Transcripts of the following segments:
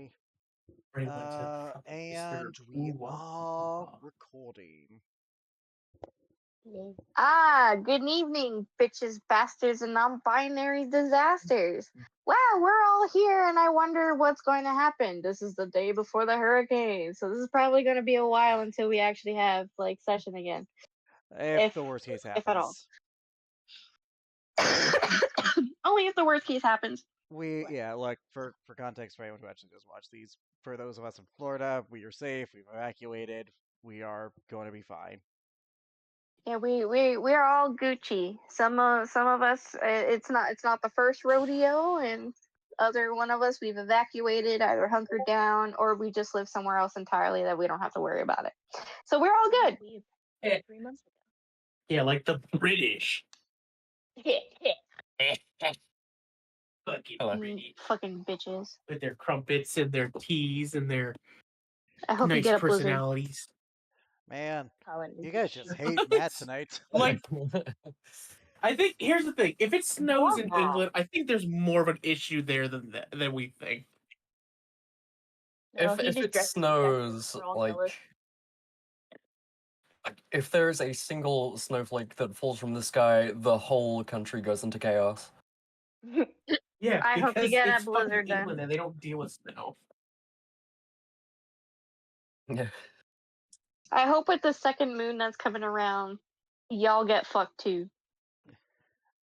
Alrighty. Pretty much And we are recording. Good evening, bitches, bastards, and non-binary disasters. Wow, we're all here, and I wonder what's going to happen. This is the day before the hurricane, so this is probably going to be a while until we actually have session again. If the worst case happens. If at all. Only if the worst case happens. Look, for context for anyone who actually does watch these, for those of us in Florida, we are safe, we've evacuated, we are going to be fine. Yeah, we're all Gucci. Some of us, it's not the first rodeo, and other one of us we've evacuated, either hunkered down, or we just live somewhere else entirely that we don't have to worry about it. So we're all good. 3 months ago. Yeah, like the British. Fucking bitches. With their crumpets and their teas and their I hope you nice get a personalities. Man, you guys just hate Matt tonight. Like, I think here's the thing: if it snows in England, I think there's more of an issue there than we think. No, if it snows, if there's a single snowflake that falls from the sky, the whole country goes into chaos. Yeah, I hope you get a blizzard then. England and they don't deal with snow. Yeah. I hope with the second moon that's coming around, y'all get fucked too.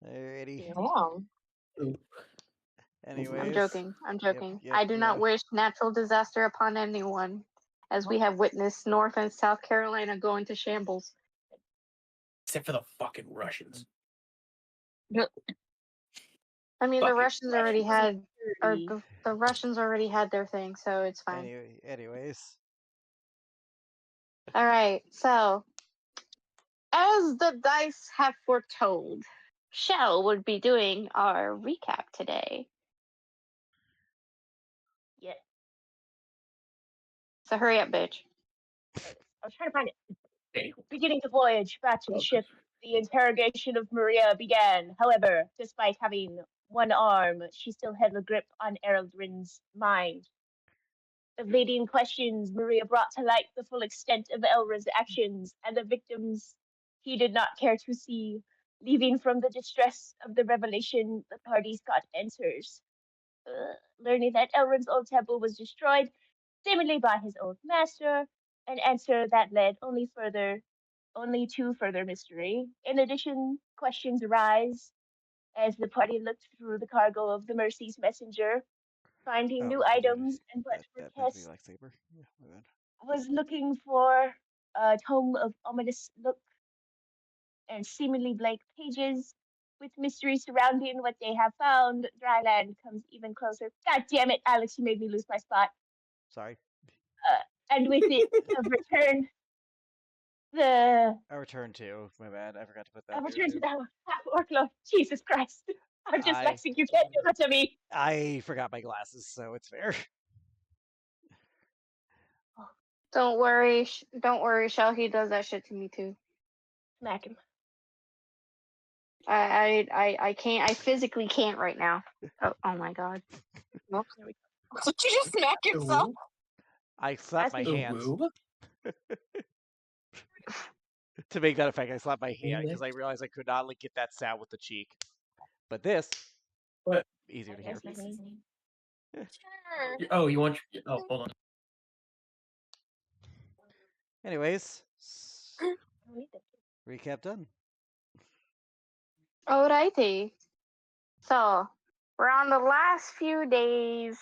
Alrighty. Yeah. Anyways. I'm joking. Yep, I do not wish natural disaster upon anyone, as we have witnessed North and South Carolina go into shambles. Except for the fucking Russians. I mean, the Russians already had, the Russians already had their thing, so it's fine. Anyways. All right, so as the dice have foretold, Shell would be doing our recap today. Yeah. So hurry up, bitch. I was trying to find it. Beginning the voyage back to the ship, the interrogation of Maria began. However, despite having one arm, she still had a grip on Eldrin's mind. Evading questions, Maria brought to light the full extent of Elra's actions and the victims he did not care to see. Leaving from the distress of the revelation, the parties got answers. Learning that Elrin's old temple was destroyed, seemingly by his old master, an answer that led only to further mystery. In addition, questions arise as the party looked through the cargo of the Mercy's messenger, finding new items, and but Tess was looking for a tome of ominous look and seemingly blank pages with mystery surrounding what they have found. Dryland comes even closer. God damn it, Alex, you made me lose my spot. Sorry. And with it, a return to, my bad, I forgot to put that. A return to the workload. Jesus Christ. I'm dyslexic, you can't do that to me. I forgot my glasses, so it's fair. Don't worry, Shell. He does that shit to me too. Smack him. I can't. I physically can't right now. Oh my god. Well, there we go. Did you just smack yourself? I slapped my hand. To make that effect, I slapped my hand because I realized I could not get that sound with the cheek. But this, easier to hear. Sure. Oh, you want? Oh, hold on. Anyways, recap done. Alrighty. So we're on the last few days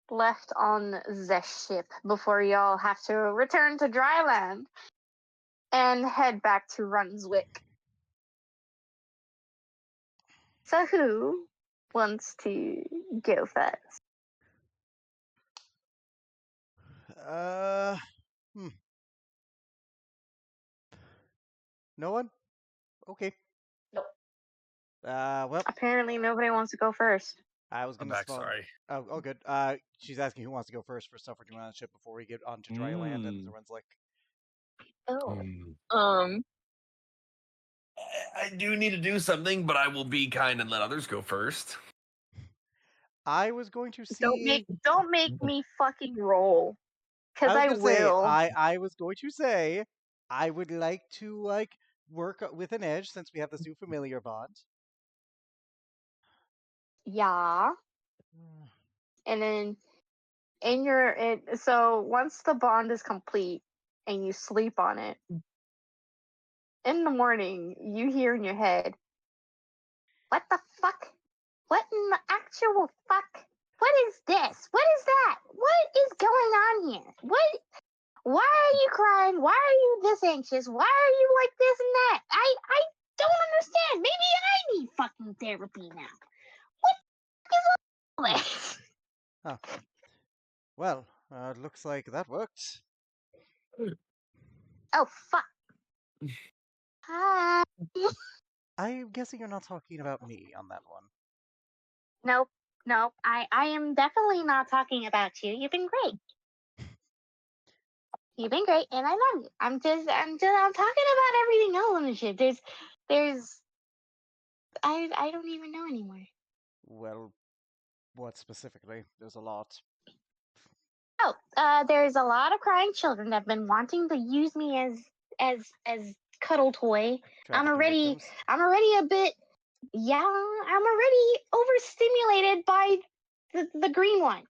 left on the ship before y'all have to return to dry land and head back to Runswick. So who wants to go first? No one? Okay. Nope. Well. Apparently nobody wants to go first. I was gonna. Sorry. Oh, good. She's asking who wants to go first for stuff we're doing on the ship before we get onto dry land and the Runswick. Oh. I do need to do something, but I will be kind and let others go first. I was going to Don't make me fucking roll. Cause I was I gonna say will. I was going to say I would like to work with an edge since we have this new familiar bond. Yeah. And then so once the bond is complete and you sleep on it, in the morning you hear in your head, what the fuck? What in the actual fuck? What is this? What is that? What is going on here? Why are you crying? Why are you this anxious? Why are you like this and that? I don't understand. Maybe I need fucking therapy now. What is all this? Huh. Well, it looks like that worked. Oh fuck. Hi. I'm guessing you're not talking about me on that one. Nope. I am definitely not talking about you. You've been great. You've been great, and I love you. I'm talking about everything else on the ship. I don't even know anymore. Well, what specifically? There's a lot. Oh, there's a lot of crying children that have been wanting to use me as cuddle toy. I'm Trafficking already victims. a bit. Yeah, I'm already overstimulated by the green one.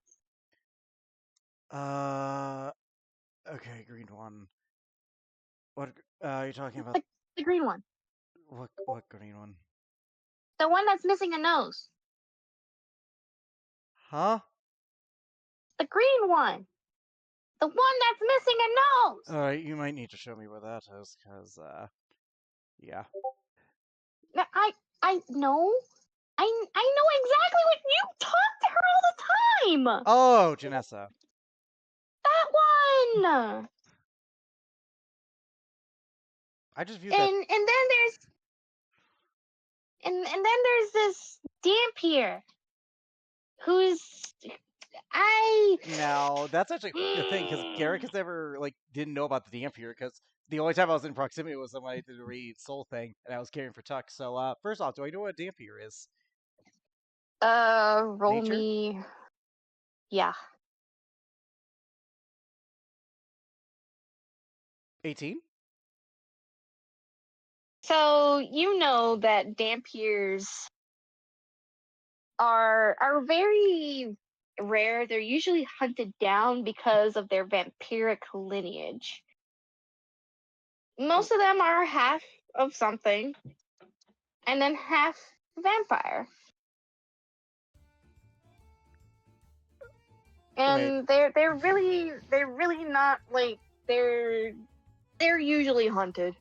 Okay, green one. What are you talking about? The green one. What green one? The one that's missing a nose. Huh? The green one. The one that's missing a nose. Alright, you might need to show me where that is, cause yeah. No, I know. I know exactly what you talk to her all the time. Oh, Janessa. That one. I just viewed that. And then there's this Dampier who's Now, that's actually the thing, because Garrick has never, didn't know about the Dampier, because the only time I was in proximity was when I did the Read Soul thing, and I was caring for Tuck. So, first off, do I know what a Dampier is? roll Nature? me. Yeah. 18? So you know that Dampiers are very rare. They're usually hunted down because of their vampiric lineage. Most of them are half of something, and then half vampire. And they're really not they're usually hunted.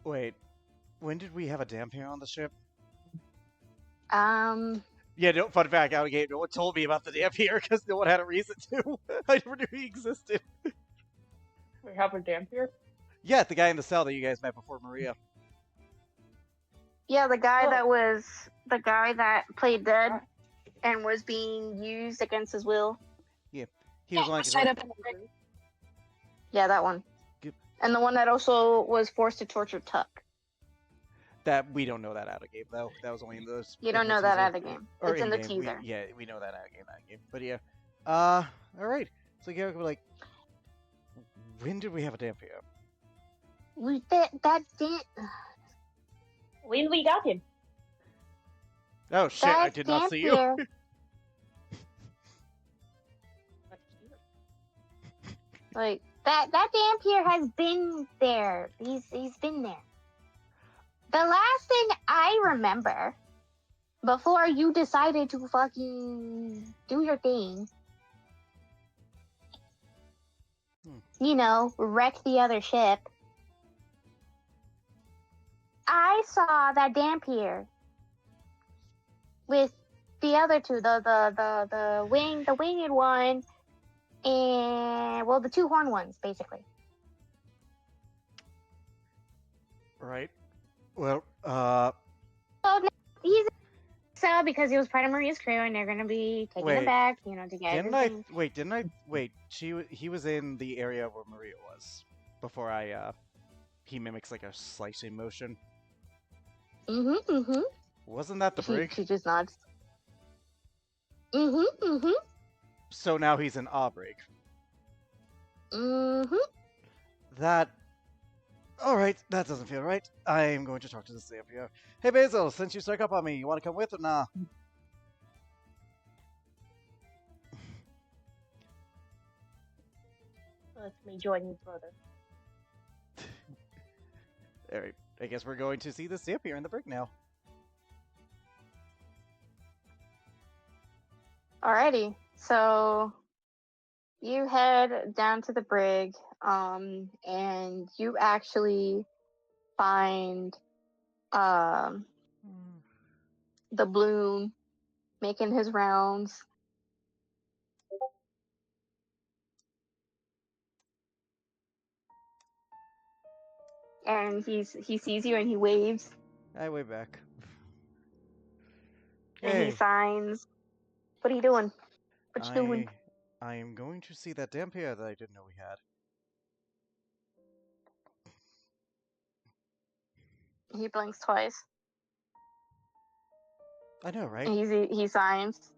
Wait, when did we have a Dampier on the ship? Yeah, no, fun fact, out of game, no one told me about the Dampier because no one had a reason to. I never knew he existed. We have a Dampier? Yeah, the guy in the cell that you guys met before Maria. Yeah, the guy that played dead and was being used against his will. Yeah, he was like, Yeah, that one. Good. And the one that also was forced to torture Tuck. That we don't know that out of game though. That was only in those. You don't know that out of game. It's in the teaser. We know that out of game. But yeah. All right. So Garrick was like, when did we have a Dampier? When we got him. Oh shit! I did not see you. Like that Dampier has been there. He's been there. The last thing I remember before you decided to fucking do your thing, wreck the other ship, I saw that Dampier with the other two, the winged one, and the two horn ones, basically. Right. Well, So he's because he was part of Maria's crew, and they're gonna be taking him back, to get everything. He was in the area where Maria was before he mimics like a slicing motion. Mm-hmm. Wasn't that the brig? She just nods. Mm-hmm. Mm-hmm. So now he's an Obrig. Mm-hmm. That. Alright, that doesn't feel right. I'm going to talk to this Zampia. Hey Basil, since you stuck up on me, you want to come with or nah? Let me join you, brother. Alright, I guess we're going to see this Zampia in the brig now. Alrighty. So you head down to the brig, and you actually find the Bloom making his rounds. And he sees you and he waves I way back. and he Hey, signs. What are you doing? What you doing? I am going to see that Zampia that I didn't know we had. He blinks twice. I know, right? And he signs.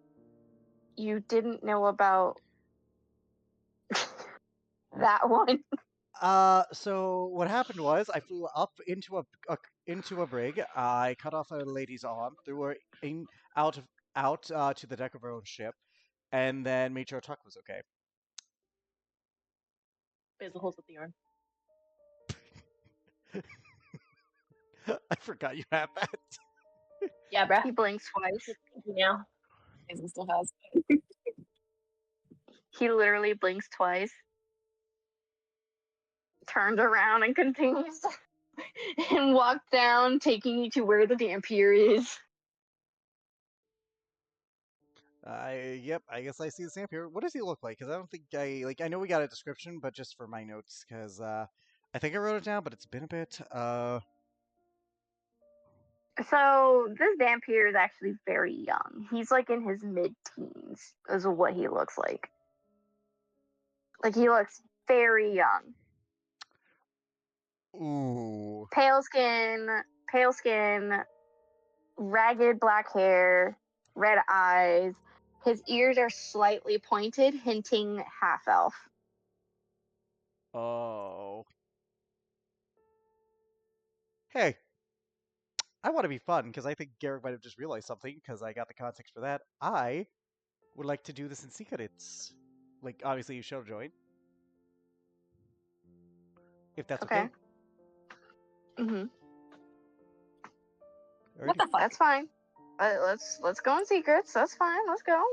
You didn't know about that one. So what happened was I flew up into a brig. I cut off a lady's arm, threw her out to the deck of her own ship, and then made sure Tuck was okay. Basil holds up the arm. I forgot you had that. Yeah, bruh. He blinks twice. Just thinking now. Hazel still has. He literally blinks twice. Turns around and continues and walks down, taking you to where the Dampier is. Yep, I guess I see the stamp here. What does he look like? Because I don't think I know we got a description, but just for my notes, because I think I wrote it down, but it's been a bit. So this Dampier is actually very young. He's like in his mid-teens, is what he looks like. Like he looks very young. Ooh. Pale skin, ragged black hair, red eyes. His ears are slightly pointed, hinting half elf. Oh. Hey, I want to be fun because I think Garrick might have just realized something because I got the context for that. I would like to do this in secrets. Like, obviously, you show join. If that's okay. Mm-hmm. What the fuck? That's fine. Let's go in secrets. That's fine. Let's go.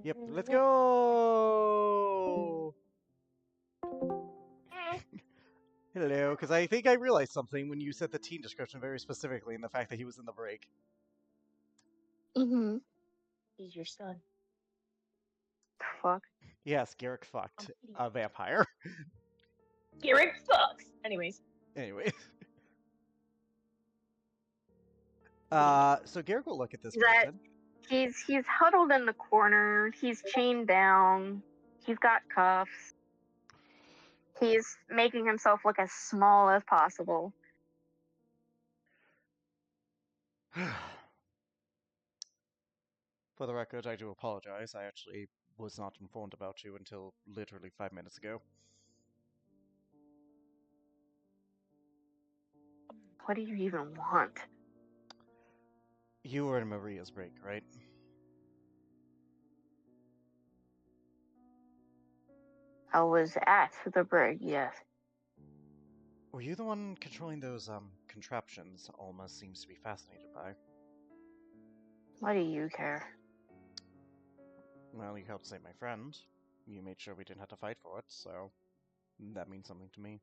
Yep, let's go! Hello, because I think I realized something when you said the teen description very specifically and the fact that he was in the break. Mm-hmm. He's your son. Fuck. Yes, Garrick fucked a vampire. Garrick sucks. Anyways. Anyway. So Garrick will look at this That person. he's huddled in the corner. He's chained down. He's got cuffs. He's making himself look as small as possible. For the record, I do apologize. I actually was not informed about you until literally 5 minutes ago. What do you even want? You were in Maria's break, right? I was at the brig, yes. Were you the one controlling those, contraptions Alma seems to be fascinated by? Why do you care? Well, you helped save my friend. You made sure we didn't have to fight for it, so that means something to me.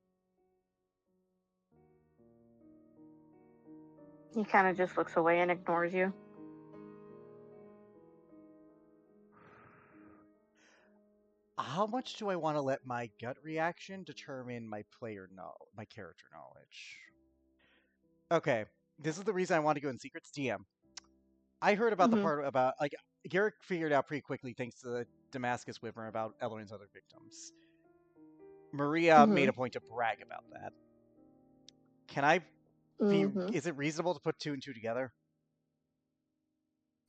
He kind of just looks away and ignores you. How much do I want to let my gut reaction determine my my character knowledge? Okay, this is the reason I want to go in secrets DM. I heard about the part about, like, Garrick figured out pretty quickly thanks to the Damascus Wyvern about Ellorin's other victims. Maria made a point to brag about that. Can I is it reasonable to put two and two together?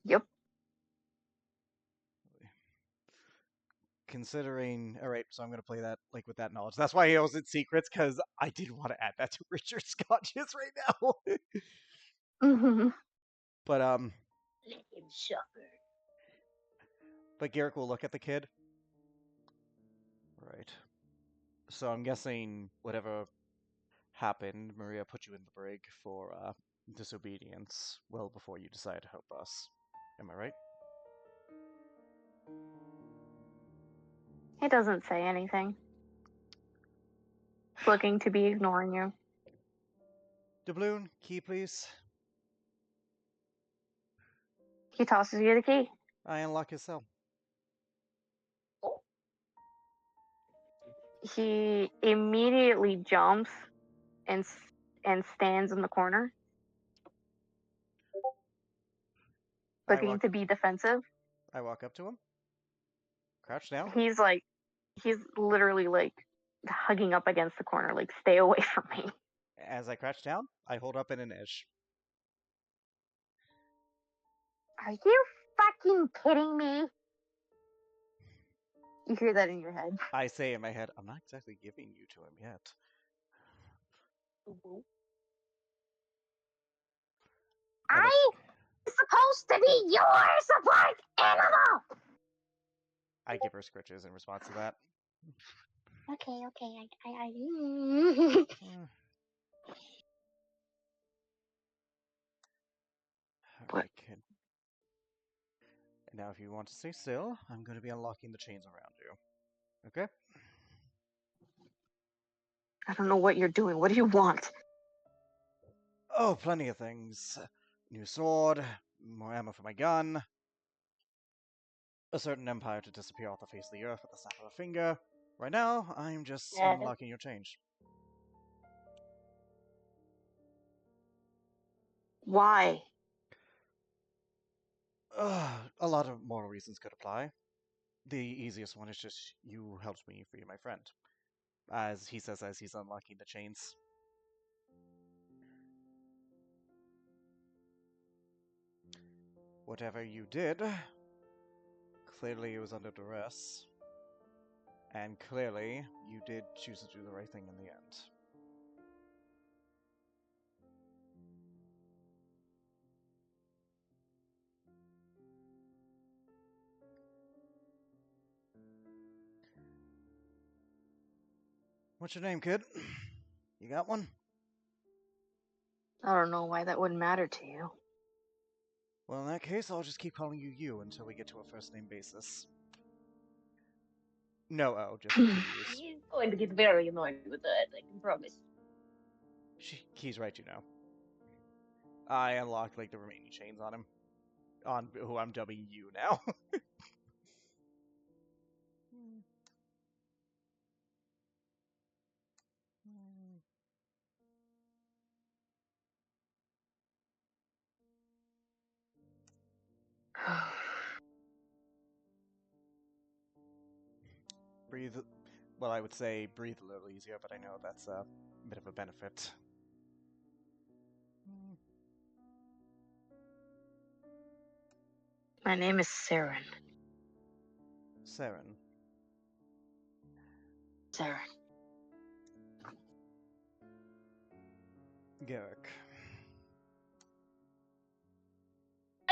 Yep. Considering, all right, so I'm gonna play that like with that knowledge. That's why he owes it secrets, because I did want to add that to Richard Scotches right now. Mm-hmm. But Let him suffer. but Garrick will look at the kid. Right. So I'm guessing whatever happened, Maria put you in the brig for disobedience well before you decided to help us. Am I right? He doesn't say anything. Looking to be ignoring you. Doubloon, key please. He tosses you the key. I unlock his cell. He immediately jumps and stands in the corner, looking to be defensive. I walk up to him. Crouch down. He's literally like hugging up against the corner, like, stay away from me. As I crouch down, I hold up an edge. Are you fucking kidding me? You hear that in your head. I say in my head, I'm not exactly giving you to him yet. I'm supposed to be your support animal! I give her scritches in response to that. Okay. Alright, kid. And now if you want to stay still, I'm going to be unlocking the chains around you. Okay? I don't know what you're doing. What do you want? Oh, plenty of things. New sword, more ammo for my gun, a certain empire to disappear off the face of the earth with the snap of a finger. Right now, I'm just unlocking your change. Why? A lot of moral reasons could apply. The easiest one is just you helped me free my friend. As he says as he's unlocking the chains. Whatever you did, clearly it was under duress. And clearly, you did choose to do the right thing in the end. What's your name, kid? You got one? I don't know why that wouldn't matter to you. Well, in that case, I'll just keep calling you you until we get to a first name basis. No, oh, just the Q's. He's going to get very annoyed with that, I can promise. He's right, you know. I unlocked, like, the remaining chains on him. On who I'm dubbing you now. Breathe. Well, I would say breathe a little easier, but I know that's a bit of a benefit. My name is Saren. Saren. Saren. Garrick.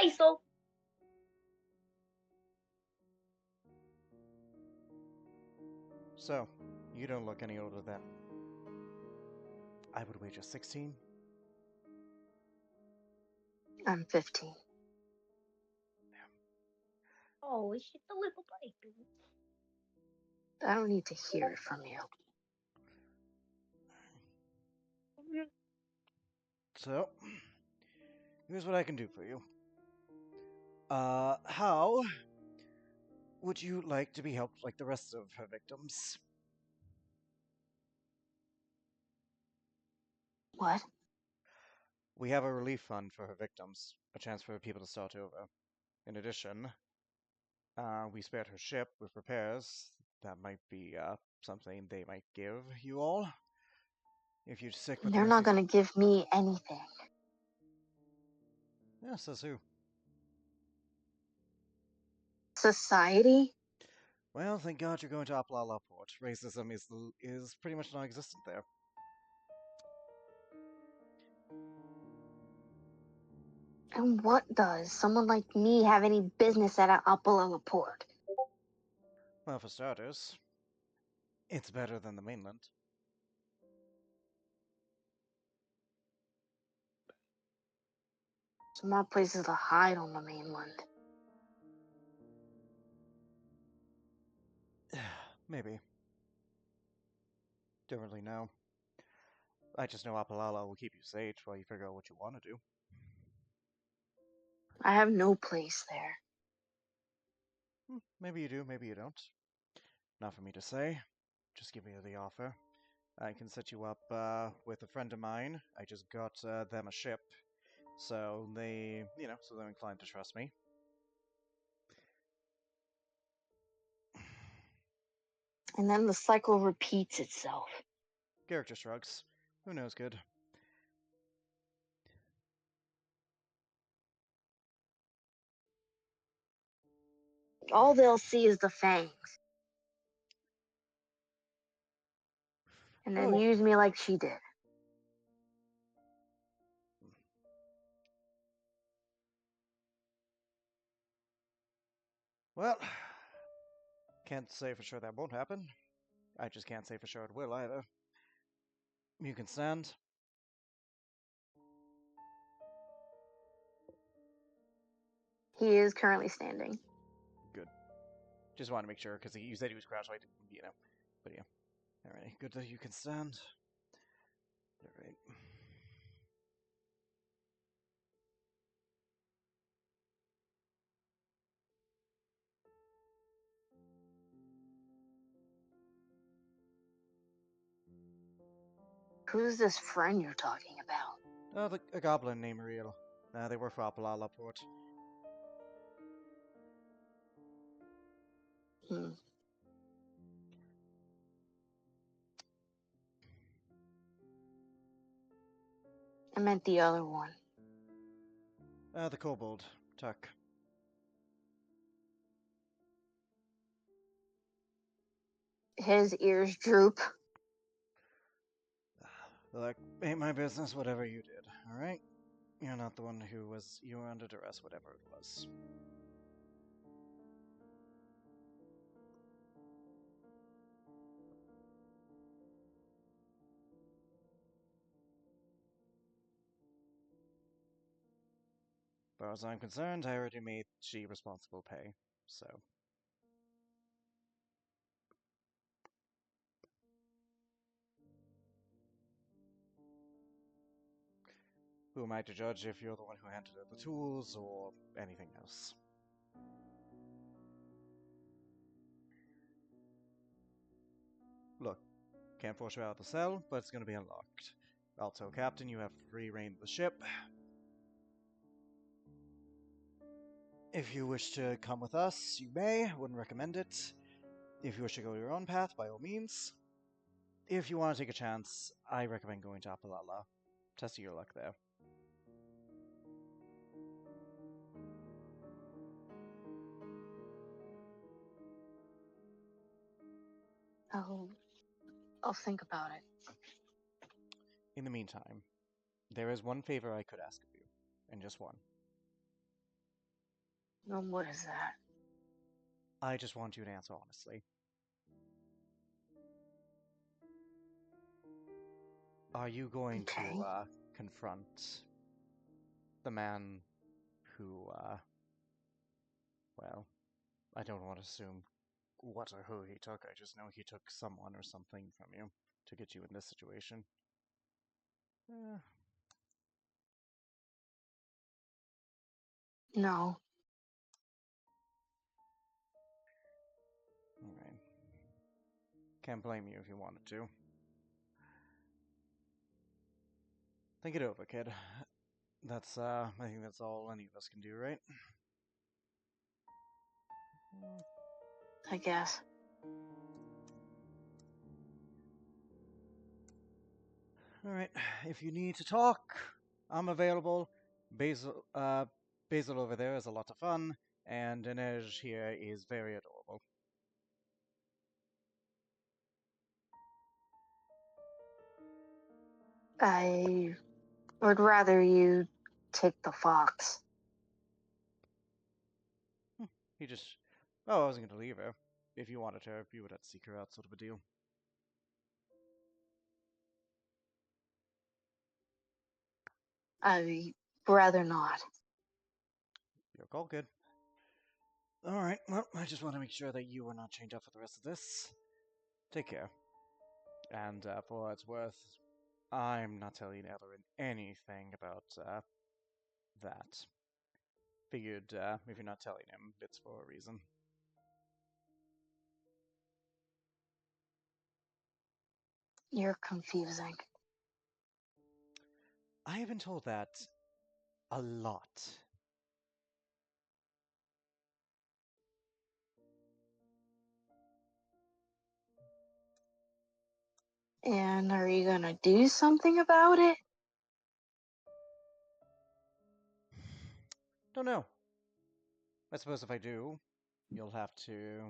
ISO. So, you don't look any older than... I would wager 16? I'm 15. Oh, it's just a little baby. I don't need to hear it from you. So, here's what I can do for you. How would you like to be helped like the rest of her victims? What? We have a relief fund for her victims, a chance for people to start over. In addition, we spared her ship with repairs. That might be something they might give you all. If you'd stick with They're not going to give me anything. Yeah, says who? Society? Well, thank God you're going to Aplala Port. Racism is pretty much non-existent there. And what does someone like me have any business at an Apalala port? Well, for starters, it's better than the mainland. Some more places to hide on the mainland. Maybe. Don't really know. I just know Apalala will keep you safe while you figure out what you want to do. I have no place there. Maybe you do, maybe you don't. Not for me to say. Just give me the offer. I can set you up with a friend of mine. I just got them a ship. So they're inclined to trust me. And then the cycle repeats itself. Character shrugs. Who knows good? All they'll see is the fangs. And then Oh. use me like she did. Well, can't say for sure that won't happen. I just can't say for sure it will either. You can stand. He is currently standing. Good. Just wanted to make sure, because you said he was crouched, so I didn't, But yeah. Alright, good that you can stand. Alright. Who's this friend you're talking about? A goblin named Real. They work for Apalala Port. I meant the other one. The kobold, Tuck. His ears droop. Like, ain't my business, whatever you did, alright? You're not the one you were under duress, whatever it was. As far as I'm concerned, I already made she responsible pay, so. Who am I to judge if you're the one who handed her the tools or anything else? Look, can't force you out of the cell, but it's gonna be unlocked. Also, Captain, you have free reign of the ship. If you wish to come with us, you may. Wouldn't recommend it. If you wish to go your own path, by all means. If you want to take a chance, I recommend going to Apalala. Testing your luck there. I'll think about it. In the meantime, there is one favor I could ask of you, and just one. What is that? I just want you to answer honestly. Are you going to confront the man who, well, I don't want to assume what or who he took. I just know he took someone or something from you to get you in this situation. No. Alright. Can't blame you if you wanted to. Think it over, kid. I think that's all any of us can do, right? I guess. Alright, if you need to talk, I'm available. Basil over there is a lot of fun, and Inej here is very adorable. I would rather you take the fox. He just... Oh, I wasn't going to leave her. If you wanted her, you would have to seek her out, sort of a deal. I'd rather not. You're all good. Alright, well, I just want to make sure that you are not chained up for the rest of this. Take care. And for what it's worth, I'm not telling Ellerin anything about that. Figured if you're not telling him, it's for a reason. You're confusing. I have been told that a lot. And are you gonna do something about it? Don't know. I suppose if I do, you'll have to,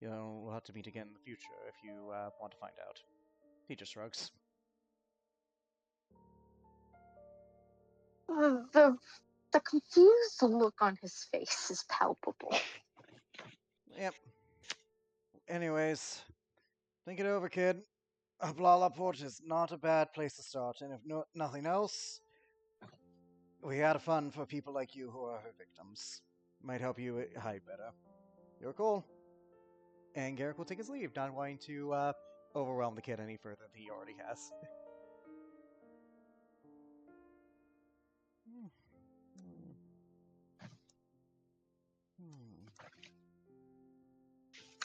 we'll have to meet again in the future if you want to find out. He just shrugs. The confused look on his face is palpable. Yep. Anyways, think it over, kid. Blalaport is not a bad place to start, and if nothing else, we had fun for people like you who are her victims. Might help you hide better. You're cool. And Garrick will take his leave, not wanting to overwhelm the kid any further than he already has.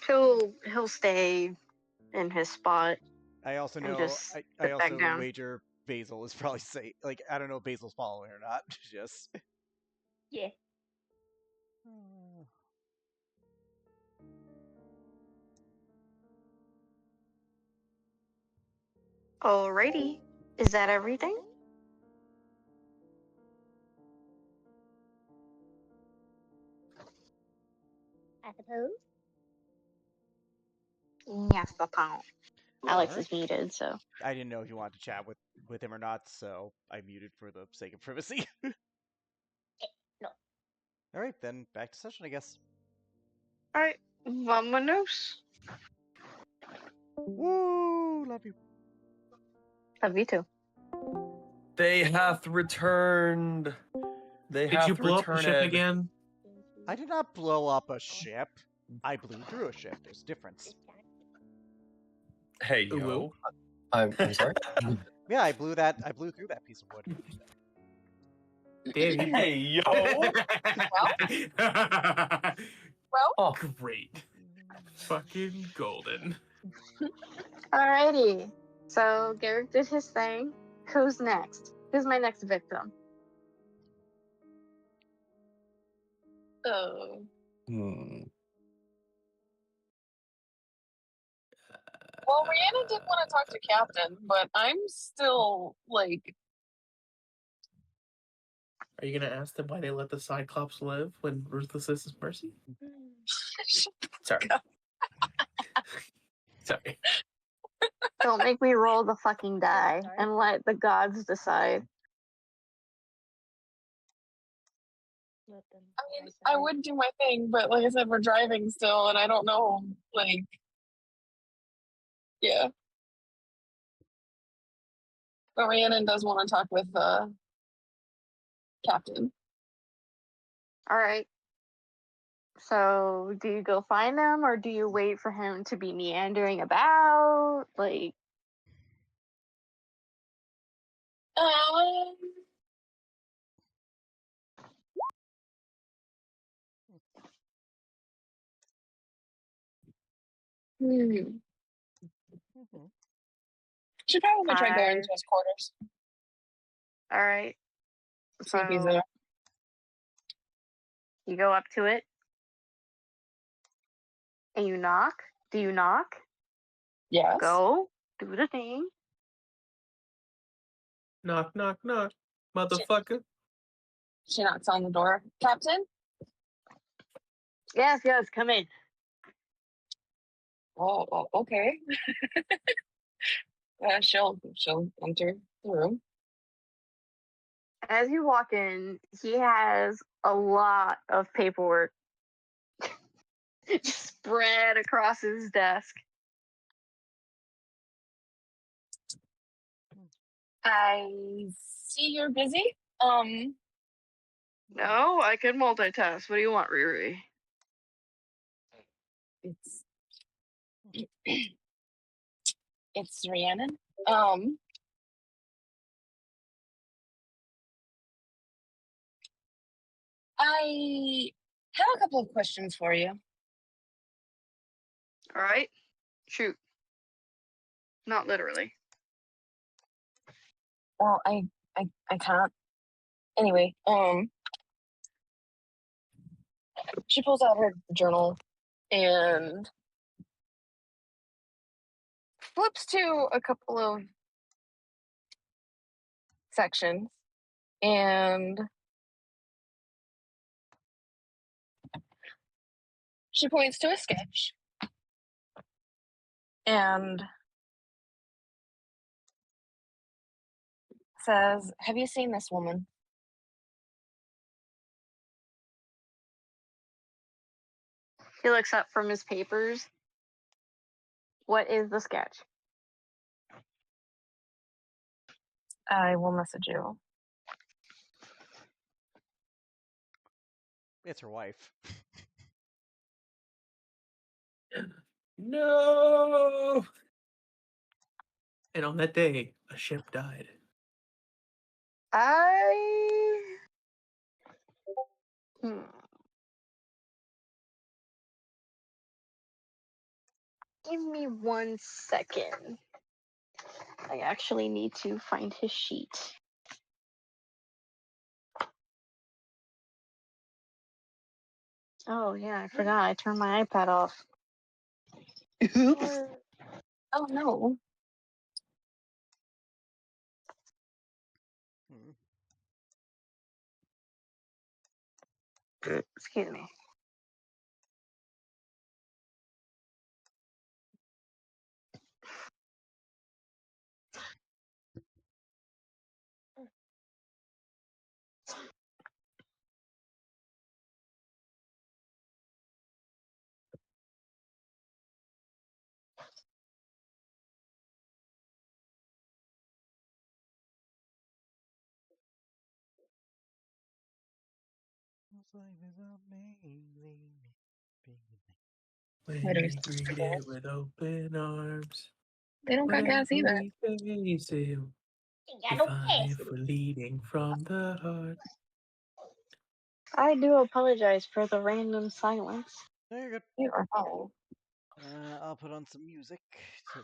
He'll stay in his spot. I also And know. just I sit back also down. wager Basil is probably say like I don't know if Basil's following or not. Just Yeah. Alrighty. Is that everything? I suppose. Yes, the pound. Alex Alright. is muted, so. I didn't know if you wanted to chat with him or not, so I muted for the sake of privacy. No. Alright, then back to session, I guess. Alright, vamonos. Woo! Love you. Love you too. They hath returned. They Did you hath blow up the ship returned. again? I did not blow up a ship. I blew through a ship. There's a difference. Hey, Ooh. yo. I'm sorry? Yeah, I blew through that piece of wood. Damn, you Hey, yo. Oh, Great. Fucking golden. Alrighty. So Garrick did his thing. Who's next? Who's my next victim? Oh. hmm. Well, Rihanna did want to talk to Captain, but I'm still like, Are you gonna ask them why they let the Cyclops live when ruthlessness is mercy? Sorry. Sorry. Don't make me roll the fucking die Sorry. and let the gods decide. I mean, I would do my thing, but like I said, we're driving still, and I don't know, like, yeah. But Rhiannon does want to talk with Captain. Alright. So, do you go find them or do you wait for him to be meandering about? Like, Um, hmm. Should probably try going to his quarters. alright. See if he's So, there. you go up to it and you knock. Do you knock? Yes. Go. Do the thing. Knock, knock, knock. Motherfucker. She knocks on the door. Captain? Yes, come in. Oh, okay. She'll enter the room. As you walk in, he has a lot of paperwork just spread across his desk. I see you're busy. No, I can multitask. What do you want, Riri? It's it's Rhiannon. I have a couple of questions for you. All right, shoot. Not literally. Well, I can't. Anyway, she pulls out her journal and flips to a couple of sections, and she points to a sketch and says, "Have you seen this woman?" He looks up from his papers. What is the sketch? I will message you. It's her wife. No. And on that day, a ship died. Give me 1 second. I actually need to find his sheet. Oh, yeah, I forgot. I turned my iPad off. Oops. Oh no. Hmm. Excuse me. When Letters. we greet it with open arms, They don't got gas whatever either. we face it, Yeah, no define gas. if we're leading from the heart. I do apologize for the random silence. No, you're good. You are fine. I'll put on some music for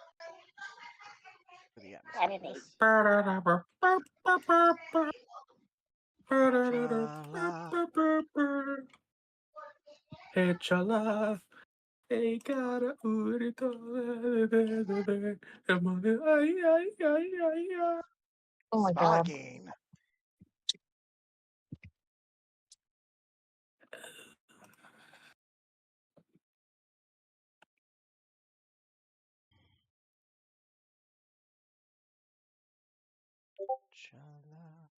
the Saturday. atmosphere. Hecha ei cara urito ay. Oh my god. Smogging. Chala.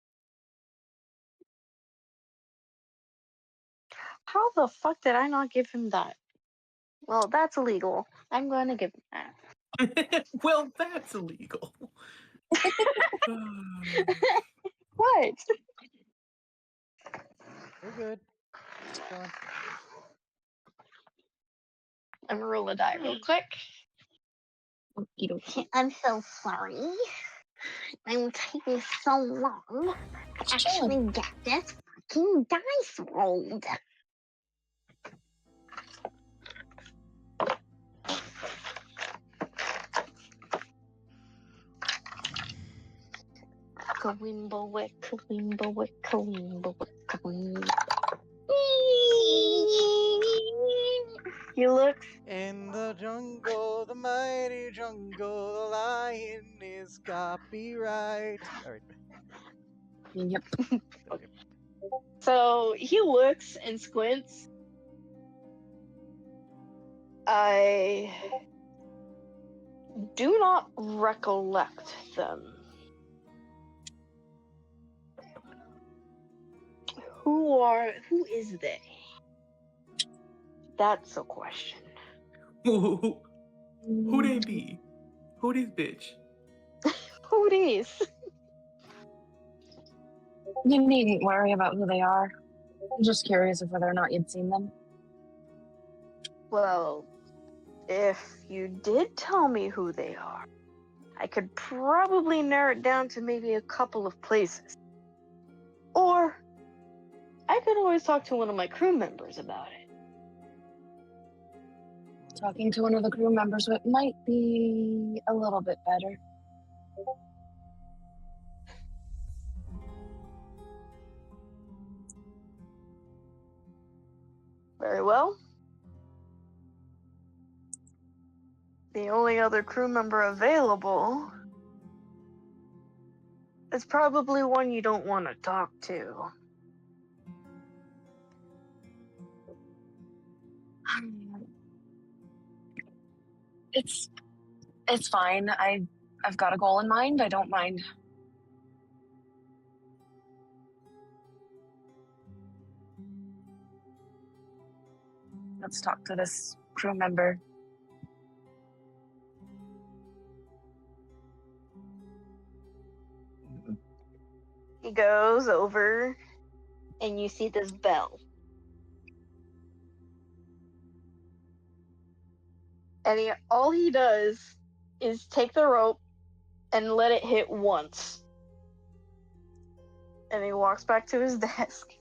How the fuck did I not give him that? Well, that's illegal. I'm going to give him that. Well, that's illegal. What? We're good. Keep going. I'm gonna roll a die real quick. I'm so sorry. I'm taking so long to actually get this fucking dice rolled. Kawimbo, kawimbo, kawimbo, kawimbo. He looks. In the jungle, the mighty jungle, the lion is copyright. All right. Yep. Yep. So he looks and squints, I do not recollect them. Who is they? That's a question. Who they be? Who this bitch? Who these? You needn't worry about who they are. I'm just curious of whether or not you'd seen them. Well, if you did tell me who they are, I could probably narrow it down to maybe a couple of places. Or I could always talk to one of my crew members about it. Talking to one of the crew members might be a little bit better. Very well. The only other crew member available is probably one you don't want to talk to. It's fine. I've got a goal in mind. I don't mind. Let's talk to this crew member. He goes over and you see this bell. And all he does is take the rope and let it hit once. And he walks back to his desk.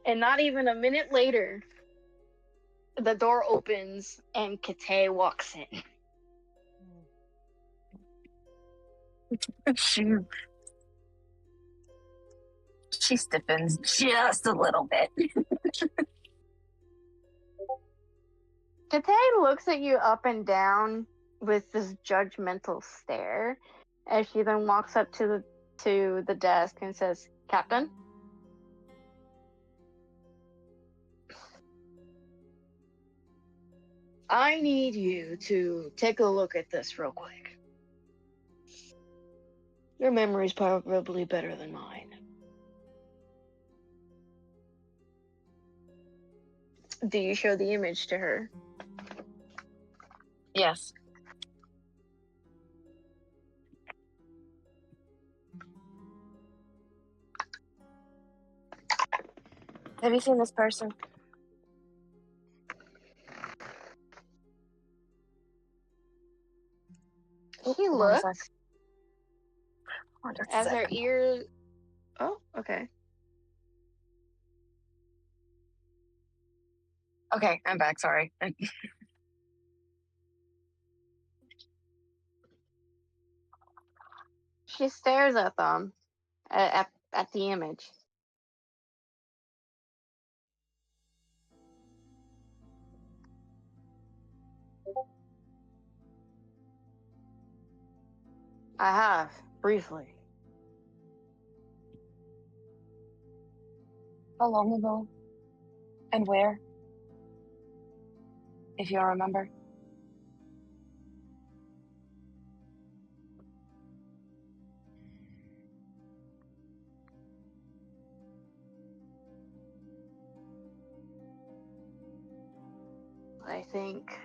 And not even a minute later, the door opens and Kate walks in. She stiffens just a little bit. Kate looks at you up and down with this judgmental stare as she then walks up to the desk and says, "Captain?" I need you to take a look at this real quick. Your memory's probably better than mine. Do you show the image to her? Yes. Have you seen this person? She Hold on a sec. looks Hold on just a as her second. ears. Oh, okay. Okay, I'm back. Sorry. She stares at them, at the image. I have, briefly. How long ago? And where? If you remember. I think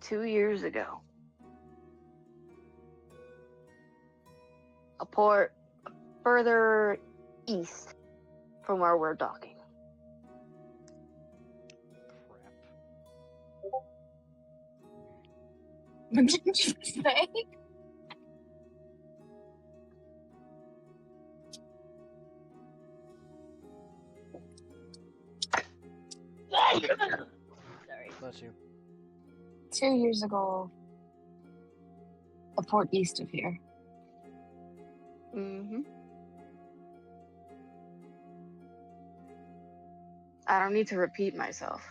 2 years ago. A port further east from where we're docking. What did you say? Sorry. Bless you. 2 years ago, a port east of here. Mm-hmm. I don't need to repeat myself.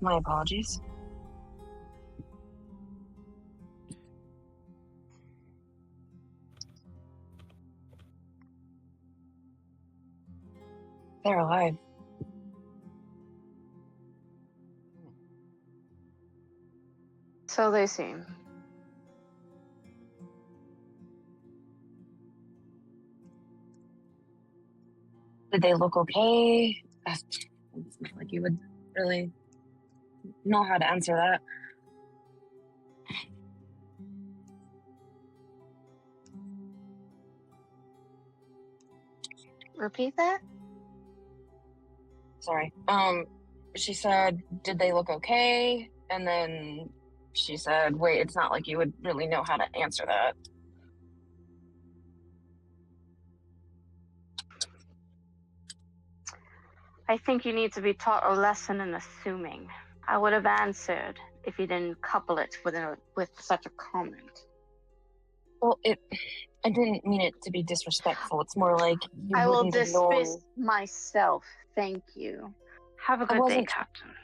My apologies. They're alive. So they seem. Did they look okay? It's not like you would really know how to answer that. Repeat that? Sorry. She said, did they look okay? And then she said, wait, it's not like you would really know how to answer that. I think you need to be taught a lesson in assuming. I would have answered if you didn't couple it with such a comment. Well, I didn't mean it to be disrespectful. It's more like you I will wouldn't have dismiss known. myself. Thank you. Have a I good day, wasn't- Captain.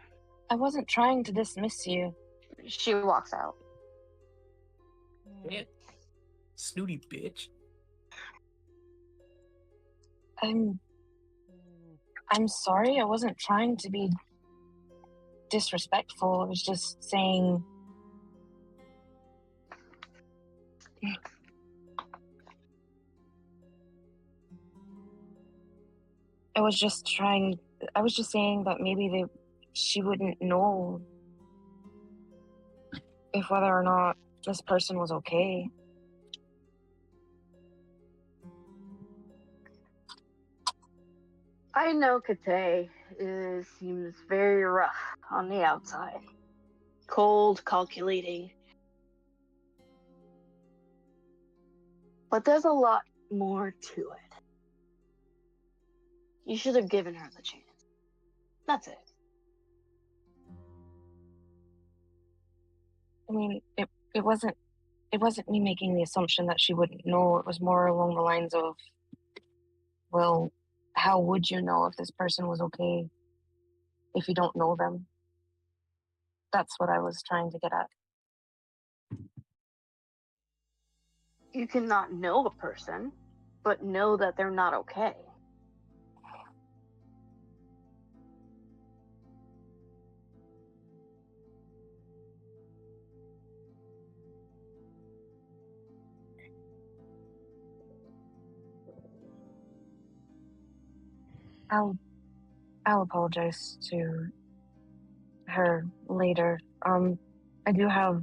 I wasn't trying to dismiss you. She walks out. Yeah. Snooty bitch. I'm sorry. I wasn't trying to be disrespectful. I was just saying. I was just saying that maybe she wouldn't know if whether or not this person was okay. I know Kate seems very rough on the outside. Cold, calculating. But there's a lot more to it. You should have given her the chance. That's it. I mean, it wasn't me making the assumption that she wouldn't know. It was more along the lines of, well, how would you know if this person was okay if you don't know them? That's what I was trying to get at. You cannot know a person, but know that they're not okay. I'll apologize to her later. I do have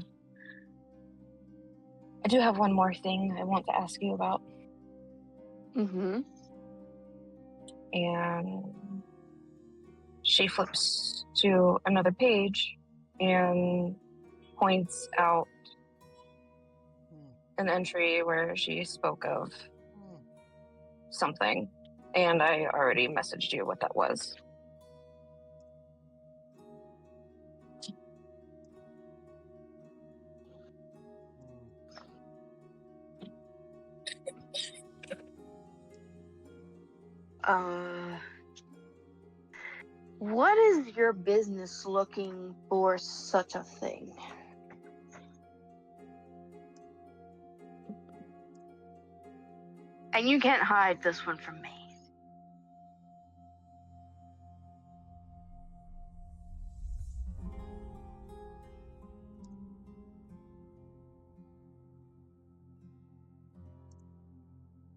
one more thing I want to ask you about. Mm-hmm. And she flips to another page and points out an entry where she spoke of something, and I already messaged you what that was. What is your business looking for such a thing? And you can't hide this one from me.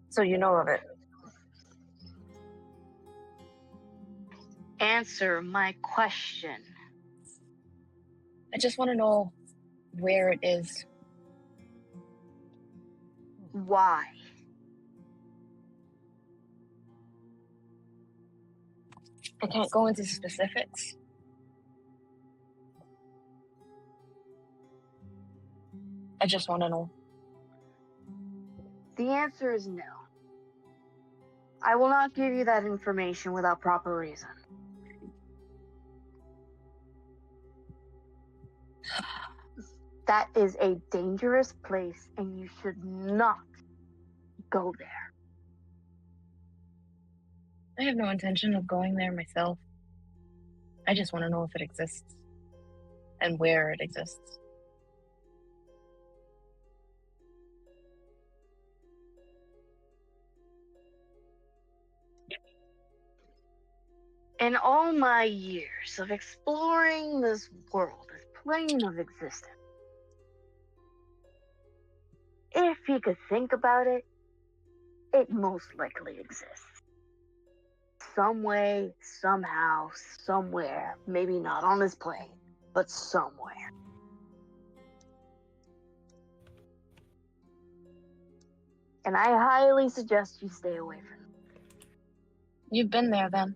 So you know of it. Answer my question. I just want to know where it is. Why? I can't go into specifics. I just want to know. The answer is no. I will not give you that information without proper reason. That is a dangerous place, and you should not go there. I have no intention of going there myself. I just want to know if it exists and where it exists. In all my years of exploring this world, this plane of existence, if you could think about it, it most likely exists. Some way, somehow, somewhere, maybe not on this plane, but somewhere. And I highly suggest you stay away from it. You've been there then.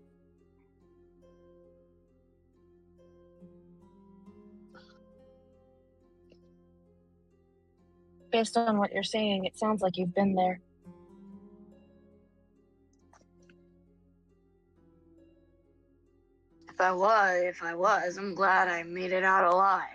Based on what you're saying, it sounds like you've been there. If I was, I'm glad I made it out alive.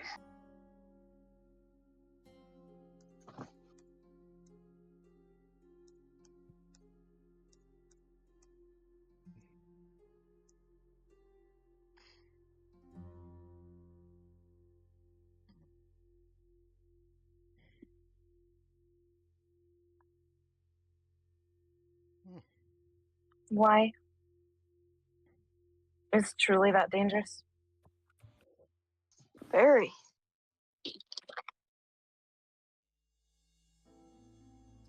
Why? It's truly that dangerous? Very.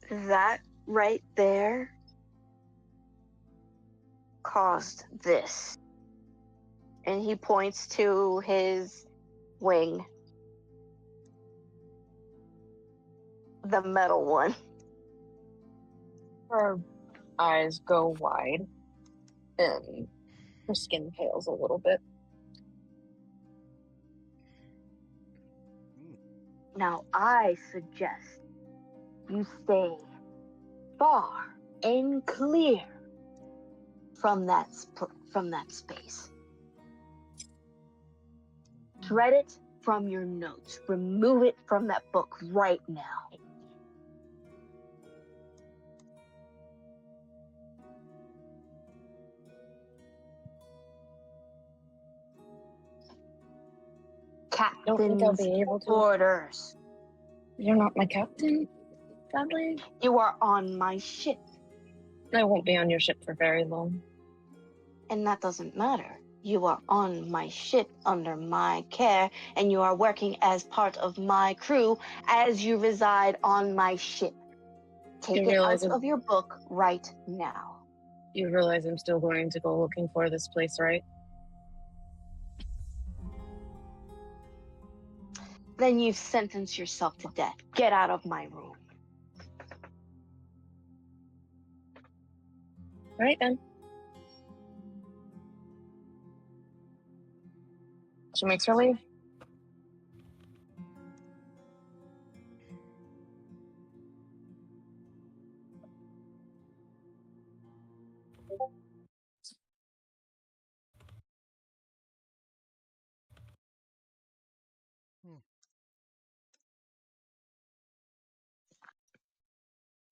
That right there caused this. And he points to his wing. The metal one. Her eyes go wide and her skin pales a little bit. Now I suggest you stay far and clear from that space. Shred it from your notes. Remove it from that book right now. Don't think I'll Captain's be able to. orders. You're not my captain, sadly. You are on my ship, I won't be on your ship for very long. and that doesn't matter. You are on my ship under my care, and you are working as part of my crew as you reside on my ship. Take You it out realize of your book right now. You realize I'm still going to go looking for this place, right? Then you've sentenced yourself to death. Get out of my room. All right then. She makes her leave.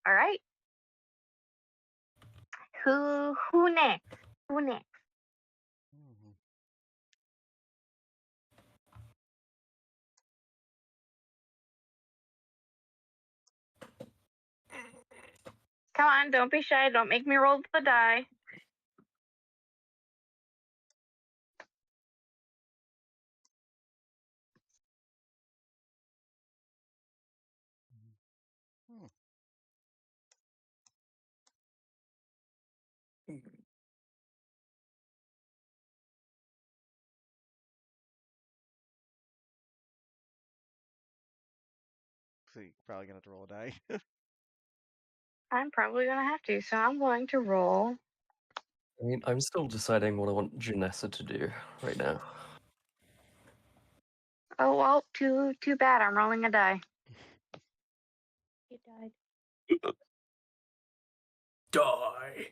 All right. Who next? Who next? Come on, don't be shy. Don't make me roll the die. So you're probably gonna have to roll a die. I'm probably gonna have to, so I'm going to roll. I mean, I'm still deciding what I want Janessa to do right now. Oh well, too bad. I'm rolling a die. You died. Die.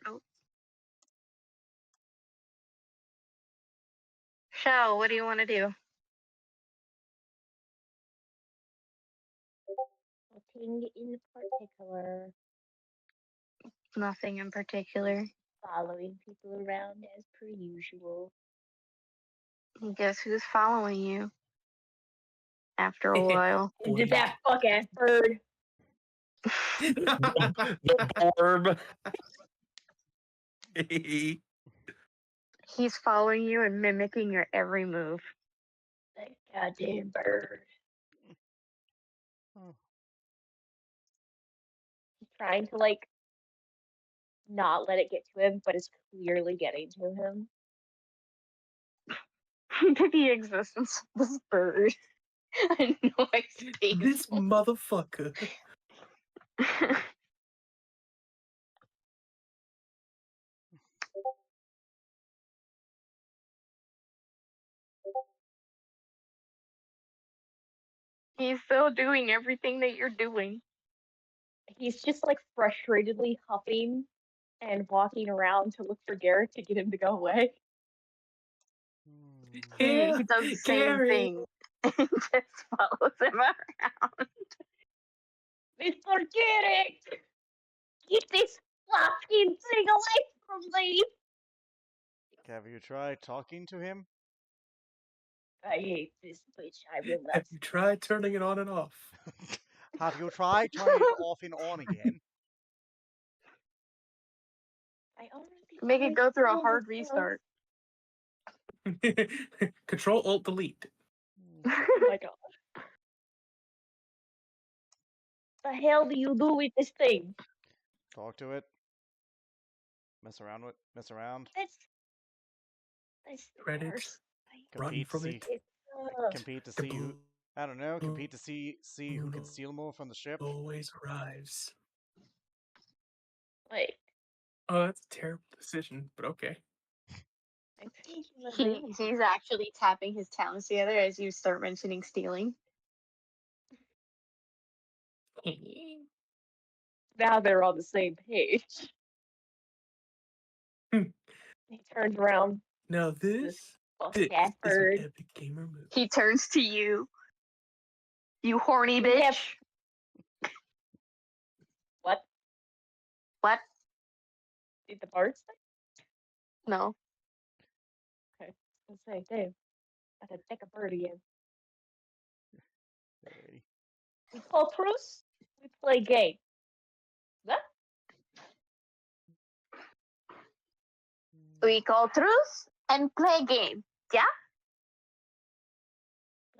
Oh. Shell, what do you want to do? Nothing in particular. Nothing in particular. Following people around as per usual. Guess who's following you? after a while. Did that fuck ass bird? The orb. He's following you and mimicking your every move. That goddamn bird. Oh. He's trying to like not let it get to him, but it's clearly getting to him. The existence of this bird annoys me. This motherfucker. He's still doing everything that you're doing. He's just like frustratedly huffing and walking around to look for Garrett to get him to go away. Yeah, He does the same Gary. thing and just follows him around. Mr. Garrett! Get this fucking thing away from me! Have you tried talking to him? I hate this bitch. I will not. Have you tried turning it on and off? Have you tried turning it off and on again? I already Make it tried go through a all hard this stuff. restart. Control Alt Delete. Oh my god. The hell do you do with this thing? Talk to it. Mess around with. Mess around. That's the Credits. worst. Run Compete to from see. it. Compete to see who. I don't know. Compete to see who can steal more from the ship. Always arrives. Like, Oh, that's a terrible decision, but okay. I'm thinking of He's actually tapping his talents together as you start mentioning stealing. Now they're on the same page. He turns around. Now this is an Stafford. epic gamer move. He turns to you. You horny bitch. Yep. What? What? Did the birds say? No. Okay. Let's say, damn. I gotta take a bird again. Alrighty. We call truce. We play game. What? We call truce and play game. Yeah?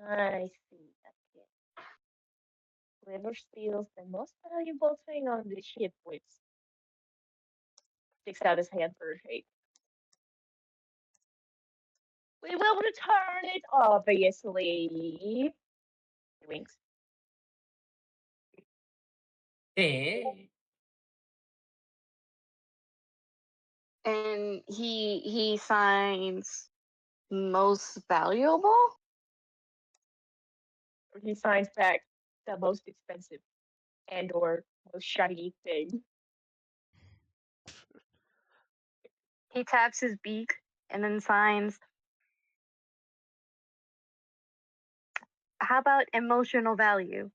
I see. Okay. Whoever steals the most valuable thing on the ship wins. Sticks out his hand for a shake. We will return it, obviously. He winks. And he signs most valuable? He signs back the most expensive and or most shiny thing. He taps his beak and then signs. How about emotional value?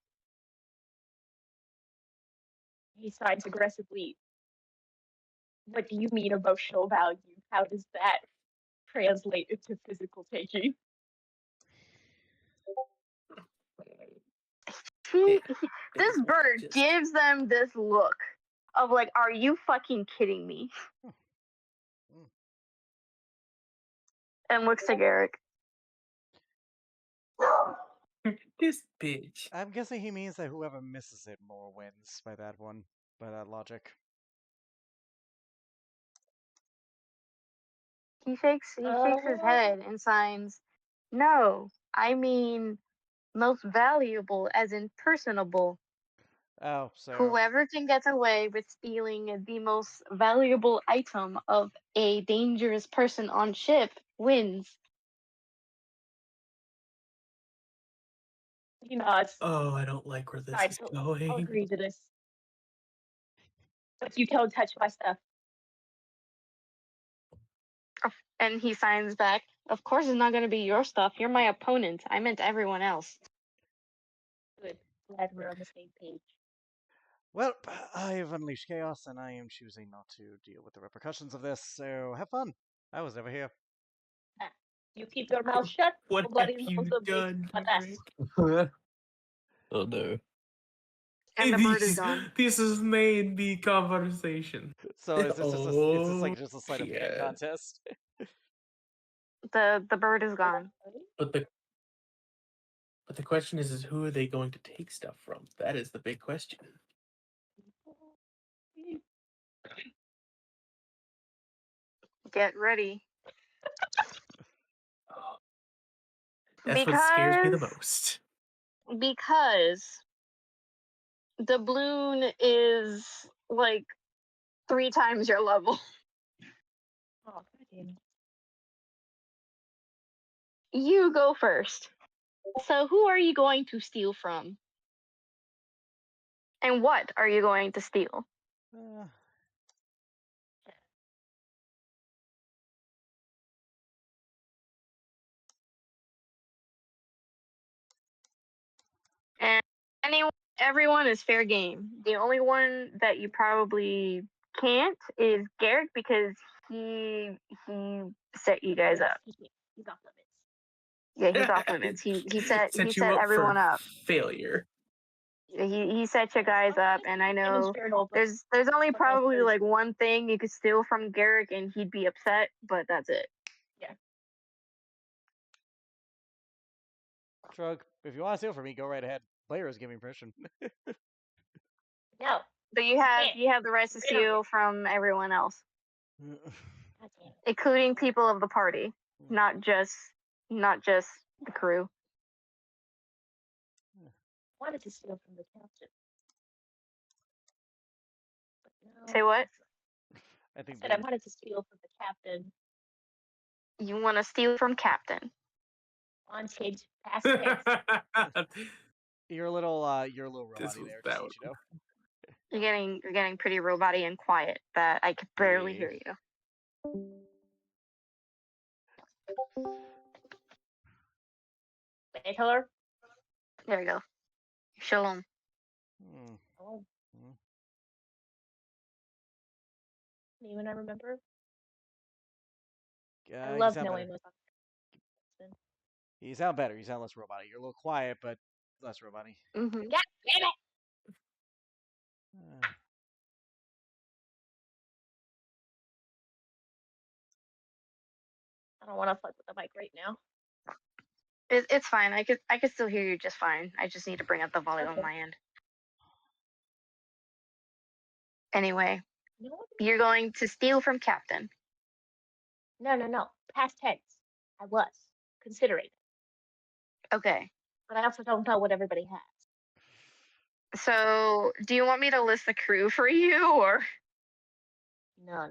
He signs aggressively. What do you mean emotional value? How does that translate into physical taking? This bird gives them this look of like, are you fucking kidding me? And looks to Garrick. This bitch. I'm guessing he means that whoever misses it more wins by that one. By that logic. He shakes his head and signs, no, I mean most valuable as in personable. Oh, so Whoever can get away with stealing the most valuable item of a dangerous person on ship wins. He nods. Oh, I don't like where this is I'll going. agree to this. But you don't touch my stuff. And he signs back, of course it's not going to be your stuff. You're my opponent. I meant everyone else. Good. Glad we're on the same page. well, I have unleashed chaos, and I am choosing not to deal with the repercussions of this. So have fun. I was never here. You keep your mouth shut. What have Nobody you knows of this done, but us. Rick? Oh no. And the bird is gone. This is made the conversation. So is this just is this like just a sleight of hand shit. contest? The bird is gone. But the question is who are they going to take stuff from? That is the big question. Get ready. Oh, that's what scares me the Because- most. Because the balloon is like 3 times your level. Oh, God damn it. You go first. So who are you going to steal from? And what are you going to steal? And everyone is fair game. The only one that you probably can't is Garrick because he set you guys up. He's off limits. Yeah, he's off limits. He set you set up everyone for up. failure. He set you guys up, and I know there's only but probably there's- like one thing you could steal from Garrick, and he'd be upset, but that's it. Shrug. If you want to steal from me, go right ahead. Player is giving permission. No. But you have the right to steal from everyone else, God damn it. including people of the party, not just the crew. I wanted to steal from the captain. But no. Say what? I think I said I wanted to steal from the captain. You want to steal from Captain? Wanted past tense. you're a little roboty This was there, that just one. so you know. You're getting pretty roboty and quiet. That I could barely Yeah. hear you. Baitler? There you go. Shalom. Hmm. Oh. Hmm. Name and I remember. You I love sound knowing better. what's on. You sound better. You sound less roboty. You're a little quiet, but less roboty. Mm-hmm. God damn it! I don't want to fuck with the mic right now. It's fine. I could still hear you just fine. I just need to bring up the volume Okay. on my end. Anyway, You know what? you're going to steal from Captain. No. Past tense. I was considering, Okay. but I also don't know what everybody has. So, do you want me to list the crew for you, or? No.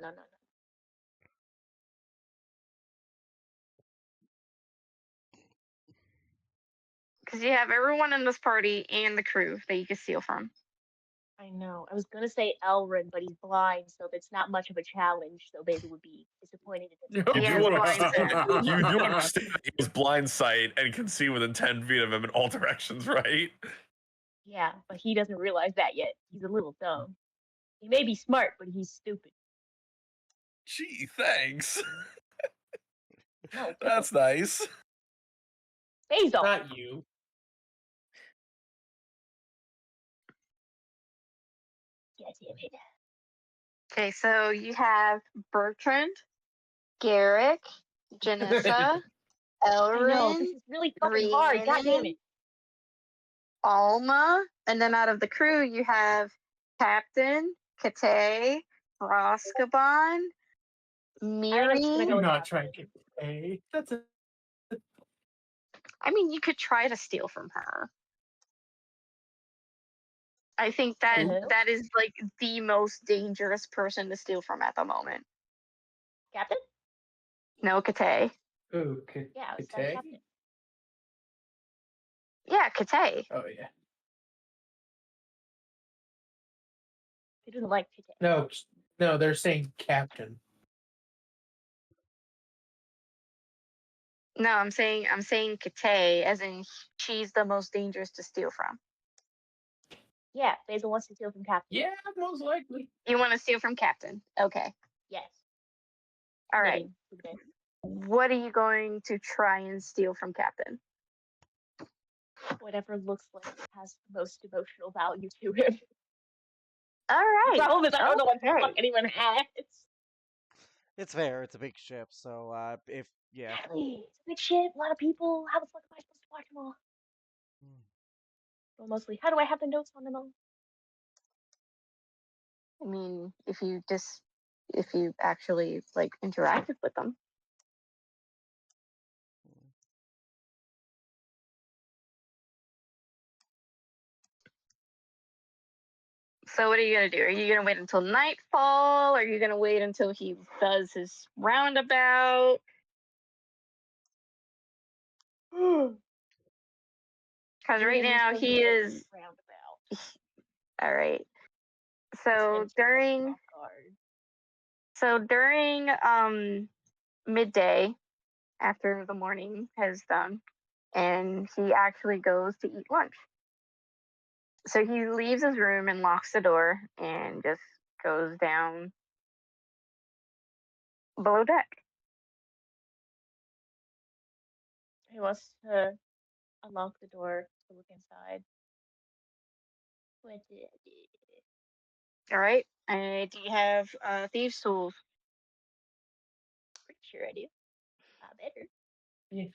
Because you have everyone in this party and the crew that you can steal from. I know. I was gonna say Elrin, but he's blind, so it's not much of a challenge. So Basil would be disappointed in his You You Yeah, do, it's understand, blind you do understand that he has blind sight and can see within 10 feet of him in all directions, right? Yeah, but he doesn't realize that yet. He's a little dumb. He may be smart, but he's stupid. Gee, thanks. No, That's nice. Basil. Not you. Yeah, damn it. Okay, so you have Bertrand, Garrick, Janessa, I know, Elrin, this is really fucking hard. God damn Rhiannon, it. Alma, and then out of the crew you have Captain, Kate, Roskaban, I'm just gonna Miri. go Do with not that. try to get A. That's a I mean, you could try to steal from her. I think that Who? that is like the most dangerous person to steal from at the moment. Captain? No, Kate. okay. Yeah, I was saying Captain. Yeah, Kate. Oh yeah. He doesn't like Kate. No, they're saying captain. No, I'm saying Kate, as in she's the most dangerous to steal from. Yeah, Basil wants to steal from Captain. Yeah, most likely. You want to steal from Captain? Okay. Yes. All right. Knitting. Okay. What are you going to try and steal from Captain? Whatever looks like it has the most emotional value to him. All right. The problem is I don't know what the okay. fuck anyone has. It's fair. It's a big ship, so if yeah. Exactly. It's a big shit. A lot of people. How the fuck am I supposed to watch them all? Well, mostly. How do I have the notes on them all? I mean, if you actually like interacted with them. So what are you gonna do? Are you gonna wait until nightfall? Are you gonna wait until he does his roundabout? Because right now he is roundabout. all right. So during midday, after the morning has done, and he actually goes to eat lunch. So he leaves his room and locks the door and just goes down below deck. He wants to unlock the door to look inside. What did I do? All right. Do you have thieves' tools? Pretty sure I do. Better. Yeah.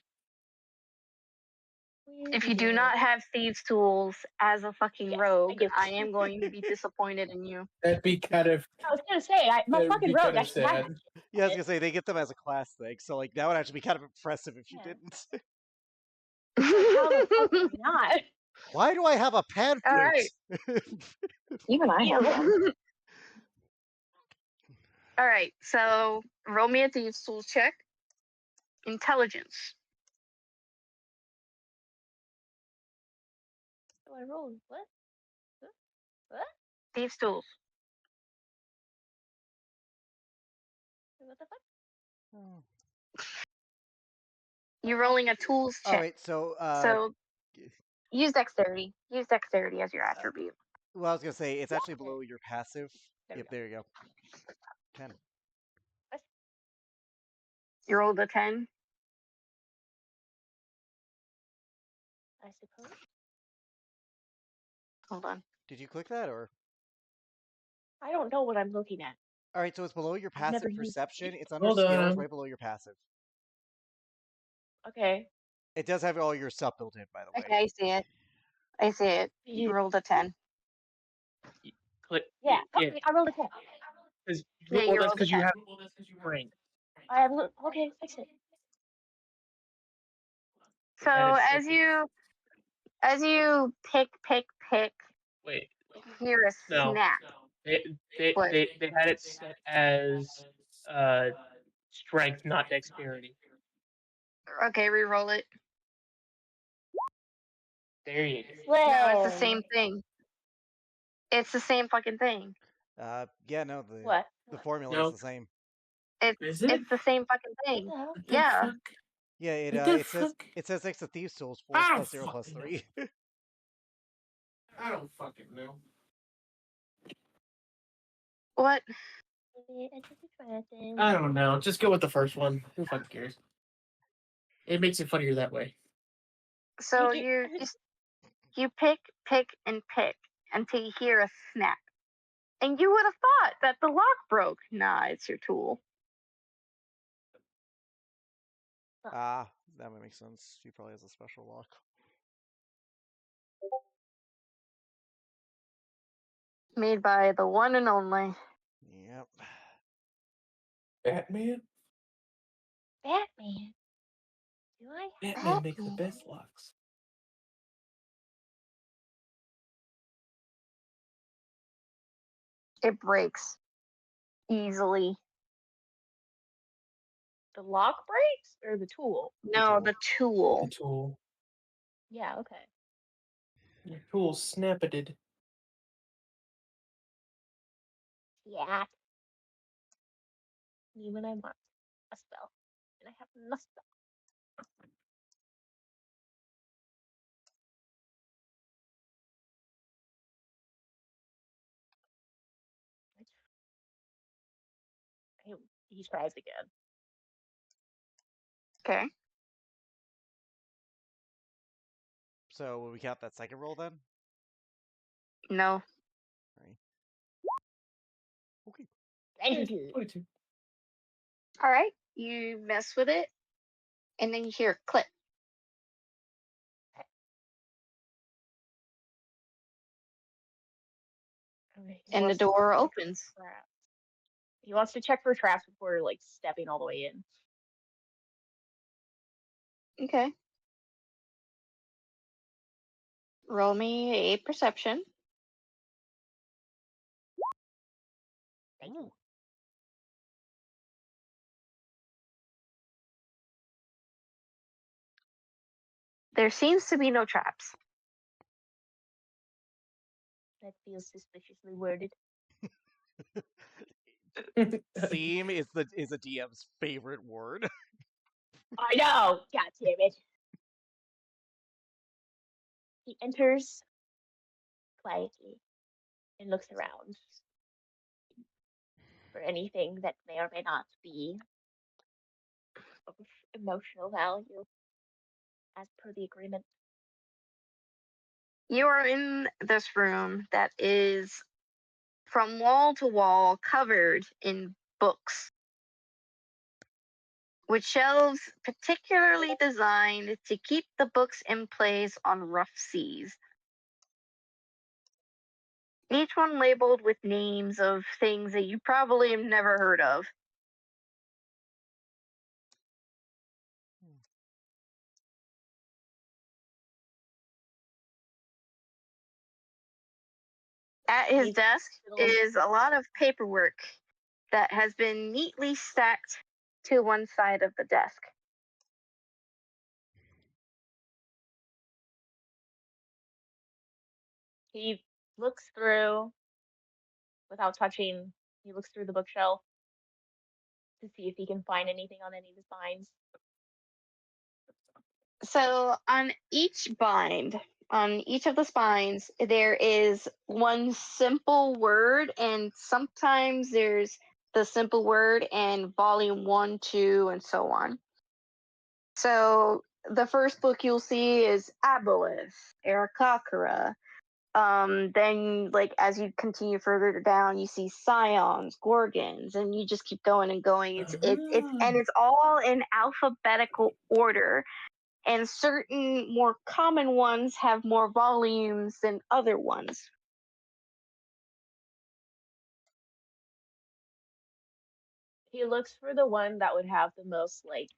If you do not have thieves' tools as a fucking Yes, rogue, I I am going to be disappointed in you. That'd be kind of. I was gonna say, my That'd fucking be rogue kind of actually has sad. that shit. Yeah, I was gonna say they get them as a class thing, so like that would actually be kind of impressive if you Yeah. didn't. How the fuck did I not? Why do I have a pan All flute? right. Even I have one. All right. So roll me a thieves' tools check. Intelligence. So I rolled what? What? Thieves' tools. What the fuck? You're rolling a tools All check. right, so So use dexterity. Use dexterity as your attribute. well, I was gonna say it's actually below your passive. There we Yep, go. there you go. 10. You rolled a 10. I suppose. Hold on. Did you click that or? I don't know what I'm looking at. All right, so it's below your I've never passive used perception. it. It's under Hold skills, on. right below your passive. Okay. It does have all your stuff built in, by the way. Okay, I see it. I see it. You rolled a 10. Click. Yeah. Okay, I rolled a 10. Yeah, you rolled a 10. You have brain. I have. Okay, fix it. So as you pick, Wait. you hear a No. snap. What? They had it set as strength, not dexterity. Okay, re-roll it. There you go. No, it's the same thing. It's the same fucking thing. Yeah, no, What? the formula No. is the same. Is it? It's the same fucking thing. What the Yeah. fuck? Yeah, What the it says next to thieves tools 4 I plus 0 don't plus fucking 3. I don't fucking know. What? I don't know. Just go with the first one. Who fucking cares? It makes it funnier that way. So you pick and pick until you hear a snap. And you would have thought that the lock broke. Nah, it's your tool. Ah, that would make sense. She probably has a special lock. Made by the one and only. Yep. Batman? Batman. Do I? Batman makes the best locks. It breaks easily. The lock breaks or the tool? No, the tool. The tool. Yeah. Okay. The tool snapped. Yeah. Me when I want a spell, and I have no spell. He tries again. Okay. So will we count that second roll then? No. Right. Okay. 22. All right. You mess with it, and then you hear a click. Okay, he And the wants to door check for opens. traps. He wants to check for traps before like stepping all the way in. Okay. Roll me a perception. Thank you. There seems to be no traps. That feels suspiciously worded. Seem is a DM's favorite word. I know. God damn it. He enters quietly and looks around for anything that may or may not be of emotional value as per the agreement. You are in this room that is from wall to wall covered in books, with shelves particularly designed to keep the books in place on rough seas. Each one labeled with names of things that you probably have never heard of. At his He's desk still- is a lot of paperwork that has been neatly stacked to one side of the desk. He looks through without touching. He looks through the bookshelf to see if he can find anything on any of the spines. So on each bind, on each of the spines, there is one simple word, and sometimes there's the simple word and volume 1, 2, and so on. So the first book you'll see is Aboleth, Aarakocra. Then, like, as you continue further down, you see Scions, Gorgons, and you just keep going and going. It's all in alphabetical order. And certain more common ones have more volumes than other ones. He looks for the one that would have the most like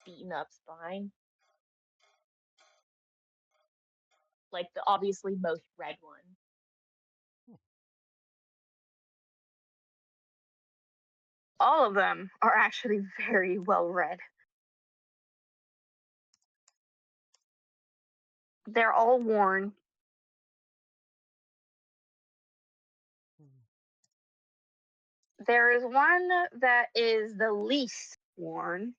beaten up spine. Like the obviously most red one. All of them are actually very well read. They're all worn. There is one that is the least worn,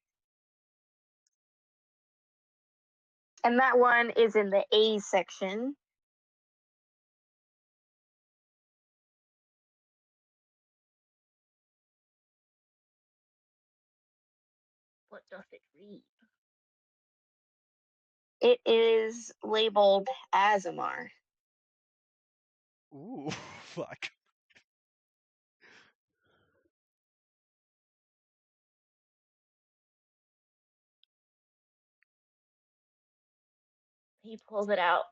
and that one is in the A section. What does it read? It is labeled Azamar. Ooh, fuck. He pulls it out.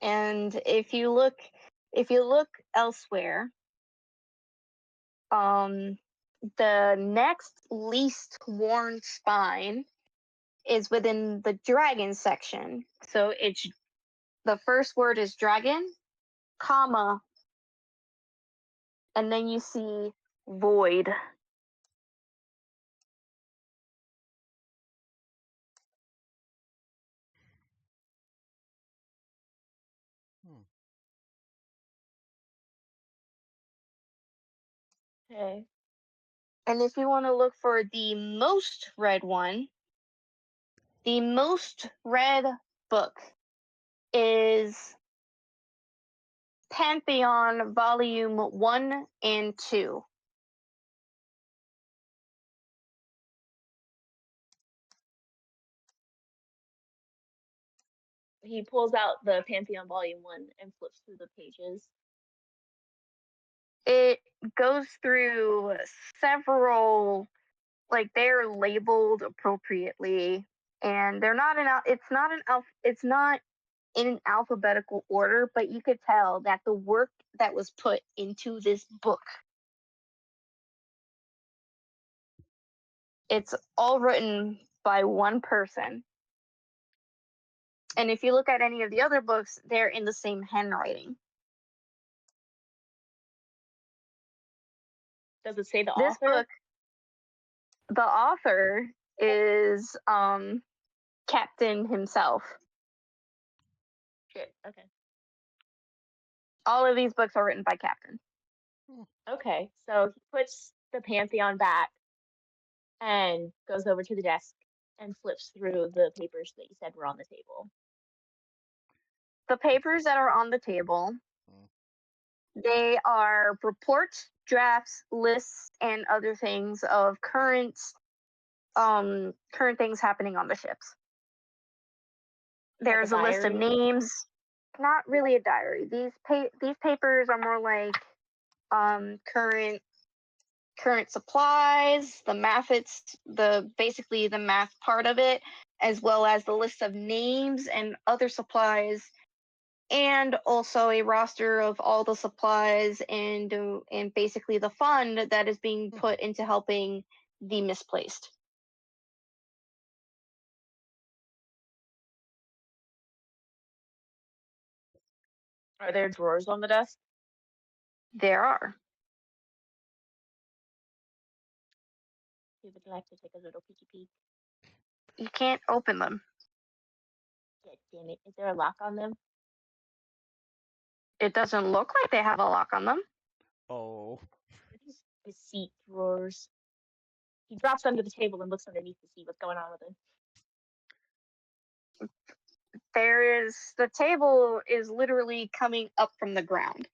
And if you look elsewhere, the next least worn spine is within the dragon section. So it's the first word is dragon, comma, and then you see void. Okay. And if you want to look for the most read one, the most read book is Pantheon Volume 1 and 2. He pulls out the Pantheon Volume 1 and flips through the pages. It goes through several, like they're labeled appropriately, and they're not it's not in an alphabetical order, but you could tell that the work that was put into this book, it's all written by one person. And if you look at any of the other books, they're in the same handwriting. Does it say the This author? book, the author is Captain himself. Shit. Okay. All of these books are written by Captain. Okay. So he puts the Pantheon back and goes over to the desk and flips through the papers that you said were on the table. The papers that are on the table, they are reports, drafts, lists, and other things of current things happening on the ships. There's a list of diary? names. Not really a diary. These papers are more like current supplies, basically the math part of it, as well as the list of names and other supplies, and also a roster of all the supplies and basically the fund that is being put into helping the misplaced. Are there drawers on the desk? There are. We would like to take a little peeky peek. You can't open them. God damn it. Is there a lock on them? It doesn't look like they have a lock on them. Oh. These deceit drawers. He drops under the table and looks underneath to see what's going on with it. The table is literally coming up from the ground.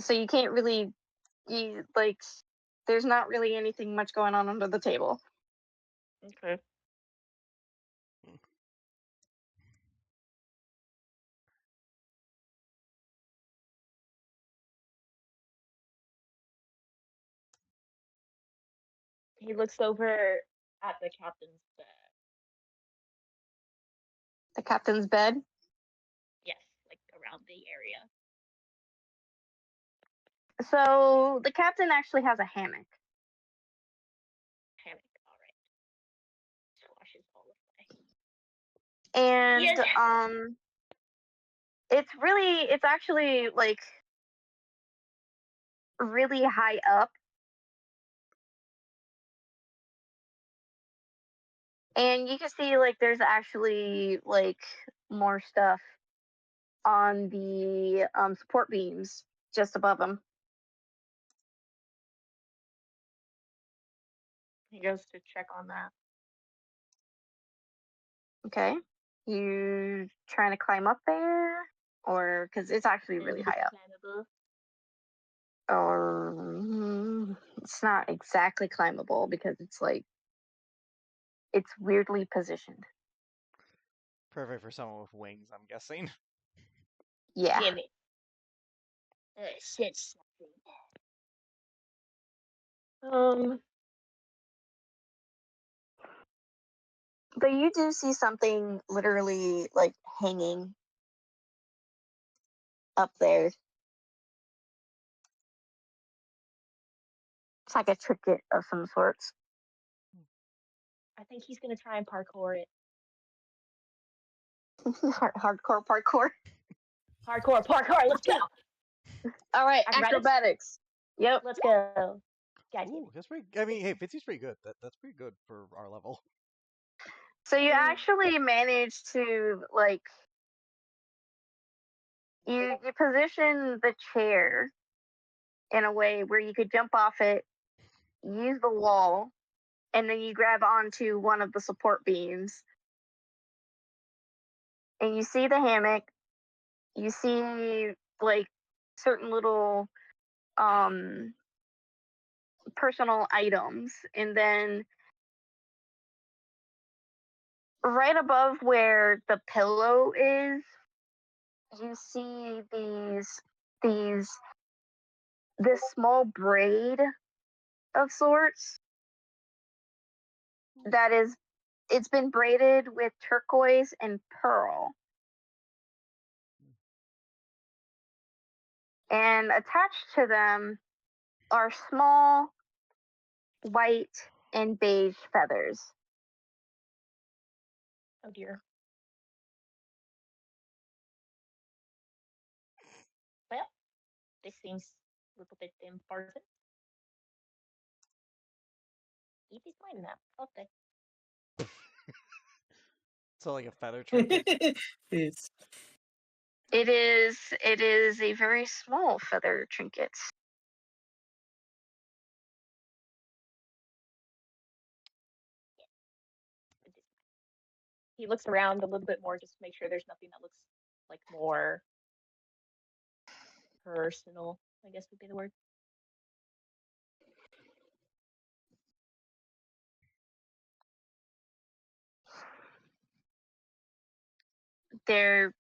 So you can't really, there's not really anything much going on under the table. Okay. He looks over at the captain's bed. The captain's bed? Yes, like around the area. So the captain actually has a hammock. Hammock, all right. Squashes all of my. And it's actually like really high up. And you can see like there's actually like more stuff on the support beams just above him. He goes to check on that. Okay. You trying to climb up there? Or because it's actually really high up. Or it's not exactly climbable because it's weirdly positioned. Perfect for someone with wings, I'm guessing. Yeah. Damn it. Said something. But you do see something literally like hanging up there. It's like a trinket of some sorts. I think he's gonna try and parkour it. Hardcore parkour. Hardcore parkour, let's go! All right, acrobatics. Yep. Let's go. Ooh, that's pretty. I mean, hey, Fitzy's pretty good. That's pretty good for our level. So you actually managed to you position the chair in a way where you could jump off it, use the wall, and then you grab onto one of the support beams. And you see the hammock. You see like certain little personal items, and then right above where the pillow is, you see this small braid of sorts that is, it's been braided with turquoise and pearl. And attached to them are small white and beige feathers. Oh dear. Well, this seems a little bit important. Keep his mind now. Okay. So like a feather trinket. It's It is a very small feather trinket. He looks around a little bit more just to make sure there's nothing that looks like more personal, I guess would be the word. There,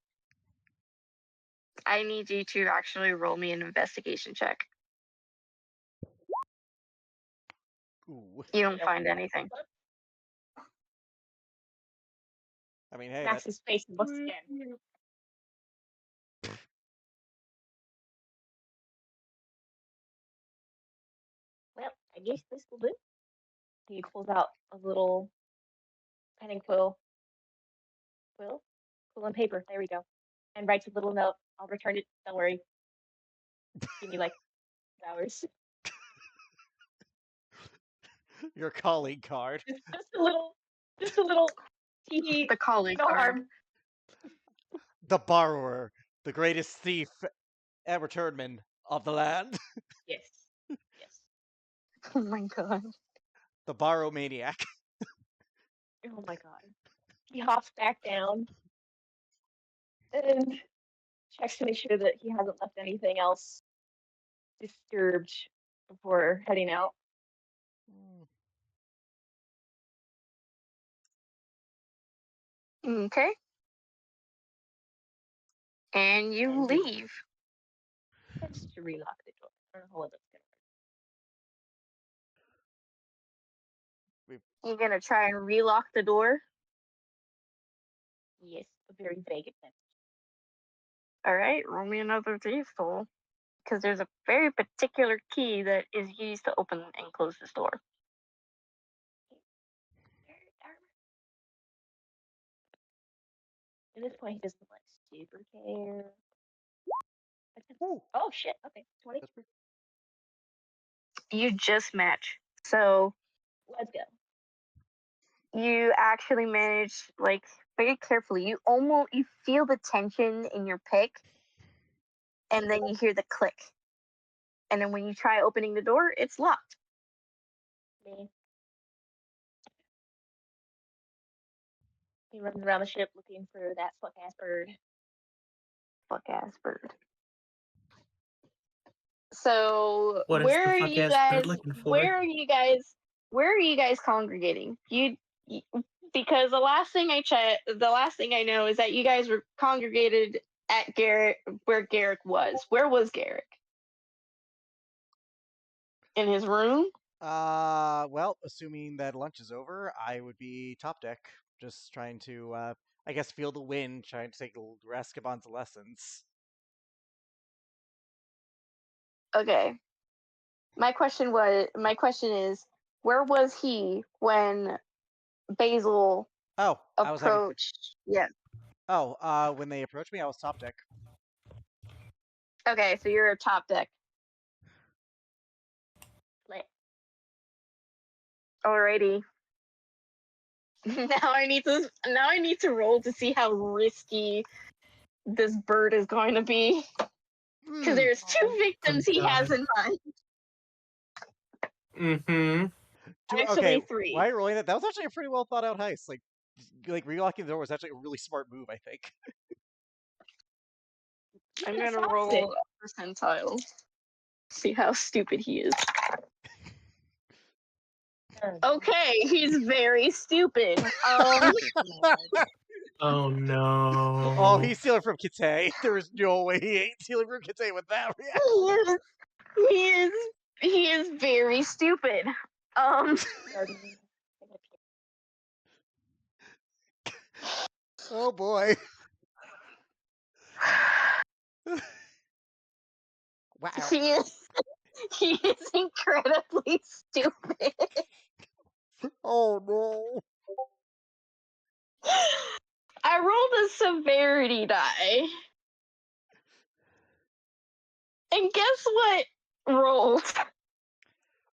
I need you to actually roll me an investigation check. Ooh. You don't find anything. I mean, hey, Max his face and looks again. Well, I guess this will do. He pulls out a little pen and quill and paper. There we go. And writes a little note. I'll return it. Don't worry. Give me like hours. your colleague card. Just a little tee. The colleague No card. harm. The borrower, the greatest thief and returnman of the land. Yes. Yes. Oh my god. The borrow maniac. Oh my god. He hops back down and checks to make sure that he hasn't left anything else disturbed before heading out. Okay. And you And leave. Just to relock the door. I don't know how that's gonna work. You're gonna try and relock the door. Yes, a very vague attempt. All right, roll me another thief roll, because there's a very particular key that is used to open and close this door. At this point, he doesn't like super care. Ooh. Oh shit! Okay, 20. That's pretty... You just match. So Let's go. you actually manage, like, very carefully. You feel the tension in your pick, and then you hear the click. And then when you try opening the door, it's locked. Me. He runs around the ship looking for that fuck ass bird. Fuck ass bird. So what is where the are fuck you ass guys? bird looking for? Where are you guys? Where are you guys congregating? Because the last thing I know is that you guys were congregated at Garrett, where Garrick was. Where was Garrick? In his room? Well, assuming that lunch is over, I would be top deck, just trying to, I guess, feel the wind, trying to take Rascaban's lessons. Okay. My question is, where was he when Basil Oh, approached? Yeah. Oh, when they approached me, I was top deck. Okay, so you're a top deck. Lit. Alrighty. Now I need to roll to see how risky this bird is going to be. Because there's two victims he has in mind. Mm-hmm. Actually, 3. Why are you rolling that? That was actually a pretty well thought out heist. Like relocking the door was actually a really smart move, I think. I'm gonna roll a percentile. See how stupid he is. Okay, he's very stupid. Oh no. Oh, he's stealing from Kite. There's no way he ain't stealing from Kite with that reaction. He is very stupid. Oh boy. Wow. He is incredibly stupid. Oh no. I rolled a severity die. And guess what rolled?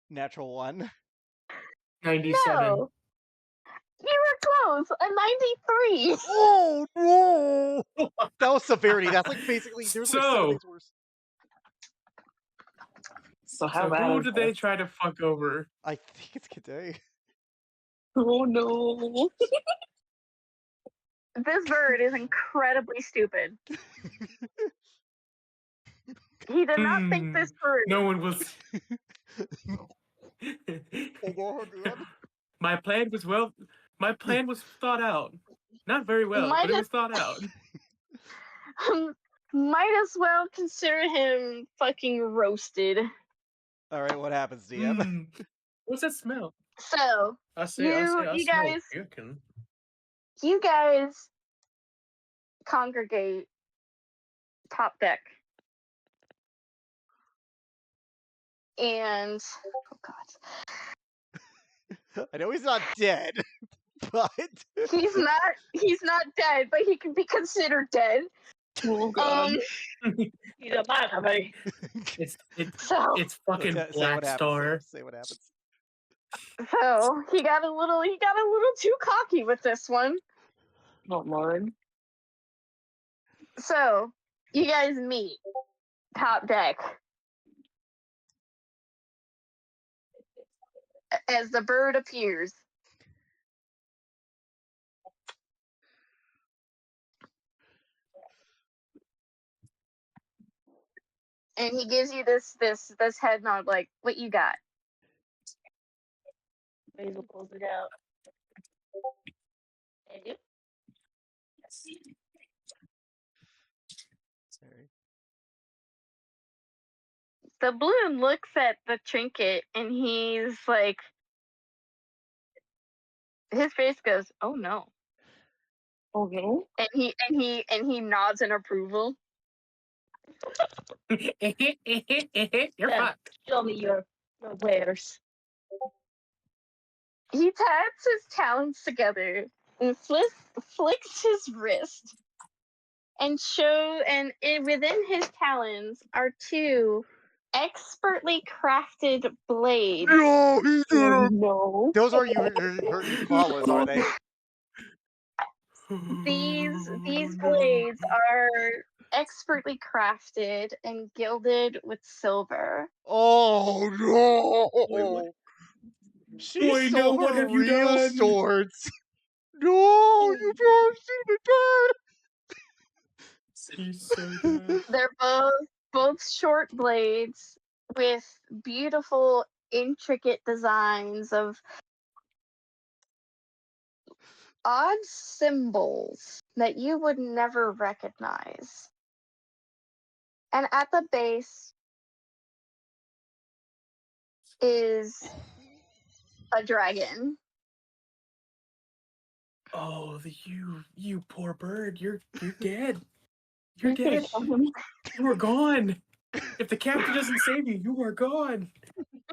Natural 1. 97. No. You were close. A 93. Oh no. That was severity. That's like basically there's like 7 things worse. So how So bad who is did they this? try to fuck over? I think it's Kite. Oh no. This bird is incredibly stupid. He did not think this through. No one was. Oh, go ahead, dude. My plan was thought out. Not very well, Might but it have- was thought out. Might as well consider him fucking roasted. Alright, what happens, DM? What's that smell? So, I you smell guys- chicken. you guys congregate top deck. And oh god. I know he's not dead, but He's not dead, but he can be considered dead. Oh god. He's a man. It's So fucking say Black what happens, Star. Say what happens. so he got a little too cocky with this one. Oh lord. So you guys meet top deck as the bird appears. And he gives you this head nod, like, what you got? Basil pulls it out. And you? Sorry. The balloon looks at the trinket and he's like, his face goes, "Oh no," Okay. and he nods in approval. You're Yeah. fucked. Show me your wares. He taps his talons together and flicks his wrist, and within his talons are two expertly crafted blades. No, he Oh, didn't. no. Those are you hurt claw ones, are they? These blades are expertly crafted and gilded with silver. Oh no! She Boy, no, stole what her have you real done? swords. No, you poor stupid bird. He's so bad. They're both short blades with beautiful, intricate designs of odd symbols that you would never recognize. And at the base is a dragon. Oh, you poor bird. You're dead. You're dead. You are gone. If the captain doesn't save you, you are gone.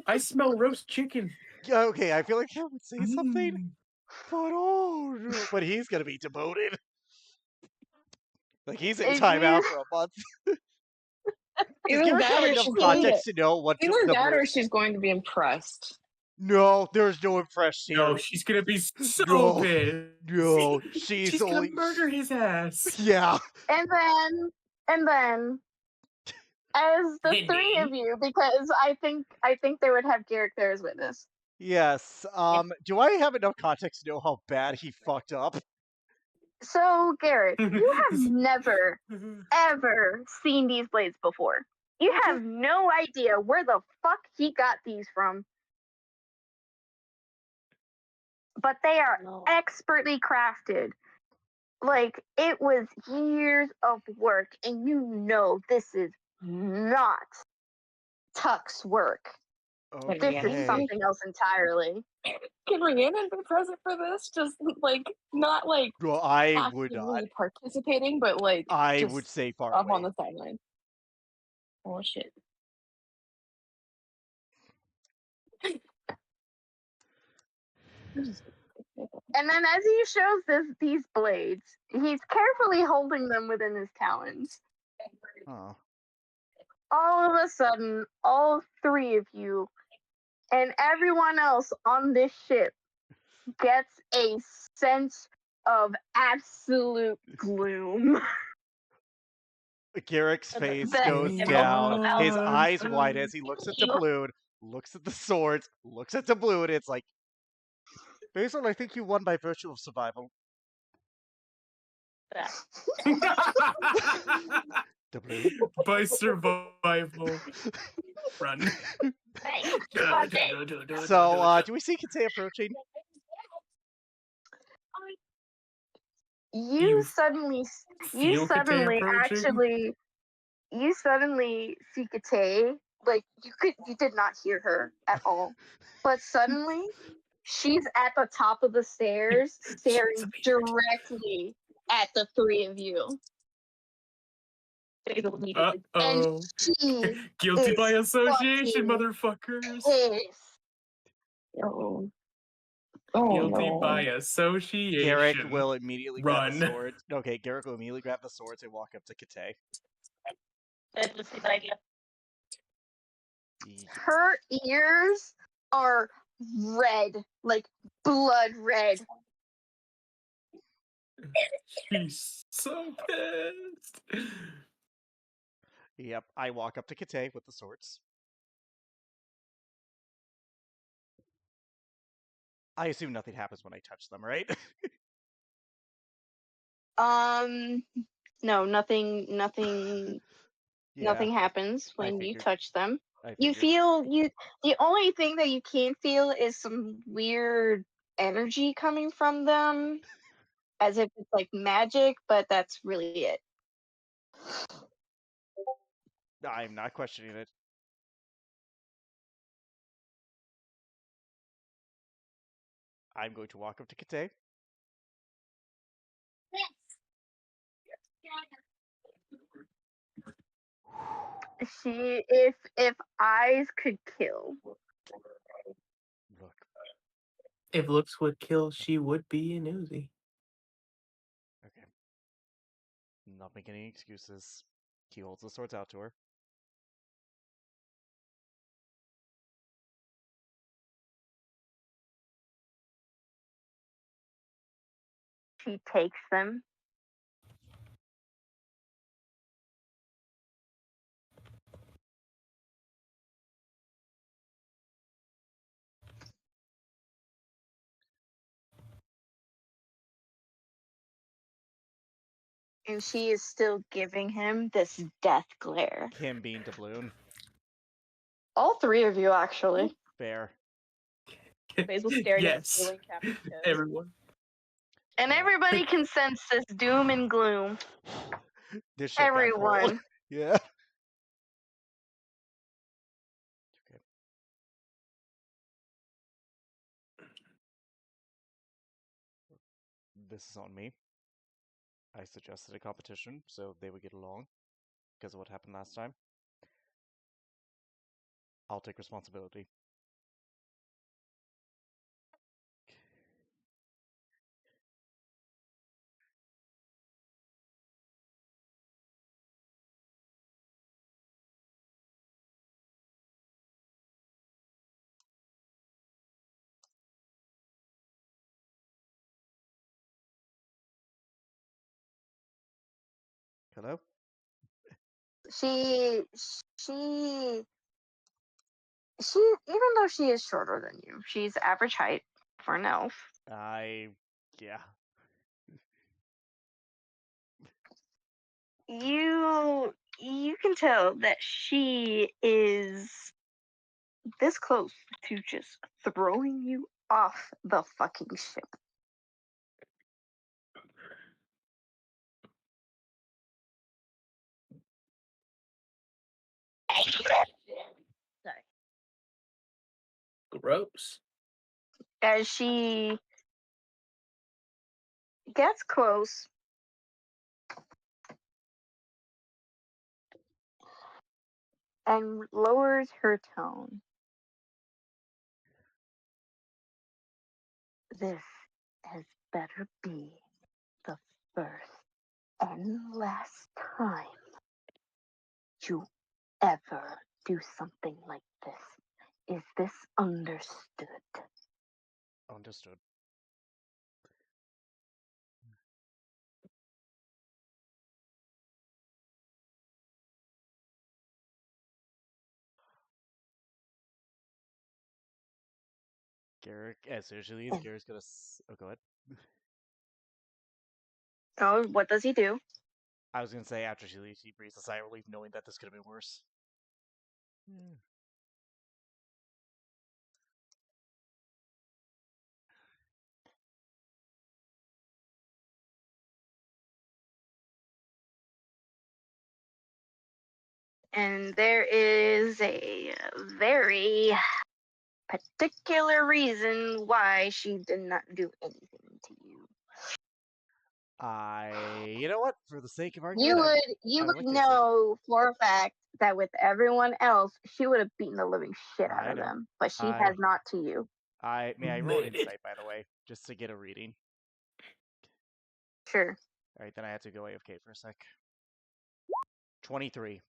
I smell roast chicken. Yeah, okay, I feel like I would say something, Mm. but oh no. But he's gonna be demoted. Like he's in If timeout you- for a month. Either Does Garrett that have or enough she's context to know what Either the that bird- or she's going to be impressed. No, there's no impressed here. No, she's gonna be so No. pissed. No, she's She's only gonna murder his ass. Yeah. And then as the three of you, because I think they would have Garrick there as witness. Yes. Do I have enough context to know how bad he fucked up? So, Garrett, you have never, ever seen these blades before. You have no idea where the fuck he got these from. but they are expertly crafted. Like, it was years of work, and you know this is not Tuck's work. This is Okay. something else entirely. Can Rhiannon be present for this? Just like not like Well, I would not. actively participating, but like I just would say far up away. on the sideline. Oh shit. And then as he shows these blades, he's carefully holding them within his talons. Oh. All of a sudden, all three of you and everyone else on this ship gets a sense of absolute gloom. Garrick's face That- goes Yeah. down. His God. eyes wide as he looks at Doubloon, looks at the swords, looks at Doubloon. It's like, Basil, I think you won by virtue of survival. Doubloon. By survival. Run. So, do we see Kate approaching? You suddenly feel Kate approaching? you suddenly see Kate, like you did not hear her at all. But suddenly she's at the top of the stairs staring directly at the three of you. Uh-oh. She Guilty is by association, fucking motherfuckers. pissed. Oh. Oh Guilty no. by association. Garrick will immediately grab the Run. swords. Okay, Garrick will immediately grab the swords and walk up to Kate. That's a good idea. Her ears are red, like blood red. She's so pissed. Yep, I walk up to Kate with the swords. I assume nothing happens when I touch them, right? No, nothing Yeah, nothing happens when you figured. touch them. I You figured. feel the only thing that you can't feel is some weird energy coming from them, as if it's like magic, but that's really it. I'm not questioning it. I'm going to walk up to Kate. She, if eyes could kill, Look, If looks would kill, she would be an Uzi. okay. Not making any excuses. He holds the swords out to her. she takes them. And she is still giving him this death glare. Him being doubloon. All three of you, actually. Fair. Basil staring at the Yes. ceiling, tapping his toes. Everyone. And everybody can sense this doom and gloom. This shit got cold. Everyone. Yeah. Okay. This is on me. I suggested a competition so they would get along because of what happened last time. I'll take responsibility. Hello? She, even though she is shorter than you, she's average height for an elf. Yeah. You can tell that she is this close to just throwing you off the fucking ship. Sorry. Gross. As she gets close, and lowers her tone. This has better be the first and last time you ever do something like this. Is this understood? Understood. Garrick, as soon as she leaves, Garrick's gonna. Oh, go ahead. Oh, what does he do? I was gonna say after she leaves, he breathes a sigh of relief, knowing that this could have been worse. And there is a very particular reason why she did not do anything to you. You know what? For the sake of You argument, would like to know for a fact that with everyone else, she would have beaten the living shit out I of know. them, but she I- has not to you. may I roll Made it. insight, by the way, just to get a reading. Sure. All right, then I have to go AFK for a sec. 23.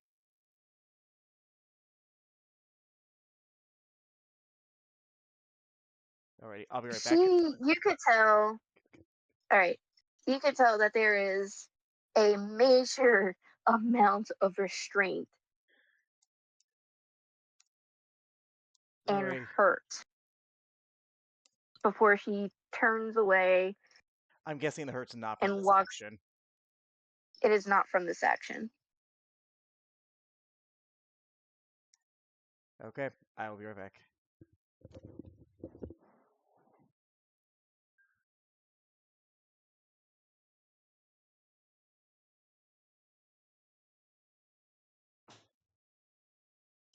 Alrighty, I'll be right back. You could tell. All right, you could tell that there is a major amount of restraint and Alrighty. hurt before she turns away. I'm guessing the hurt's not from And this walks. action. It is not from this action. Okay, I will be right back.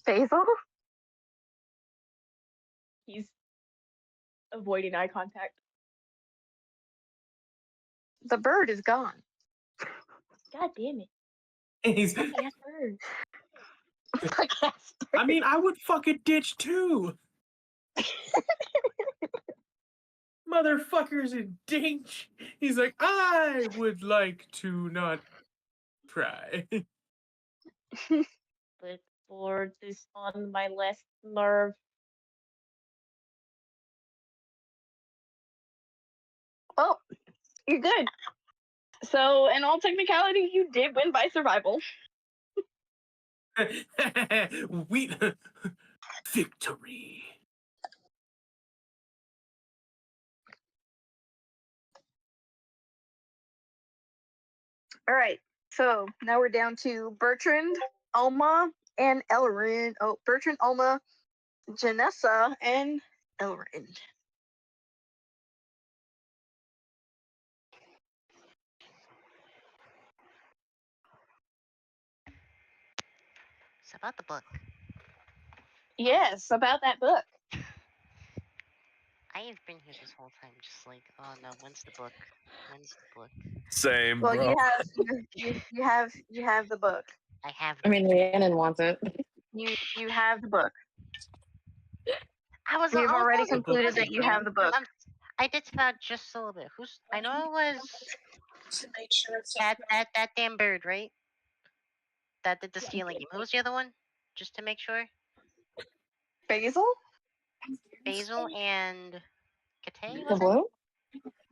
Basil? He's avoiding eye contact. The bird is gone. God damn it. He's, Fucking ass bird. I mean, I would fucking ditch too. Motherfucker's in danger. He's like, I would like to not try. But boards is on my last nerve. Well, you're good. So, in all technicality, you did win by survival. We victory. All right. So now we're down to Bertrand, Alma, and Elrin. Oh, Bertrand, Alma, Janessa, and Elrin. It's about the book. Yes, about that book. I have been here this whole time, just like, oh no, when's the book? When's the book? Same, Well, bro. you have the book. I have. I mean, Rhiannon wants it. You have the book. I was. We've I was already wondering, concluded was that it you him? have the book. I did spot just a little bit. Who's? I know it was that damn bird, right? That did the stealing game. Who was the other one? Just to make sure. Basil? Basil and Kate, The was it? blue?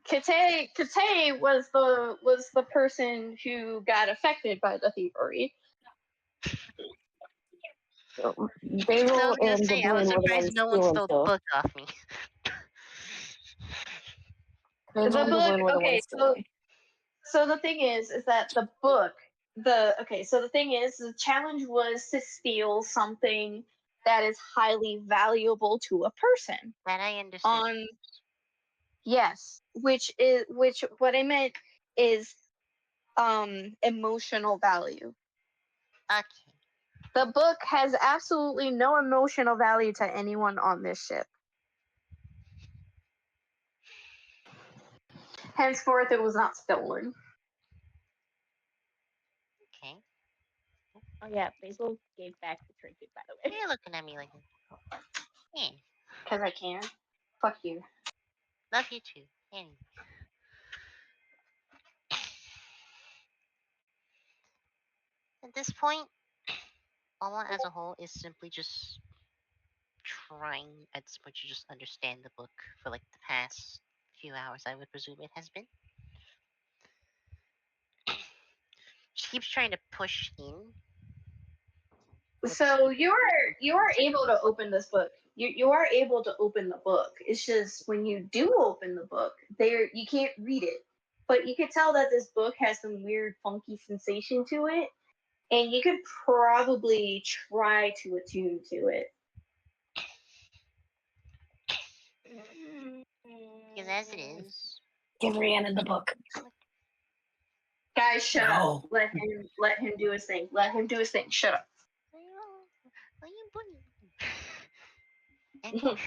Kate was the person who got affected by the thievery. Basil I was gonna and say, the I was balloon were the surprised ones no one stealing stole the stuff. book off me. Basil and the balloon were the ones stealing. So the thing is that the book, so the thing is, the challenge was to steal something that is highly valuable to a person. That I understand. Yes, which what I meant is emotional value. Okay. The book has absolutely no emotional value to anyone on this ship. Henceforth, it was not stolen. Okay. Oh yeah, Basil gave back the trinket, by the way. You're looking at me like, yeah, Because I can. Fuck you. love you too. Anyway. At this point, Alma as a whole is simply just trying at this point to just understand the book for like the past few hours, I would presume it has been. She keeps trying to push in. So you are able to open this book. You are able to open the book. It's just when you do open the book, you can't read it. But you could tell that this book has some weird funky sensation to it. And you could probably try to attune to it. Because as it is, Give Rhiannon the book. Guys, shut No. up. Let him do his thing. Let him do his thing. Shut up. why you bullying?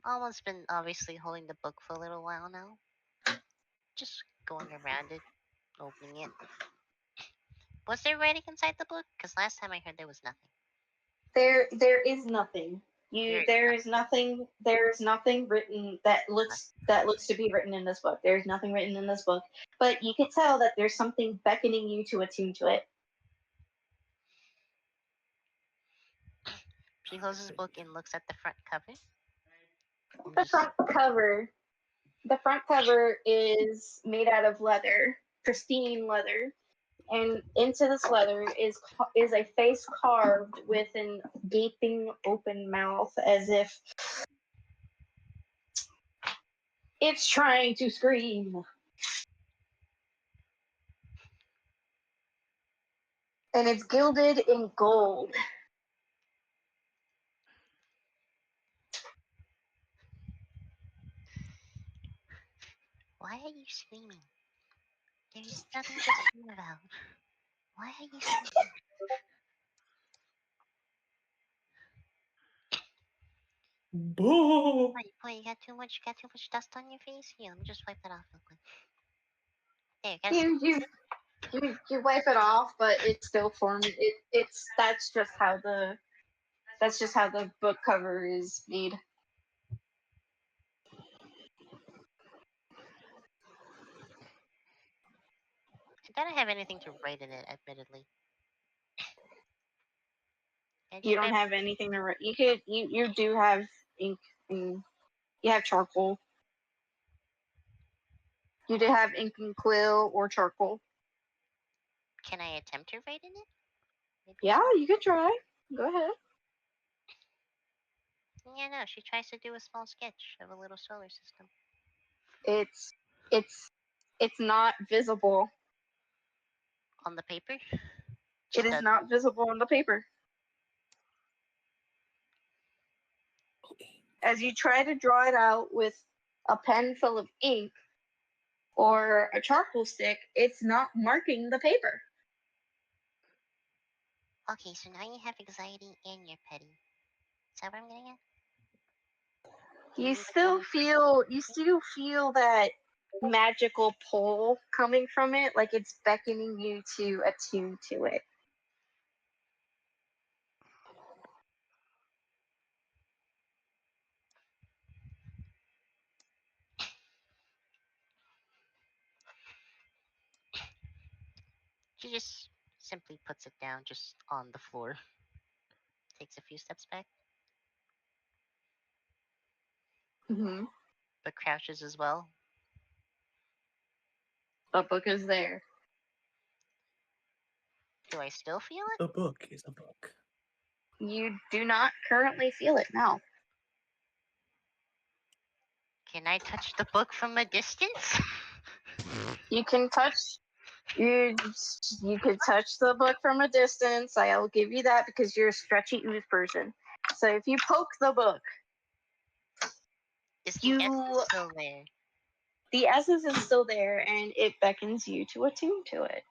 Alma's been obviously holding the book for a little while now. Just going around it, opening it. Was there writing inside the book? Because last time I heard there was nothing. There is nothing. There is There is nothing written that looks to be written in this book. There's nothing written in this book. But you could tell that there's something beckoning you to attune to it. She closes the book and looks at the front cover. The front cover is made out of leather, pristine leather. And into this leather is a face carved with an gaping open mouth as if it's trying to scream. And it's gilded in gold. Why are you screaming? There is nothing to scream about. Why are you screaming? Boo! Boy, you got too much dust on your face? Here, let me just wipe that off real quick. There, You wipe it off, but it's still formed. That's just how the book cover is made. I don't have anything to write in it, admittedly. You don't have anything to write. You do have ink. And you have charcoal. You do have ink and quill or charcoal. Can I attempt to write in it? Maybe. Yeah, you could try. Go ahead. Yeah, no, she tries to do a small sketch of a little solar system. It's not visible. On the paper? It is not visible on the paper. As you try to draw it out with a pen full of ink or a charcoal stick, it's not marking the paper. Okay, so now you have anxiety and you're petty. Is that what I'm getting at? You still feel that magical pull coming from it, like it's beckoning you to attune to it. She just simply puts it down just on the floor. Takes a few steps back. Mm-hmm. But crouches as well. The book is there. Do I still feel it? The book is a book. You do not currently feel it now. Can I touch the book from a distance? You can touch You could touch the book from a distance. I'll give you that because you're a stretchy ooze person. So if you poke the book, Is the essence still there? the essence is still there, and it beckons you to attune to it.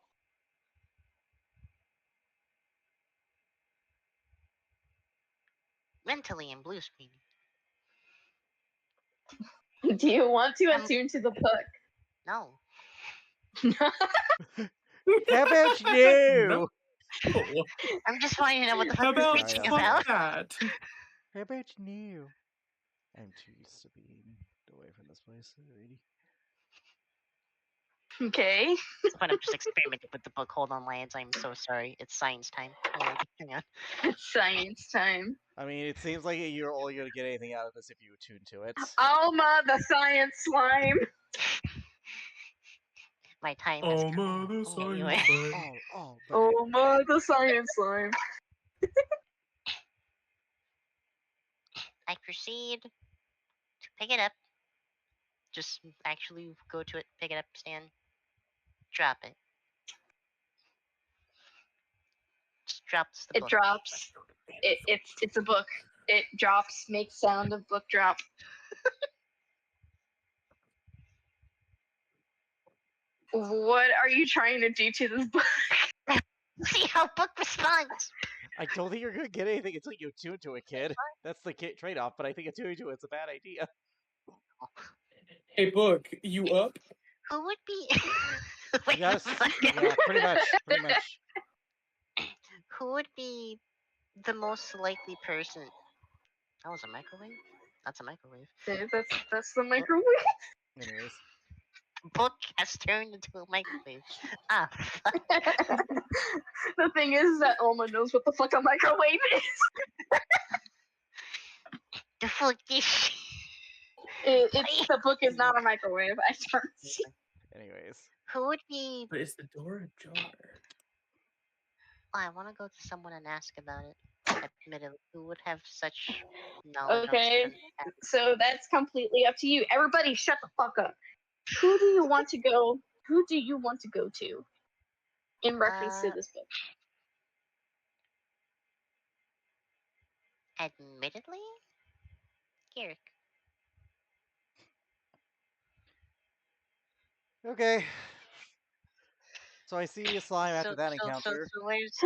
Mentally and blue screen. Do you want to attune to the book? No. Cabbage, no. Oh, I'm just wanting to know what the how fuck we're about preaching Sorry, about. that? Cabbage, no. I'm too used to being away from this place already. Okay. But I'm just experimenting with the book. Hold on, Lance. I'm so sorry. It's science time. Hang on. It's science time. I mean, it seems like you're only going to get anything out of this if you attune to it. Alma, the science slime. My time has Oh, come. mother Anyway. science slime. Alma, the science slime. I proceed to pick it up. Just actually go to it, pick it up, stand, drop it. Just drops the It book. drops. It's a book. It drops, makes sound of book drop. What are you trying to do to this book? See how book responds. I don't think you're going to get anything until you attune to it, kid. That's the trade-off, but I think attuning to it's a bad idea. Hey, book, you up? Who would be? Wait Yes, a second. yeah, pretty much. Who would be the most likely person? That was a microwave? That's a microwave. That's the microwave. Anyways. Book has turned into a microwave. Ah, fuck. The thing is that Alma knows what the fuck a microwave is. The fuck is The book is not a microwave. I promise you. Anyways. Who would be? But is the door ajar? Oh, I want to go to someone and ask about it. Admittedly, who would have such knowledge Okay, on such so that's completely up to you. Everybody, shut the fuck up. Who do you want to go? Who do you want to go to in reference to this book? Admittedly, Garrick. Okay. So I see a slime after that encounter. So where's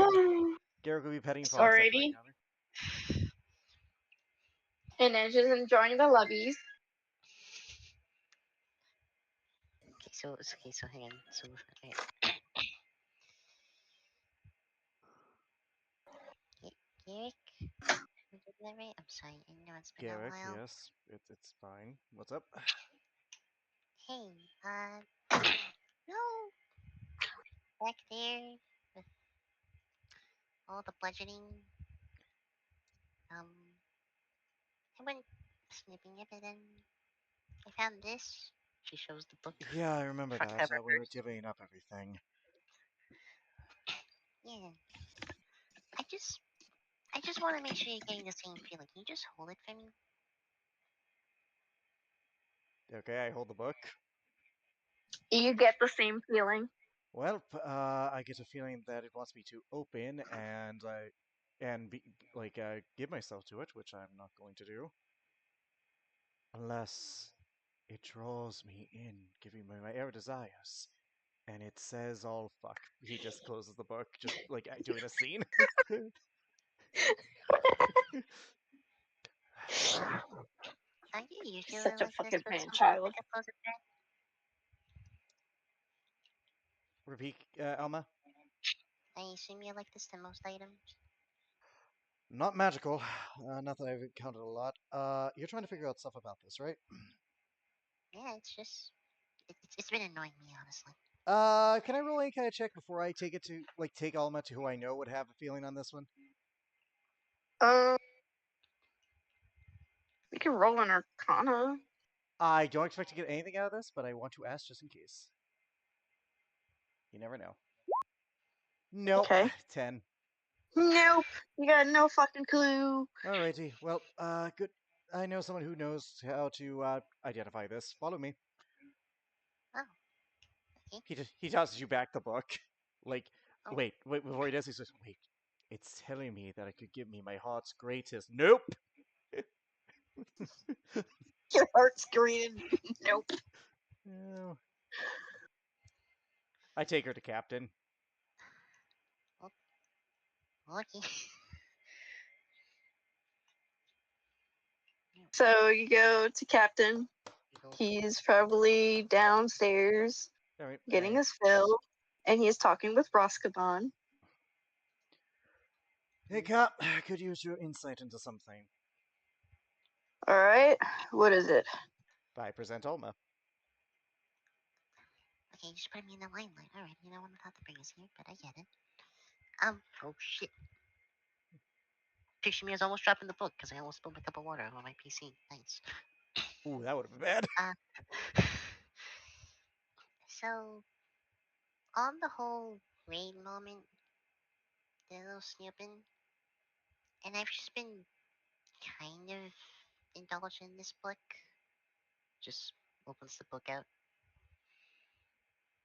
Garrick will be petting Fox after that Alrighty. encounter. And then just enjoying the lovies. Okay, so hang on. So okay. Garrick, is that right? I'm sorry, I know it's been Garrick, a while. yes, it's fine. What's up? Hey, no, back there with all the bludgeoning. I went snipping it, and then I found this. She shows the book. Yeah, I remember Front that. cover We were first. divvying up everything. Yeah, I just want to make sure you're getting the same feeling. Can you just hold it for me? Okay, I hold the book. You get the same feeling. Well, I get a feeling that it wants me to open and give myself to it, which I'm not going to do. Unless it draws me in, giving me my air desires. And it says, "Oh fuck!" He just closes the book, just like doing a scene. Are you usually Such a like this fucking with something man-child. like a closet bed? Repeat, Alma. I assume you like this to most items. Not magical. Not that I've encountered a lot. You're trying to figure out stuff about this, right? Yeah, it's just it's been annoying me honestly. Can I roll any kind of check before I take it to take Alma to who I know would have a feeling on this one? We can roll an Arcana. I don't expect to get anything out of this, but I want to ask just in case. You never know. Nope. Okay. 10. Nope. You got no fucking clue. Alrighty. Well, good. I know someone who knows how to identify this. Follow me. Oh, Okay. He tosses you back the book. Like, Oh. wait, before he does, he says, wait, it's telling me that I could give me my heart's greatest. Nope! Your heart's green. Nope. No. I take her to Captain. Okay. So you go to Captain. You go. He's probably downstairs All right, getting hey. his fill, and he is talking with Roskaban. Hey, Cap, could use your insight into something. All right, what is it? I present Alma. Okay, just put me in the limelight. Alright, you know what I thought to bring us here, but I get it. Oh shit. Picture me as almost dropping the book because I almost spilled my cup of water on my PC. Nice. Ooh, that would have been bad. So, on the whole raid moment, the little snooping, and I've just been kind of indulged in this book. Just opens the book out.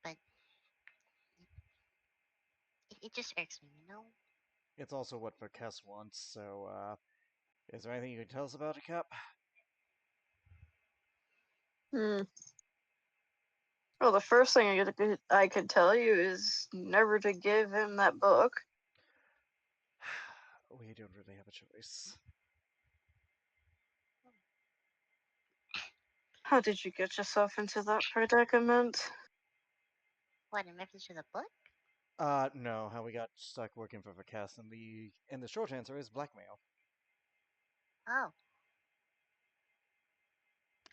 But it just irks me, you know? It's also what Verkes wants, so, is there anything you can tell us about it, Cap? Well, the first thing I could tell you is never to give him that book. We don't really have a choice. How did you get yourself into that predicament? What, a message to the book? No, how we got stuck working for Verkes, and the short answer is blackmail. Oh.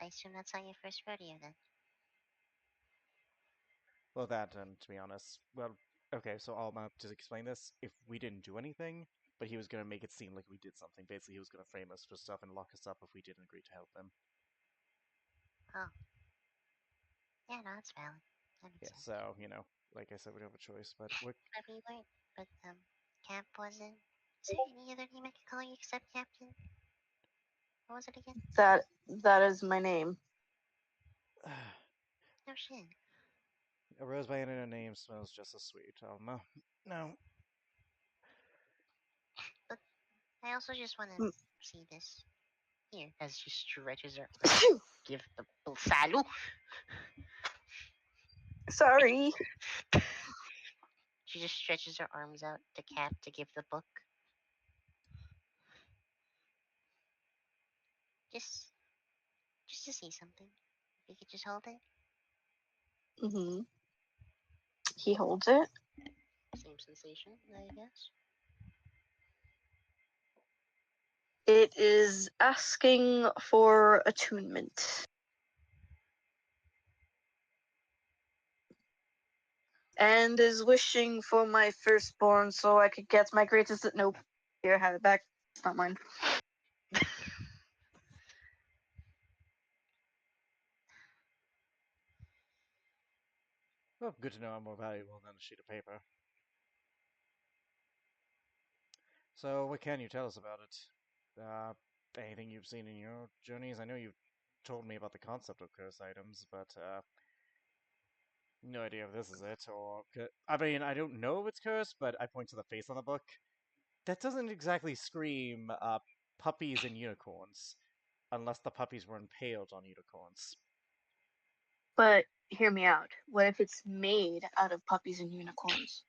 I assume that's on your first rodeo then. Well, that, and to be honest, well, okay, so Alma, to explain this, if we didn't do anything, but he was gonna make it seem like we did something. Basically, he was gonna frame us for stuff and lock us up if we didn't agree to help him. Oh. Yeah, no, that's valid. That Yeah, makes sense. so, like I said, we don't have a choice, but we're... But we weren't. But, Cap wasn't. Is there any other name I could call you except Captain? What was it again? That is my name. No shit. A rose by any name smells just as sweet, Alma. No. But I also just want to Mm. see this. Here, as she stretches her. Give the salu. Sorry. She just stretches her arms out to Cap to give the book. Just to see something. If you could just hold it. Mm-hmm. He holds it. Same sensation, I guess. It is asking for attunement. And is wishing for my firstborn so I could get my greatest. Nope. Here, have it back. It's not mine. Well, good to know I'm more valuable than a sheet of paper. So, what can you tell us about it? Anything you've seen in your journeys? I know you've told me about the concept of curse items, but, no idea if this is it, or... I mean, I don't know if it's cursed, but I point to the face on the book. That doesn't exactly scream, puppies and unicorns. Unless the puppies were impaled on unicorns. But hear me out. What if it's made out of puppies and unicorns?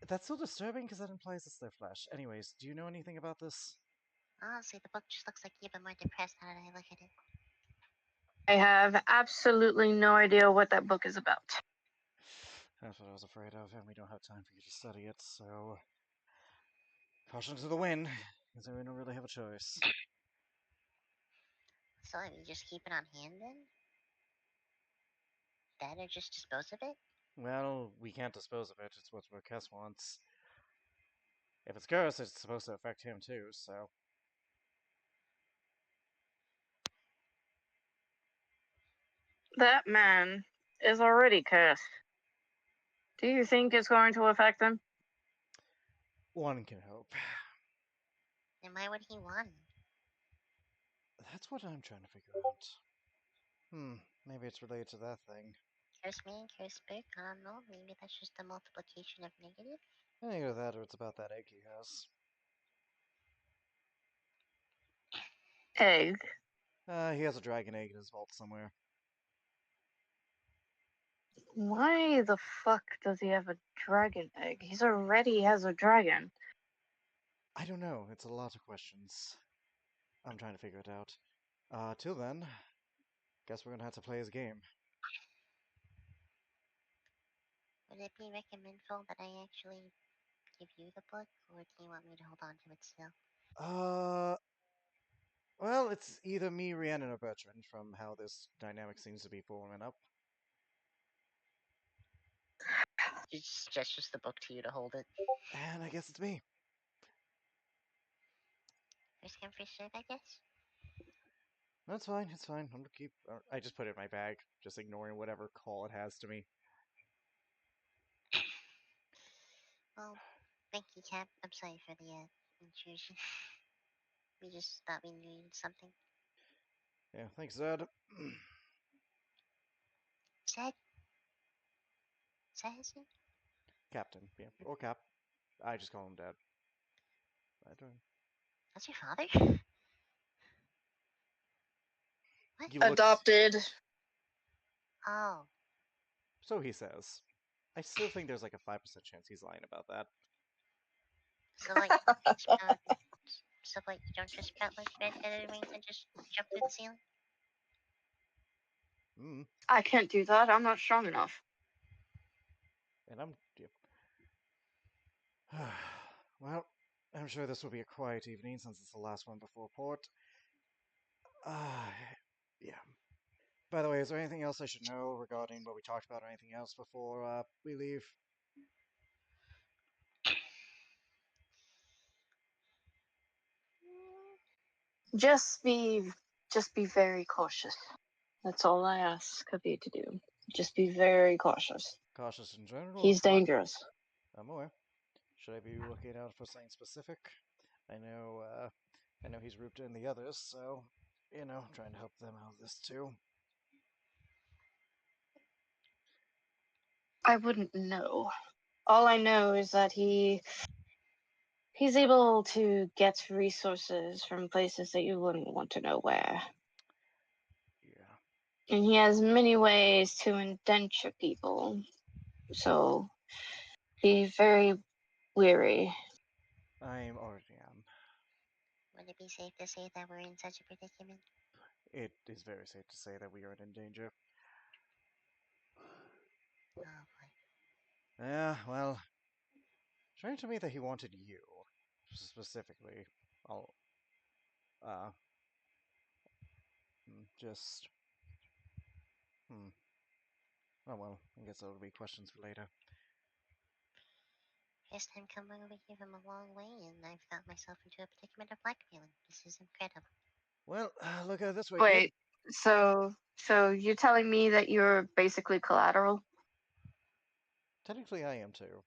That's so disturbing because that implies it's their flesh. Anyways, do you know anything about this? Honestly, the book just looks like you've been more depressed now that I look at it. I have absolutely no idea what that book is about. That's what I was afraid of, and we don't have time for you to study it, so... Caution to the wind, because we don't really have a choice. So, you just keep it on hand then? That or just dispose of it? Well, we can't dispose of it, it's what Marquez wants. If it's cursed, it's supposed to affect him too, so... That man is already cursed. Do you think it's going to affect him? One can hope. Then why would he want it? That's what I'm trying to figure out. Maybe it's related to that thing. Curse me, curse book. I don't know. Maybe that's just the multiplication of negative. Either that or it's about that egg he has. Egg. He has a dragon egg in his vault somewhere. Why the fuck does he have a dragon egg? He's already has a dragon. I don't know. It's a lot of questions. I'm trying to figure it out. Till then, guess we're gonna have to play his game. Would it be recommendable that I actually give you the book, or do you want me to hold on to it still? Well, it's either me, Rhiannon, or Bertrand from how this dynamic seems to be forming up. It's just the book to you to hold it. And I guess it's me. First come, first serve, I guess. That's fine, it's fine. I'm gonna keep. I just put it in my bag, just ignoring whatever call it has to me. Well, thank you, Cap. I'm sorry for the intrusion. We just thought we needed something. Yeah, thanks, Zed. Zed? Zed, is it? Captain, yeah, or Cap. I just call him Dad. I don't. That's your father? What? He looks. Adopted. Oh. So he says. I still think there's like a 5% chance he's lying about that. So like, so like, you don't just pet like red-headed wings and just jump through the ceiling? I can't do that. I'm not strong enough. And I'm. Well, I'm sure this will be a quiet evening since it's the last one before port. Yeah. By the way, is there anything else I should know regarding what we talked about or anything else before we leave? Just be very cautious. That's all I ask of you to do. Just be very cautious. Cautious in general? He's dangerous. I'm aware. Should I be looking out for something specific? I know he's rooped in the others, so, trying to help them out with this too. I wouldn't know. All I know is that he's able to get resources from places that you wouldn't want to know where. Yeah. And he has many ways to indenture people. So be very weary. I'm already am. Would it be safe to say that we're in such a predicament? It is very safe to say that we are in danger. Oh boy. Yeah, well, strange to me that he wanted you, specifically. I'll, just, Oh well, I guess that'll be questions for later. First time coming over here from a long way, and I've got myself into a predicament of blackmailing. This is incredible. Well, look at it this way, Wait, kid. so you're telling me that you're basically collateral? Technically, I am too.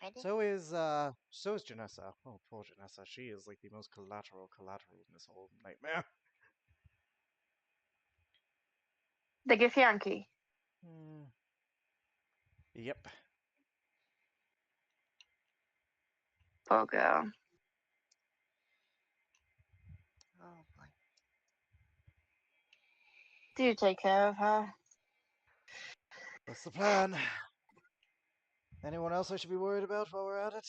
Ready? So is Janessa. Oh, poor Janessa. She is like the most collateral in this whole nightmare. The Githyanki. Yep. Poor girl. Oh boy. Do you take care of her? That's the plan. Anyone else I should be worried about while we're at it?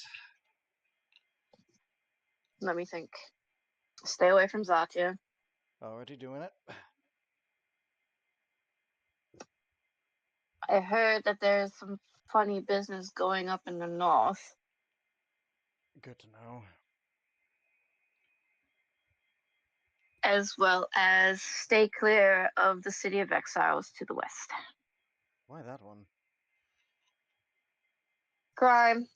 Let me think. Stay away from Zatya. Already doing it. I heard that there's some funny business going up in the north. Good to know. As well as stay clear of the city of exiles to the west. Why that one? Crime.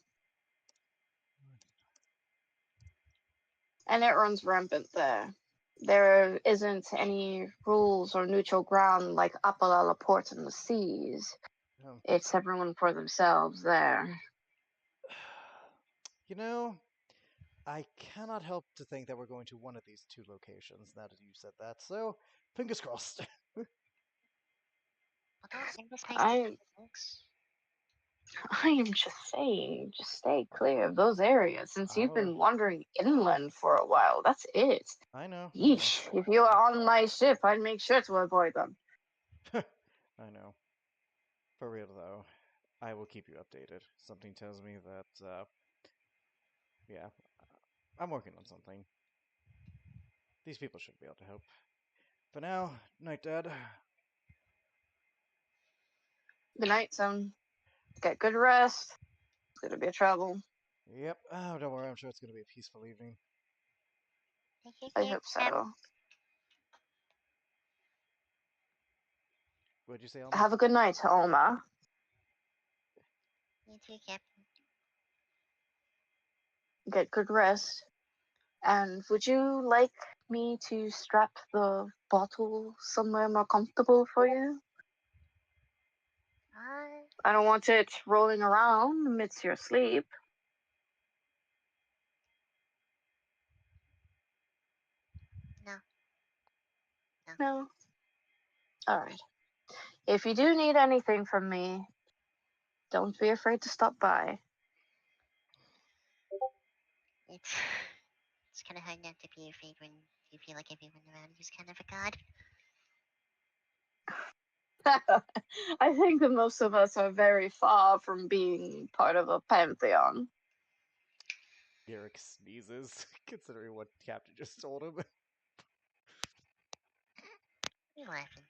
And it runs rampant there. There isn't any rules or neutral ground like Apalala Port in the seas. It's everyone for themselves there. I cannot help to think that we're going to one of these two locations now that you said that, so fingers crossed. Although English nice I am just saying, just stay clear of those areas since you've been wandering inland for a while. That's it. I know. Yeesh. If you are on my ship, I'd make sure to avoid them. I know. For real though, I will keep you updated. Something tells me that, yeah, I'm working on something. These people should be able to help. For now, night, Dad. Good night, son. Get good rest. It's gonna be a trouble. Yep. Oh, don't worry. I'm sure it's going to be a peaceful evening. I hope so. What'd you say, Alma? Have a good night, Alma. You too, Captain. Get good rest. And would you like me to strap the bottle somewhere more comfortable for you? I don't want it rolling around amidst your sleep. No. No? Alright. If you do need anything from me, don't be afraid to stop by. It's kind of hard not to be afraid when you feel like everyone around you's kind of a god. I think that most of us are very far from being part of a pantheon. Garrick sneezes, considering what Captain just told him. You're laughing.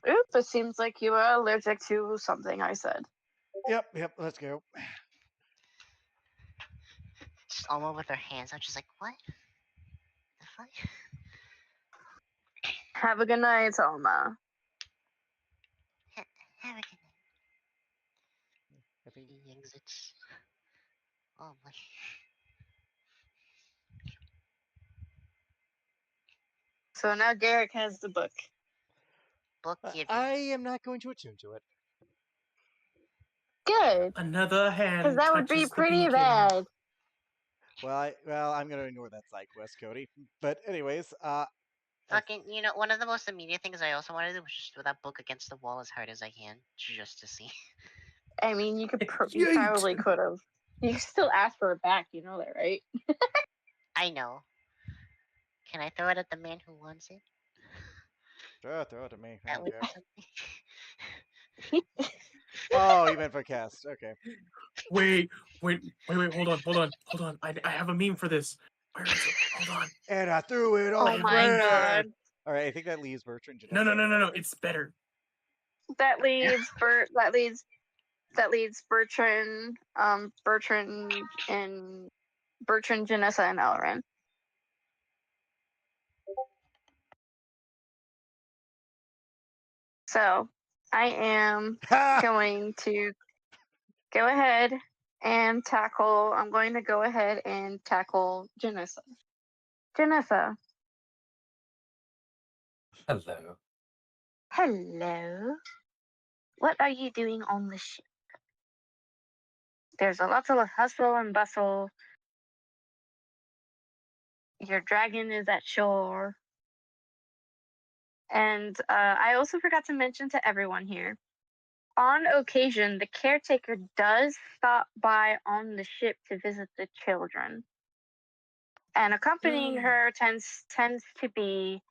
Oop, it seems like you are allergic to something I said. Yep, let's go. Just Alma with her hands out, she's like, what? The fuck? Have a good night, Alma. Have a good night. I think He exits. Oh my. So now Garrick has the book. Book giving. I am not going to attune to it. Good. Another Because hand that would be touches the pretty beacon. bad. Well, I'm going to ignore that side quest, Cody. But anyways, Fucking, you know, one of the most immediate things I also wanted to do was just throw that book against the wall as hard as I can, just to see. I mean, you probably could have. You still ask for it back, you know that, right? I know. Can I throw it at the man who wants it? Sure, throw it at me. I That don't would care. be something. Oh, you meant for cast. Okay. Wait, hold on. I have a meme for this. Where is it? Hold on. And I threw it Oh on my Brad. god. All right, I think that leaves Bertrand. No. It's better. That leaves Bertrand, Janessa, and Elrin. So I am going to go ahead and tackle. I'm going to go ahead and tackle Janessa. Janessa. Hello. Hello. What are you doing on the ship? There's a lot of hustle and bustle. Your dragon is at shore. And I also forgot to mention to everyone here, on occasion, the caretaker does stop by on the ship to visit the children. And accompanying her tends to be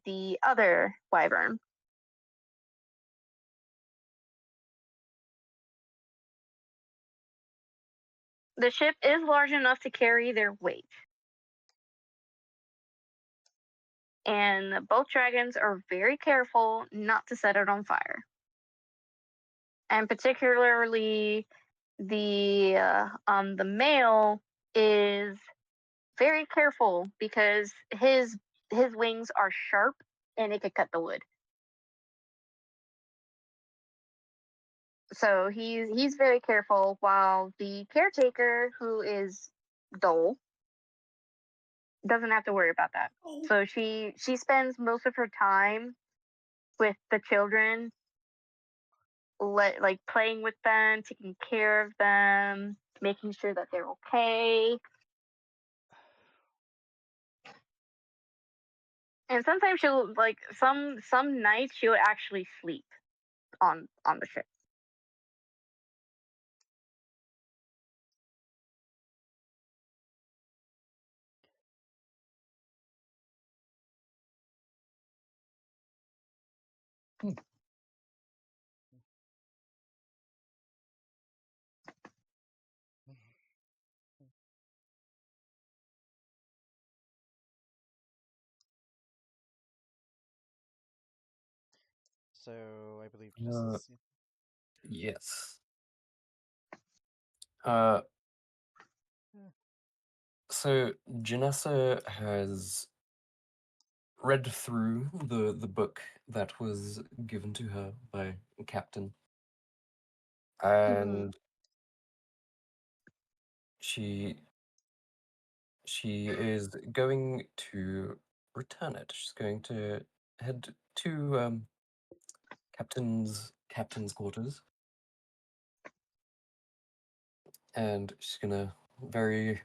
the other wyvern. The ship is large enough to carry their weight. And both dragons are very careful not to set it on fire. And particularly the male is very careful because his wings are sharp and it could cut the wood. So he's very careful, while the caretaker, who is dull, doesn't have to worry about that. So she spends most of her time with the children, like playing with them, taking care of them, making sure that they're okay. And sometimes she'll like some nights she would actually sleep on the ship. So I believe Uh, this is. Yes. So Janessa has read through the book that was given to her by Captain, and she is going to return it. She's going to head to captain's quarters, and she's gonna very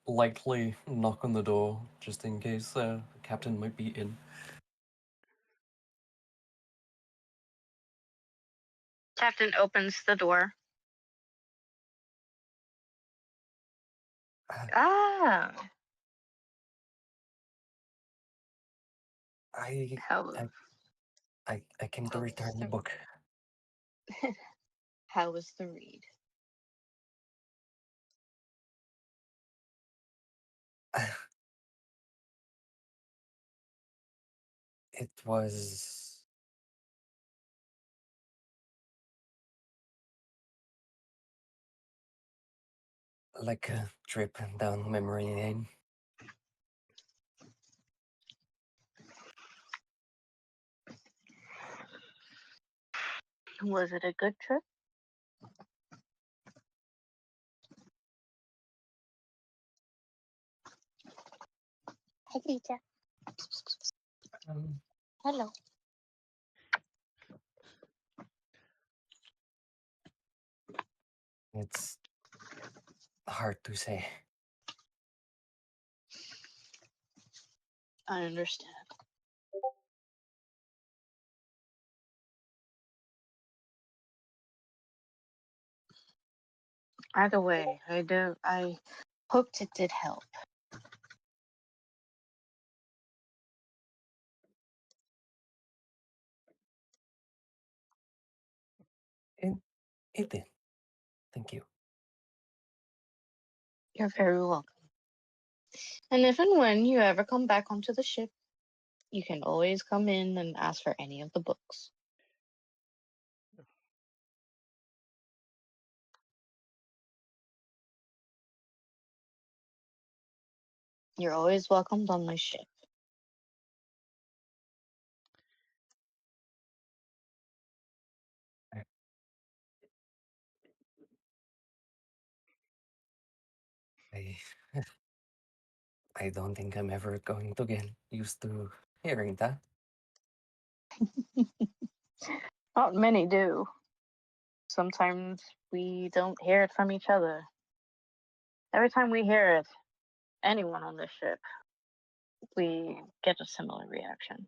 lightly knock on the door just in case captain might be in. Captain opens the door. Ah, I how I came to how was return the the book. how was the read? It was like a trip down memory lane. Was it a good trip? Hi, Lita. Um, Hello. it's hard to say. I understand. Either way, I hoped it did help. It did. Thank you. You're very welcome. And if and when you ever come back onto the ship, you can always come in and ask for any of the books. You're always welcomed on my ship. I I don't think I'm ever going to get used to hearing that. Not many do. Sometimes we don't hear it from each other. Every time we hear it, anyone on this ship, we get a similar reaction.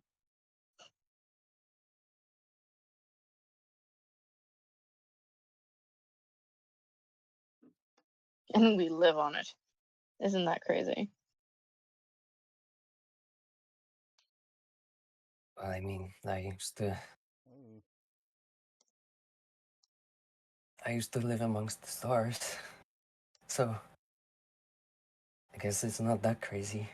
And we live on it. Isn't that crazy? Well, I mean, I used to live amongst the stars, so I guess it's not that crazy.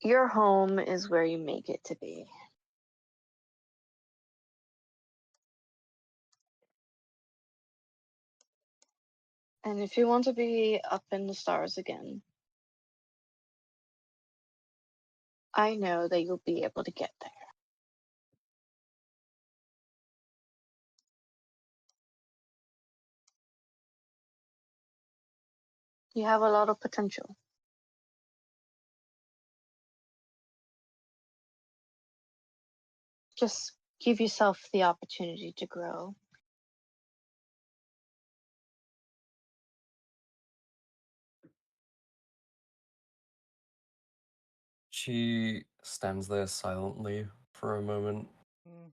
Your home is where you make it to be. And if you want to be up in the stars again, I know that you'll be able to get there. You have a lot of potential. Just Give yourself the opportunity to grow. She stands there silently for a moment, Mm.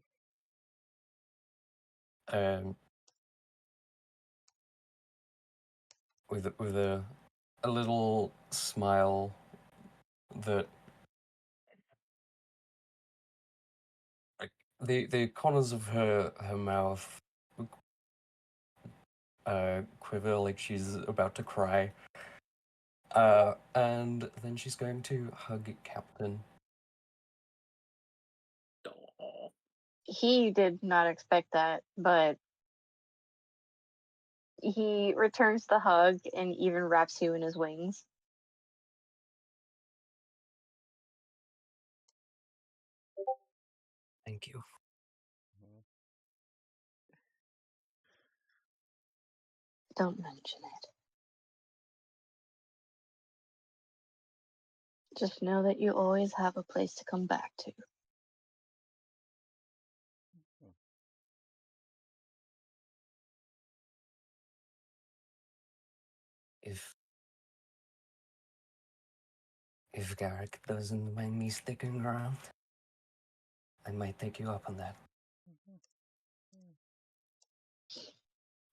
with a little smile that, like, the corners of her mouth quiver like she's about to cry. And then she's going to hug Captain. Aw. He did not expect that, but he returns the hug and even wraps you in his wings. Thank you. Don't mention it. Just know that you always have a place to come back to. If Garrick doesn't mind me sticking around, I might take you up on that.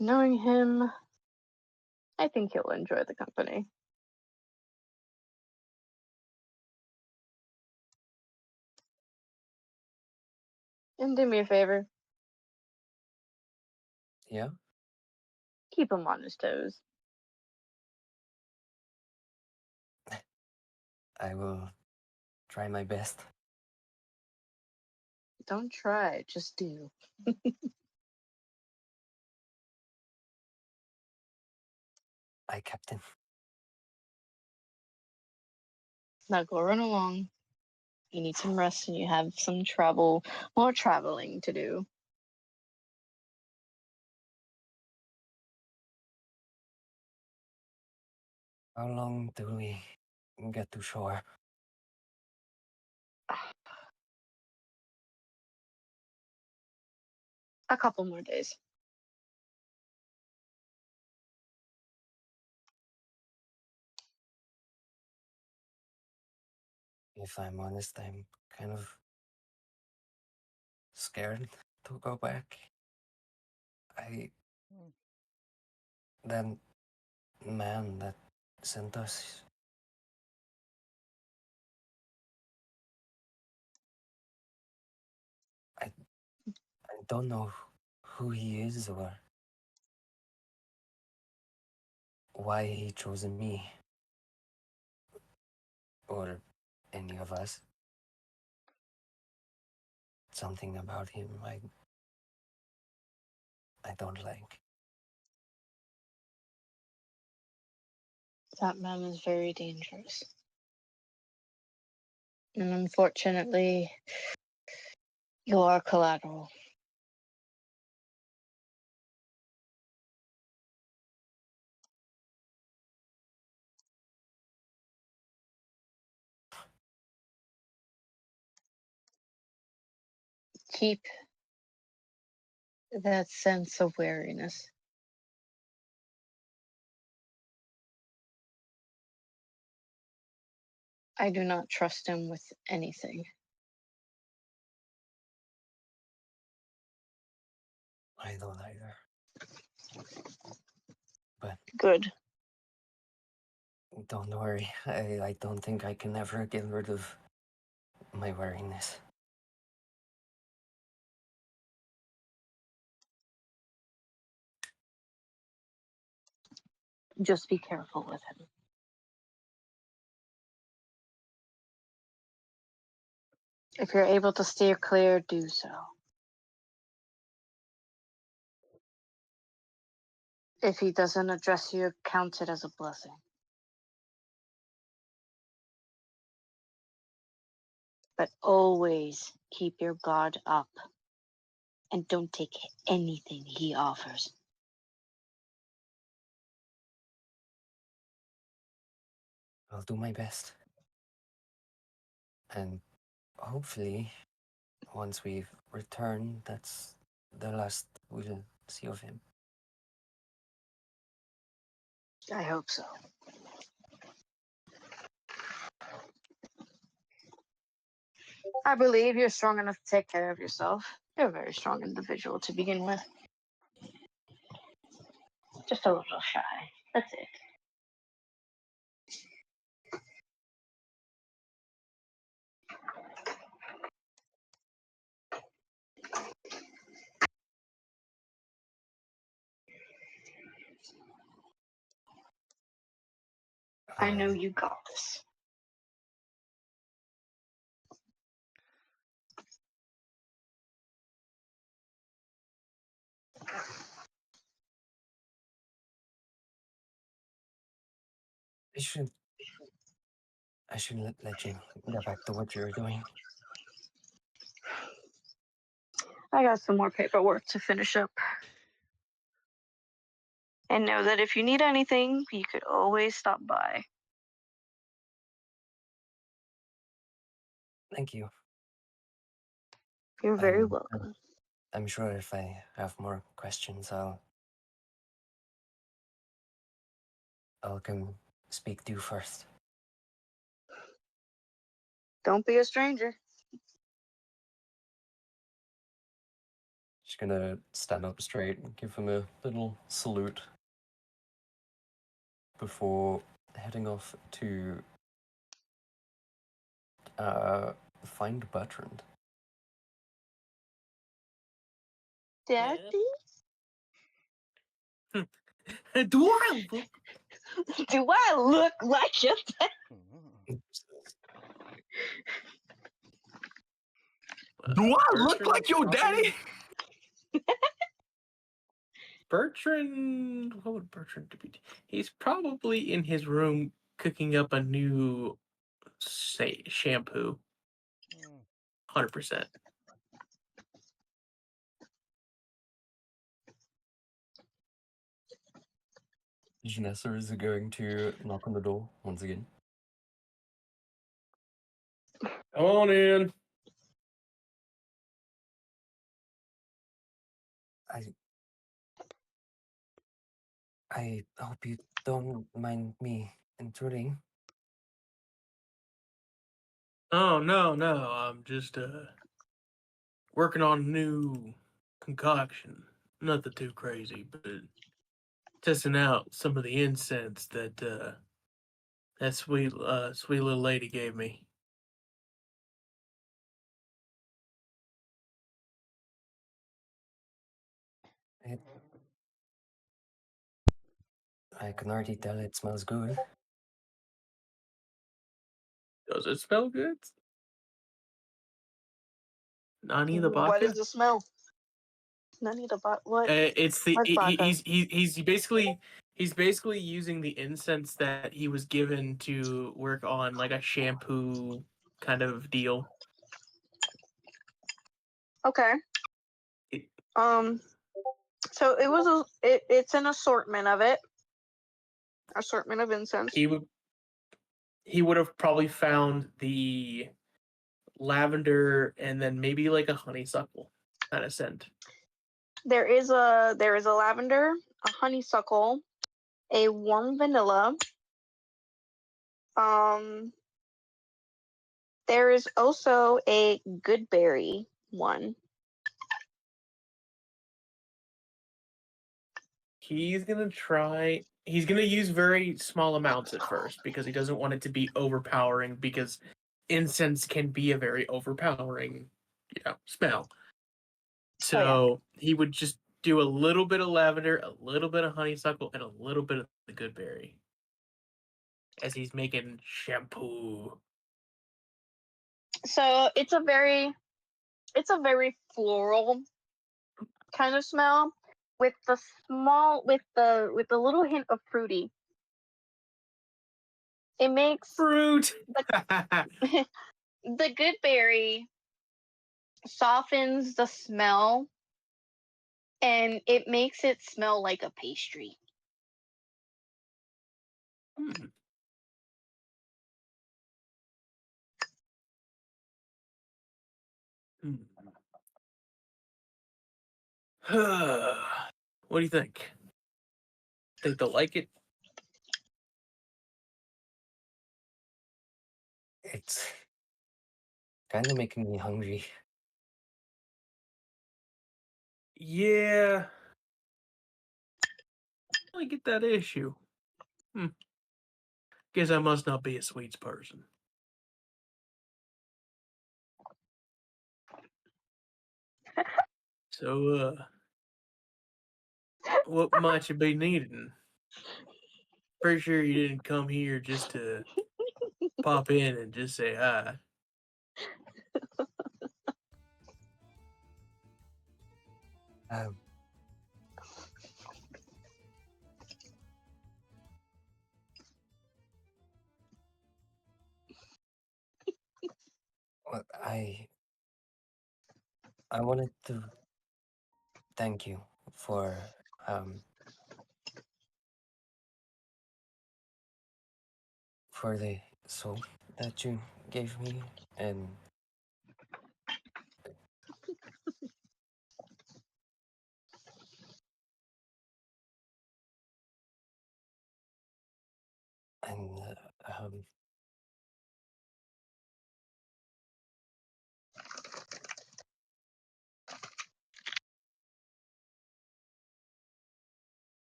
Knowing him, I think he'll enjoy the company. And do me a favor, Yeah? keep him on his toes. I will try my best. Don't try, just do. Aye, Captain. Now go run along. You need some rest and you have some more traveling to do. How long do we get to shore? A couple more days. If I'm honest, I'm kind of scared to go back. That man that sent us, I don't know who he is or why he chose me or any of us. Something about him I don't like. That man is very dangerous. And unfortunately, you are collateral. Keep that sense of wariness. I do not trust him with anything. I don't either. But Good. don't worry, I don't think I can ever get rid of my wariness. Just be careful with him. If you're able to steer clear, do so. If he doesn't address you, count it as a blessing. But always keep your guard up and don't take anything he offers. I'll do my best. And hopefully once we return, that's the last we'll see of him. I hope so. I believe you're strong enough to take care of yourself. You're a very strong individual to begin with. Just a little shy. That's it. I know you got this. I should let you get back to what you're doing. I got some more paperwork to finish up. And know that if you need anything, you could always stop by. Thank you. You're very welcome. I'm sure if I have more questions, I'll come speak to you first. Don't be a stranger. Just gonna stand up straight and give him a little salute before heading off to find Bertrand. Daddy? Do I look? Do I look like your dad? Do I look Bertrand's like your daddy? Bertrand, what would Bertrand be? He's probably in his room cooking up a new, shampoo. 100%. Janessa is going to knock on the door once again. Come on in. I hope you don't mind me intruding. Oh, no. I'm just working on a new concoction. Nothing too crazy, but testing out some of the incense that that sweet little lady gave me. I can already tell it smells good. Does it smell good? Nani the What vodka? does it smell? Nani the what? It's the What's vodka? he's basically using the incense that he was given to work on like a shampoo kind of deal. Okay. So it was it's an assortment of it. Assortment of incense. He would have probably found the lavender and then maybe like a honeysuckle kind of scent. There is a lavender, a honeysuckle, a warm vanilla. There is also a good berry one. He's gonna use very small amounts at first because he doesn't want it to be overpowering, because incense can be a very overpowering, smell. So he would just do a little bit of lavender, a little bit of honeysuckle, and a little bit of the good berry as he's making shampoo. So it's a very floral kind of smell with the little hint of fruity. It makes fruit. the good berry softens the smell and it makes it smell like a pastry. What do you think? Think they'll like it? It's kind of making me hungry. Yeah. I get that issue. Guess I must not be a sweets person. So, what might you be needing? Pretty sure you didn't come here just to pop in and just say hi. Um, well, I wanted to thank you um for the soap that you gave me, and and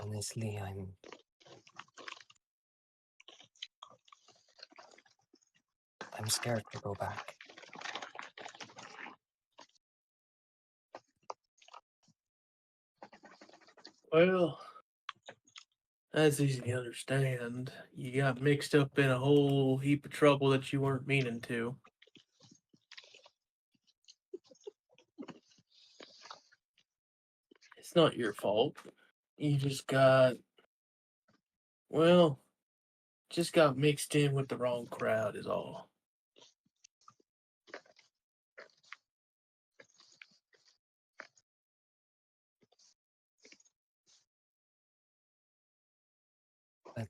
honestly, I'm scared to go back. Well, that's easy to understand. You got mixed up in a whole heap of trouble that you weren't meaning to. It's not your fault. You well, just got mixed in with the wrong crowd, is all. But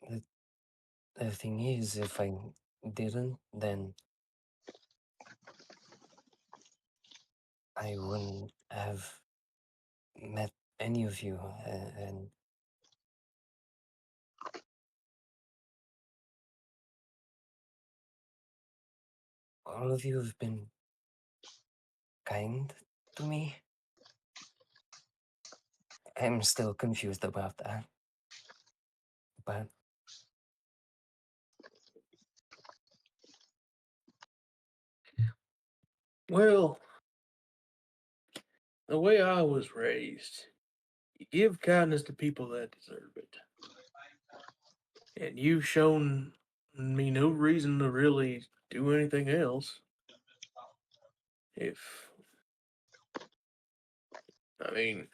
the, the thing is, if I didn't, then I wouldn't have met any of you, and all of you have been kind to me. I'm still confused about that, but Well, the way I was raised, you give kindness to people that deserve it. And you've shown me no reason to really do anything else. If, I mean,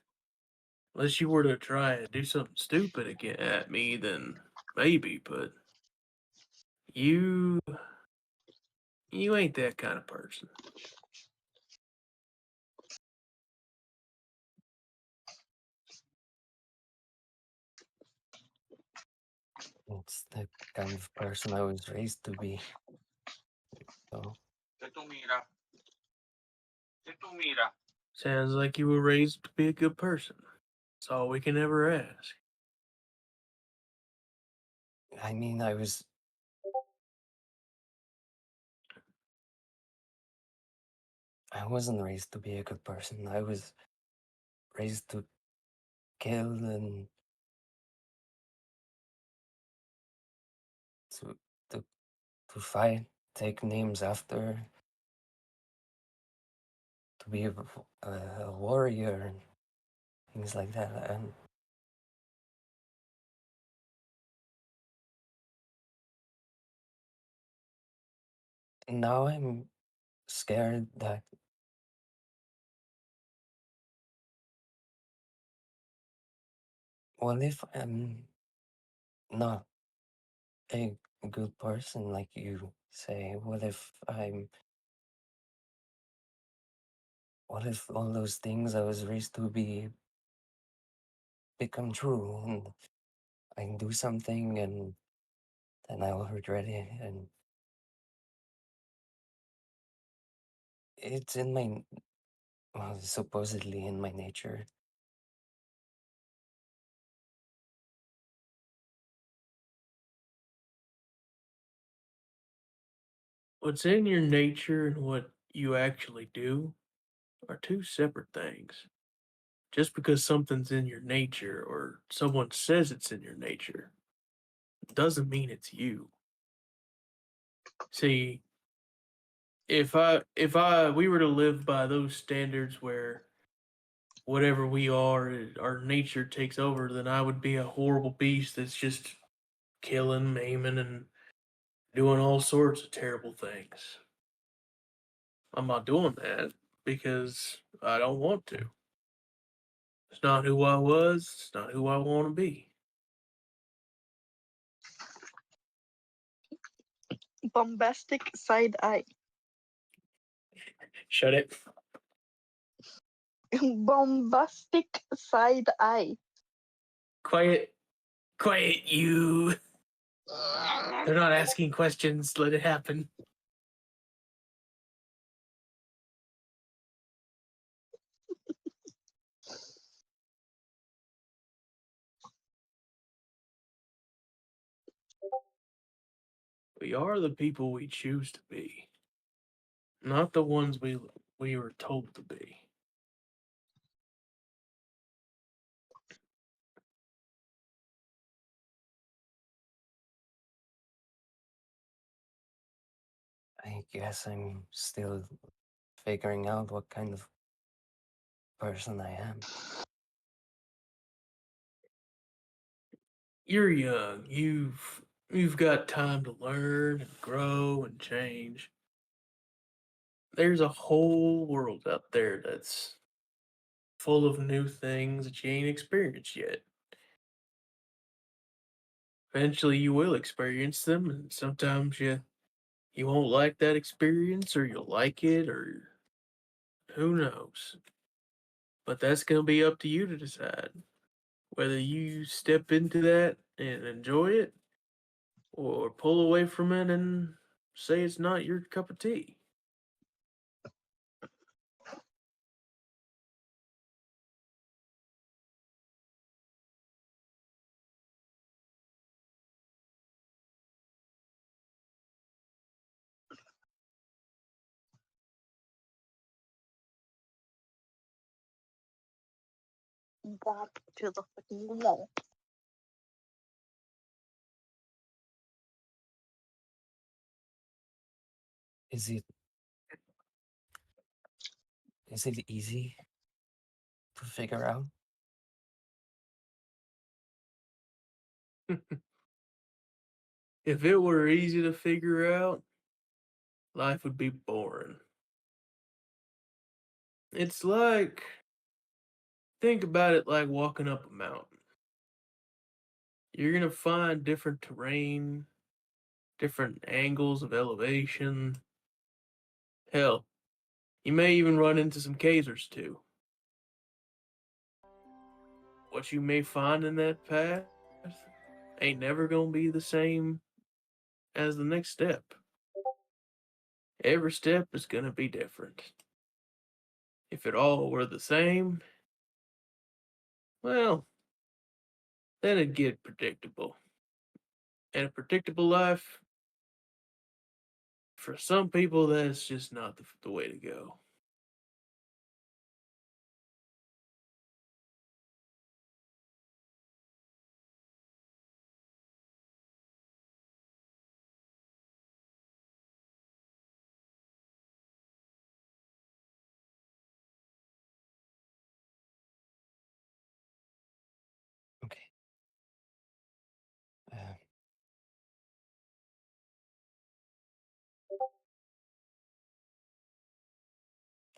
unless you were to try and do something stupid again at me, then maybe, but you, you ain't that kind of person. it's the kind of person I was raised to be. So Sounds like you were raised to be a good person. That's all we can ever ask. I mean, I wasn't raised to be a good person. I was raised to kill and to to to fight, take names after, to be a warrior and things like that. And now I'm scared that what if I'm not a good person like you say? What if all those things I was raised to be become true and I can do something and then I will regret it, and it's in my Well, supposedly in my nature. What's in your nature and what you actually do are two separate things. Just because something's in your nature or someone says it's in your nature doesn't mean it's you. See, if we were to live by those standards where whatever we are, our nature takes over, then I would be a horrible beast that's just killing, maiming, and doing all sorts of terrible things. I'm not doing that because I don't want to. It's not who I was, it's not who I want to be. Bombastic side eye. Shut it. Bombastic side eye. Quiet. Quiet, you. They're not asking questions. Let it happen. We are the people we choose to be, not the ones we were told to be. I guess I'm still figuring out what kind of person I am. You're young. You've got time to learn and grow and change. There's a whole world out there that's full of new things that you ain't experienced yet. Eventually you will experience them, and sometimes you won't like that experience, or you'll like it, or who knows. But that's gonna be up to you to decide whether you step into that and enjoy it, or pull away from it and say it's not your cup of tea. Bop to the fucking wall. Is it is it easy to figure out? If it were easy to figure out, life would be boring. It's like, think about it like walking up a mountain. You're gonna find different terrain, different angles of elevation. Hell, you may even run into some casers too. What you may find in that path ain't never gonna be the same as the next step. Every step is gonna be different. If it all were the same, well, then it'd get predictable. And a predictable life, for some people, that's just not the way to go. Okay. Uh,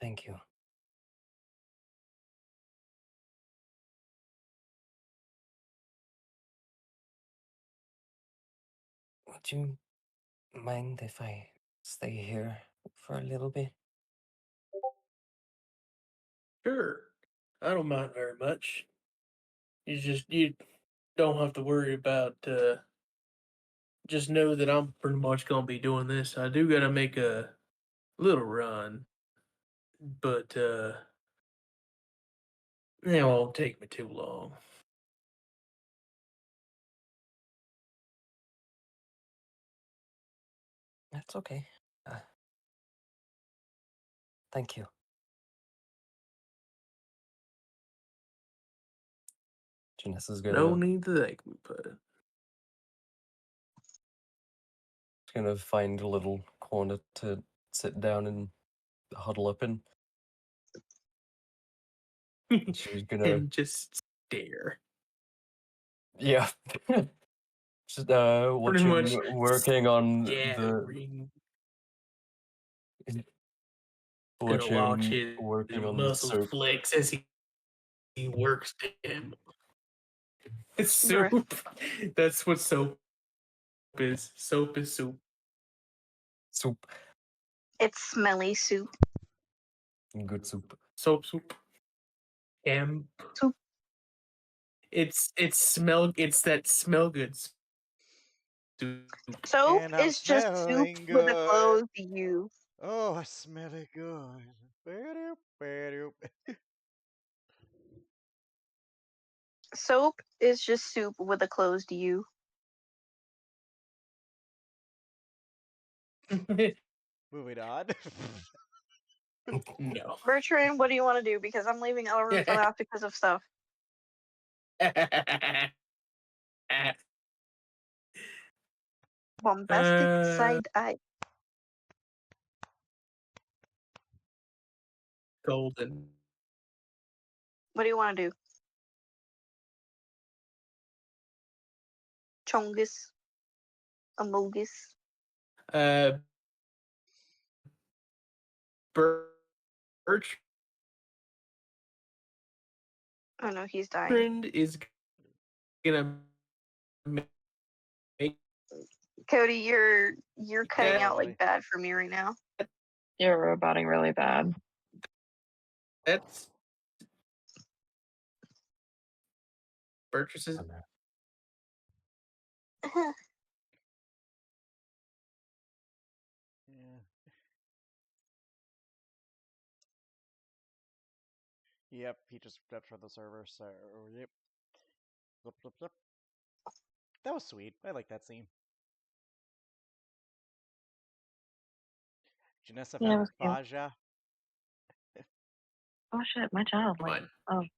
Thank you. Would you mind if I stay here for a little bit? Sure, I don't mind very much. You don't have to worry about. Just know that I'm pretty much gonna be doing this. I do gotta make a little run, but It won't take me too long. That's okay. Thank you. Janessa's No need to thank me, gonna find a little corner to sit down and huddle up in. bud. She's gonna, And just stare. yeah, just Pretty watching, much working on the, staring. Gonna watch watching, his working on the muscles soap. flex as he works him. It's Bruh. soup. That's what soap is. Soap is soup. Soup, It's smelly soup. good soup. Soap soup. And Soup. it's that smell good soup. Soap And I'm is just soup smelling with a good. closed U. Oh, I smell it good. Ba-doop, ba-doop. Soap is just soup with a closed U. Moving on. No. Bertrand, what do you want to do? Because I'm leaving Yaverotha out because of stuff. Bombastic side eye. Golden. What do you want to do? Chongus. Amogus. Birch Oh no, he's dying. is gonna make Cody, you're cutting out Slowly. like bad for me right now. You're roboting really bad. that's Birch's is Yeah. Yep, he just stepped from the server, so yep. Flip, flip, flip. That was sweet. I like that scene. Janessa Yeah, it found was cute. Baja. Oh shit, my child. come Like, on.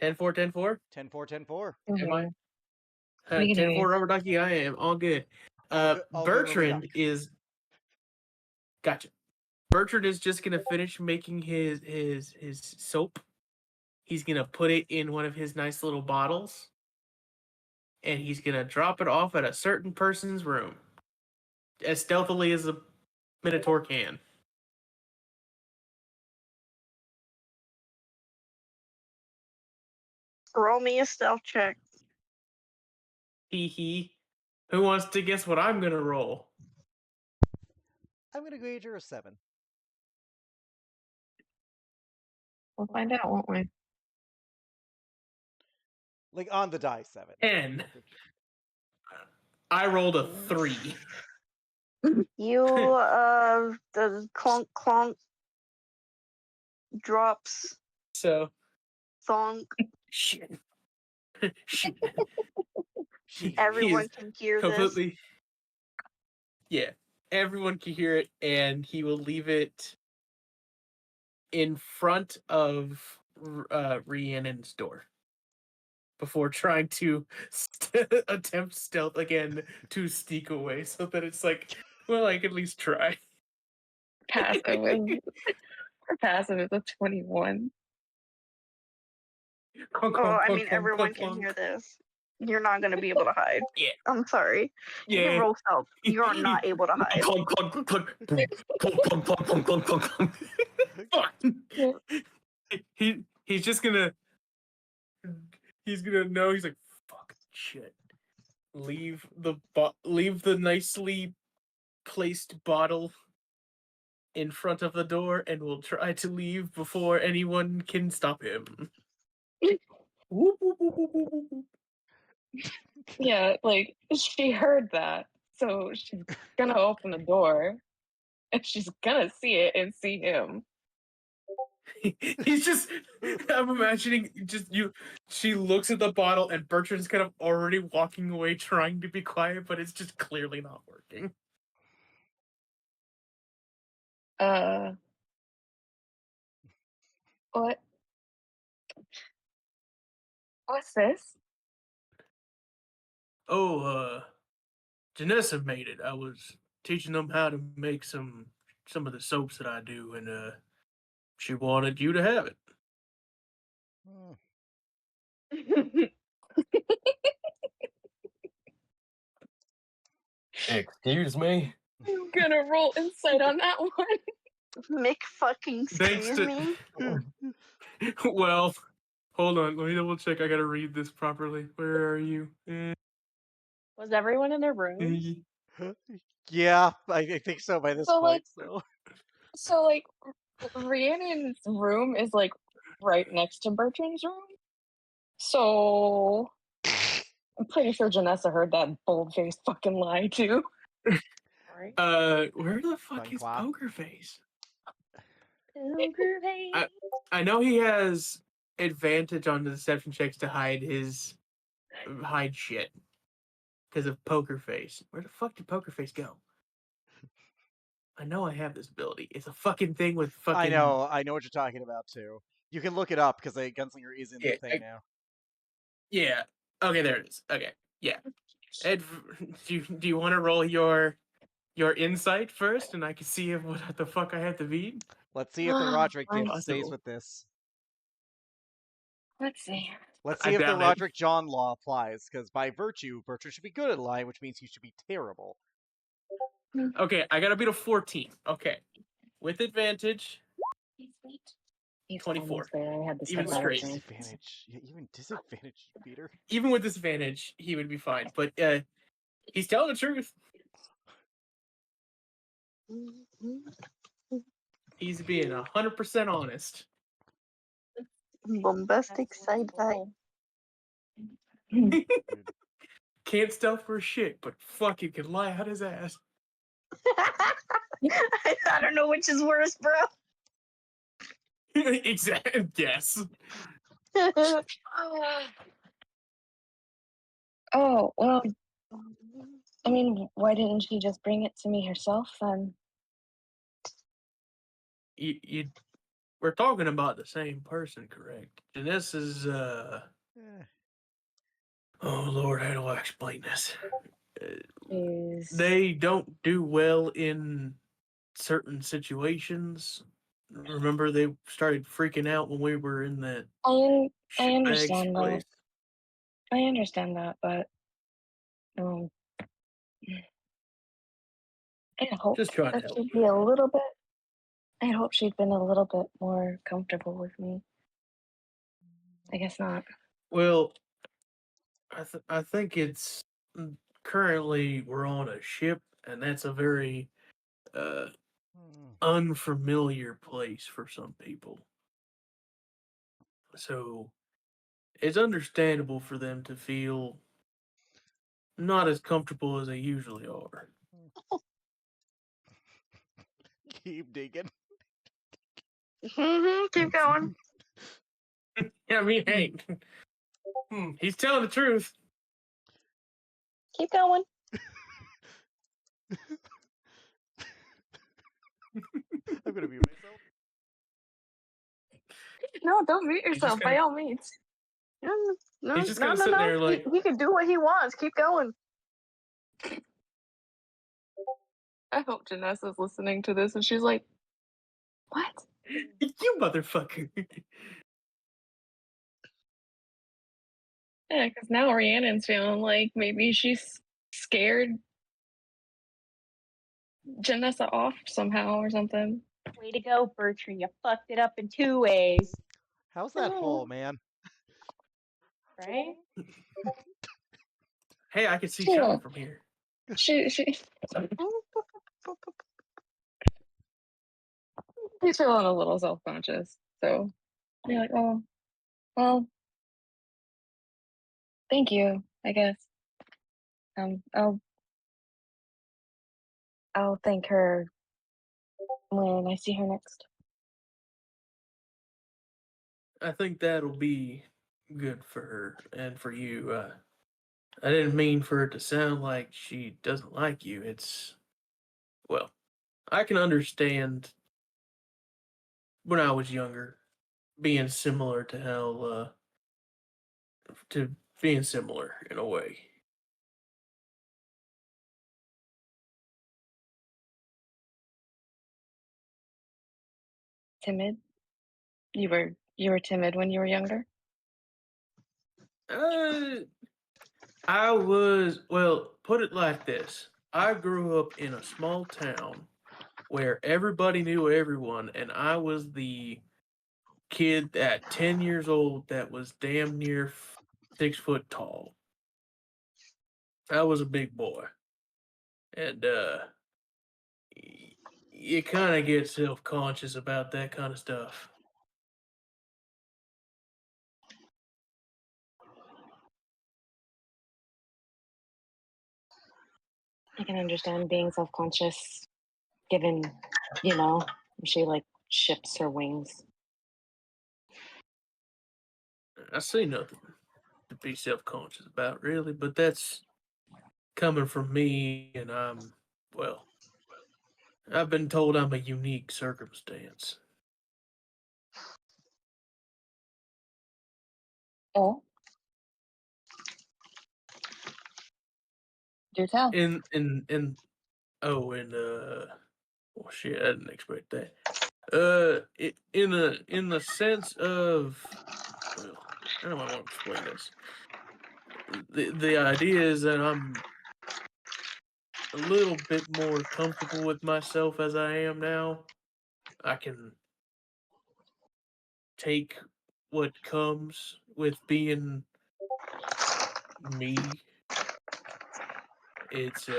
oh. 10-4, 10-4? 10-4, 10-4. Am I? Mhm. We can hear 10-4 you. rubber ducky, I am. All good. All good, moving Bertrand on. is gotcha. Bertrand is just gonna finish making his soap. He's gonna put it in one of his nice little bottles, and he's gonna drop it off at a certain person's room as stealthily as a Minotaur can. Roll me a stealth check. Hee hee. Who wants to guess what I'm gonna roll? I'm gonna gauge her a 7. We'll find out, won't we? Like on the die 7. 10. I rolled a 3. You the clunk clunk drops So thonk. shit. Shit. She. Everyone is can hear this. completely. Yeah, everyone can hear it, and he will leave it in front of Rhiannon's door before trying to attempt stealth again to sneak away, so that it's like, well, I can at least try. Passive is her passive is a 21. Clunk, Oh, clunk, I clunk, mean, clunk, everyone clunk, can hear clunk. this. You're not going to be able to hide. Yeah. I'm sorry. You can Yeah. roll stealth. You're not able to hide. Clunk, clunk, clunk, clunk, boom. Clunk, clunk, clunk, clunk, clunk, clunk, clunk. Fuck. He's just gonna know. He's like, fuck shit. Leave the nicely placed bottle in front of the door, and we'll try to leave before anyone can stop him. Whoop, whoop, whoop, whoop, whoop, whoop. Yeah, like she heard that, so she's gonna open the door and she's gonna see it and see him. He's just. I'm imagining just you. She looks at the bottle, and Bertrand's kind of already walking away, trying to be quiet, but it's just clearly not working. What? What's this? Oh, Janessa made it. I was teaching them how to make some of the soaps that I do, and she wanted you to have it. Excuse me? I'm gonna roll insight on that one. Mick fucking Thanks excuse to. me. Well, hold on. Let me double check. I gotta read this properly. Where are you? Was everyone in their room? Yeah, I think so by this So, point. like- So Rhiannon's room is like right next to Bertrand's room. So I'm pretty sure Janessa heard that bold-faced fucking lie too. Right. Where the fuck Fun is clap. Poker Face? Poker face. I know he has advantage on the deception checks to hide shit because of Poker Face. Where the fuck did Poker Face go? I know I have this ability. It's a fucking thing with fucking. I know what you're talking about too. You can look it up because Gunslinger is in the thing now. Yeah. Okay, there it is. Okay. Yeah. Ed, do you want to roll your insight first, and I can see what the fuck I have to beat? Let's see if the Roderick gift Possible. stays with this. Let's see. Let's I see if the doubt it. Roderick John law applies, because by virtue, Bertrand should be good at lying, which means he should be terrible. Okay, I gotta beat a 14. Okay. With advantage, He's 24. almost there. I had this Even stuff straight. Disadvantage. Yeah, even disadvantage, Peter. Even with disadvantage, he would be fine. But he's telling the truth. He's being 100% honest. Bombastic side eye. Can't stealth for shit, but fucking can lie out his ass. I don't know which is worse, bro. Exactly. Yes. Oh, well, I mean, why didn't she just bring it to me herself then? We're talking about the same person, correct? Janess is oh Lord, how do I explain this? They don't do well in certain situations. Remember, they started freaking out when we were in that I shitbag understand that. place. I understand that, but I hope Just trying to that help. she'd be a little bit. I hope she'd been a little bit more comfortable with me. I guess not. Well, I think it's currently we're on a ship, and that's a very unfamiliar place for some people. So it's understandable for them to feel not as comfortable as they usually are. Keep digging. Keep going. I mean, hey, he's telling the truth. Keep going. I'm gonna mute myself. No, don't mute yourself by all means. No, He's just gonna sit there like he can do what he wants. Keep going. I hope Janessa's listening to this and she's like, "What? You motherfucker." Yeah, because now Rhiannon's feeling like maybe she's scared Janessa off somehow or something. Way to go, Bertrand. You fucked it up in 2 ways. How's that hole, man? Right? Hey, I can see Yeah. Sean from here. She's feeling a little self-conscious. So you're like, oh, well, thank you, I guess. I'll thank her when I see her next. I think that'll be good for her and for you. I didn't mean for it to sound like she doesn't like you. Well, I can understand when I was younger being similar to how, to being similar in a way. Timid? You were timid when you were younger? I was, well, put it like this. I grew up in a small town where everybody knew everyone, and I was the kid at 10 years old that was damn near 6 foot tall. I was a big boy. And, you kind of get self conscious about that kind of stuff. I can understand being self-conscious, given, she like ships her wings. I see nothing to be self conscious about, really, but that's coming from me, and well, I've been told I'm a unique circumstance. Oh, do tell. Oh, and well, shit, I didn't expect that. In the sense of, well, how do I want to explain this? The idea is that I'm a little bit more comfortable with myself as I am now. I can take what comes with being me. It's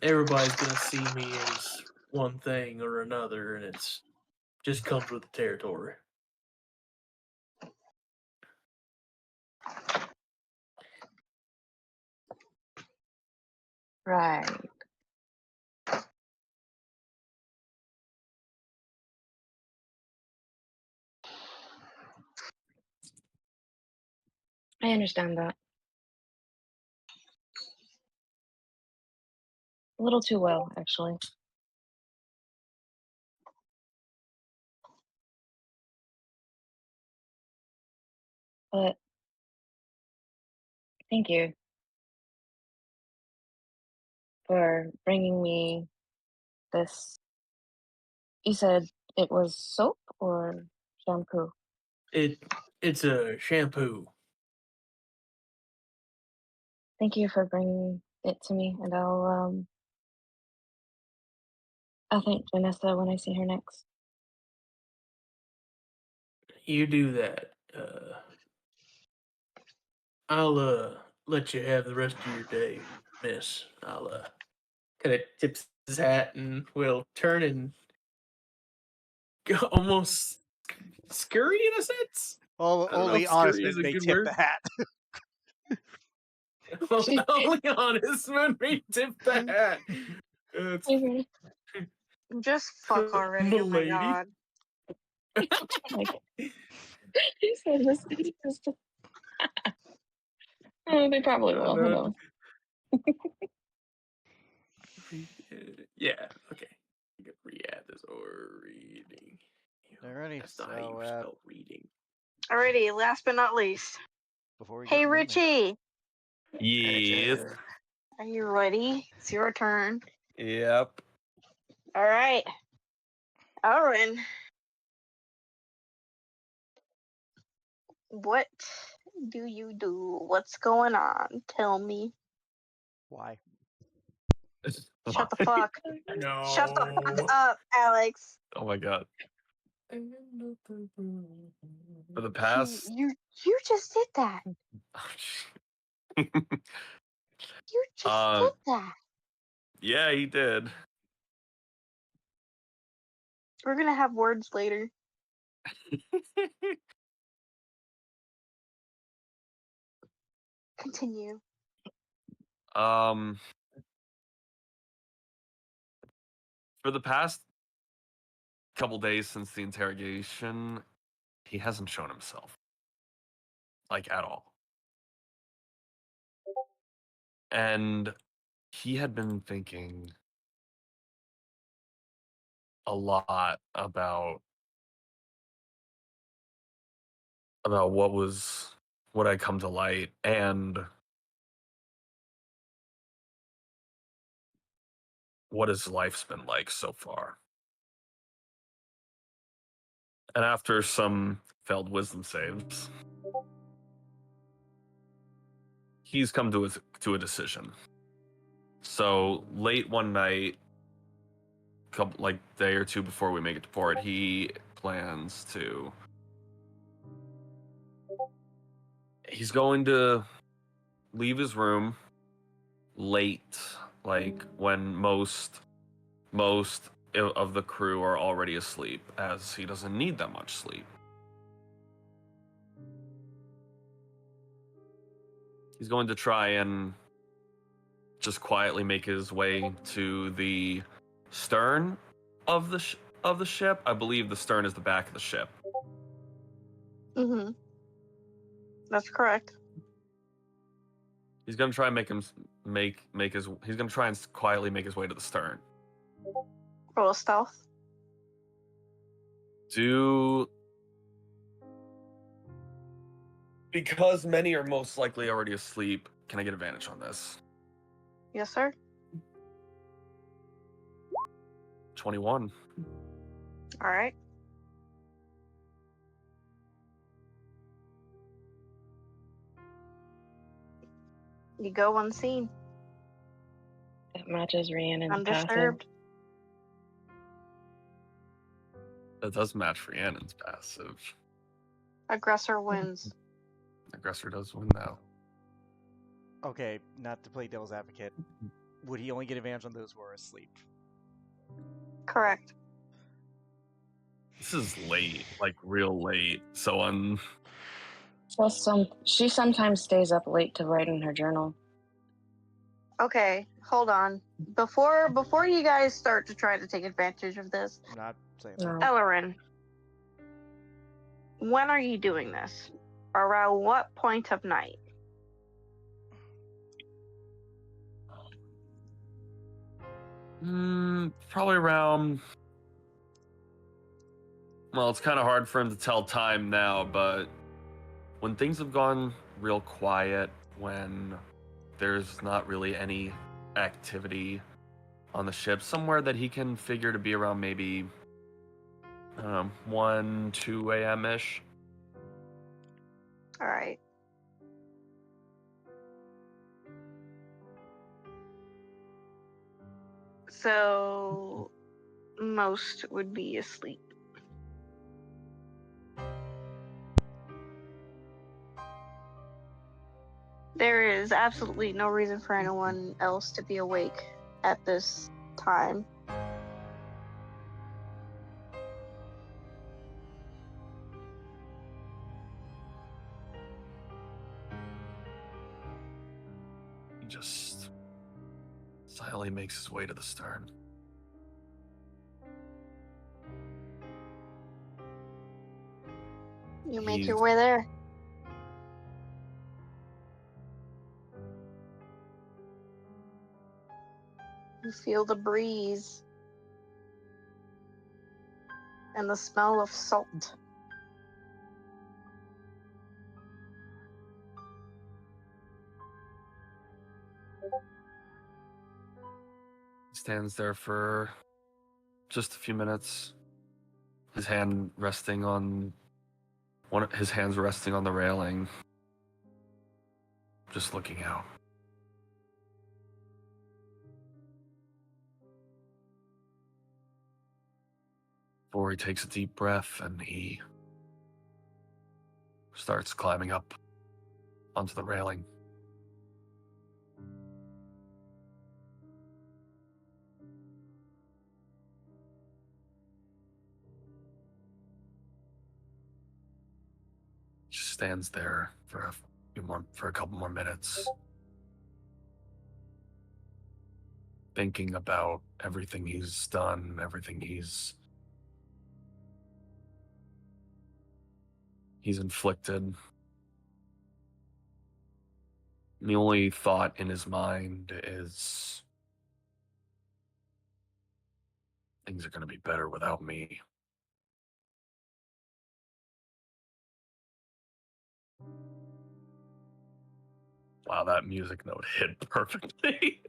everybody's gonna see me as one thing or another, and it's just comes with the territory. Right. I understand that. A little too well, actually. But thank you for bringing me this. You said it was soap or shampoo? It's a shampoo. Thank you for bringing it to me, and I'll thank Vanessa when I see her next. You do that. I'll let you have the rest of your day, miss. I'll kind of tips his hat and will turn and almost scurry in a sense. I don't know Only if honest scurry men is a may good tip word. the hat. Only honest men may tip the hat. It's Just fuck already. Oh my milady. god. You said this. Oh, they probably will. Who knows? Yeah. Okay. You can re-add this or reading. Alrighty, That's not how you so spell reading. Alrighty, last but not least. before we get Hey to Nightmare. Richie, Yes. are you ready? It's your turn. Yep. Alright. Aaron. What do you do? What's going on? Tell me. Why? Shut the fuck. No. Shut the fuck up, Alex. Oh my god. For the You past. you you just did that. You just did that. Yeah, he did. We're gonna have words later. Continue. For the past couple days since the interrogation, he hasn't shown himself. Like, at all. And he had been thinking a lot about what had come to light and what his life's been like so far. And after some failed wisdom saves, he's come to a decision. So late one night, like day or two before we make it to port, he plans to. He's going to leave his room late, like when most of the crew are already asleep, as he doesn't need that much sleep. He's going to try and just quietly make his way to the stern of the ship. I believe the stern is the back of the ship. Mm-hmm. That's correct. He's gonna try and he's gonna try and quietly make his way to the stern. Roll a stealth. Because many are most likely already asleep, can I get advantage on this? Yes, sir. 21. All right. You go unseen, That matches Rhiannon's passive. undisturbed. That does match Rhiannon's passive. Aggressor wins. Aggressor does win now. Okay, not to play devil's advocate. Would he only get advantage on those who are asleep? Correct. This is late, like real late. So She sometimes stays up late to write in her journal. Okay, hold on. Before you guys start to try to take advantage of this, I'm not saying No. that. Ellerin, when are you doing this? Around what point of night? probably around. Well, it's kind of hard for him to tell time now, but when things have gone real quiet, when there's not really any activity on the ship, somewhere that he can figure to be around maybe 1, 2 a.m. ish. All right. So most would be asleep. There is absolutely no reason for anyone else to be awake at this time. He just silently makes his way to the stern. You make your way there. You feel the breeze and the smell of salt. He stands there for just a few minutes, his hands resting on the railing, just looking out. Before he takes a deep breath and he starts climbing up onto the railing. Just stands there for a couple more minutes, thinking about everything he's done, everything he's he's inflicted. The only thought in his mind is things are going to be better without me. Wow, that music note hit perfectly.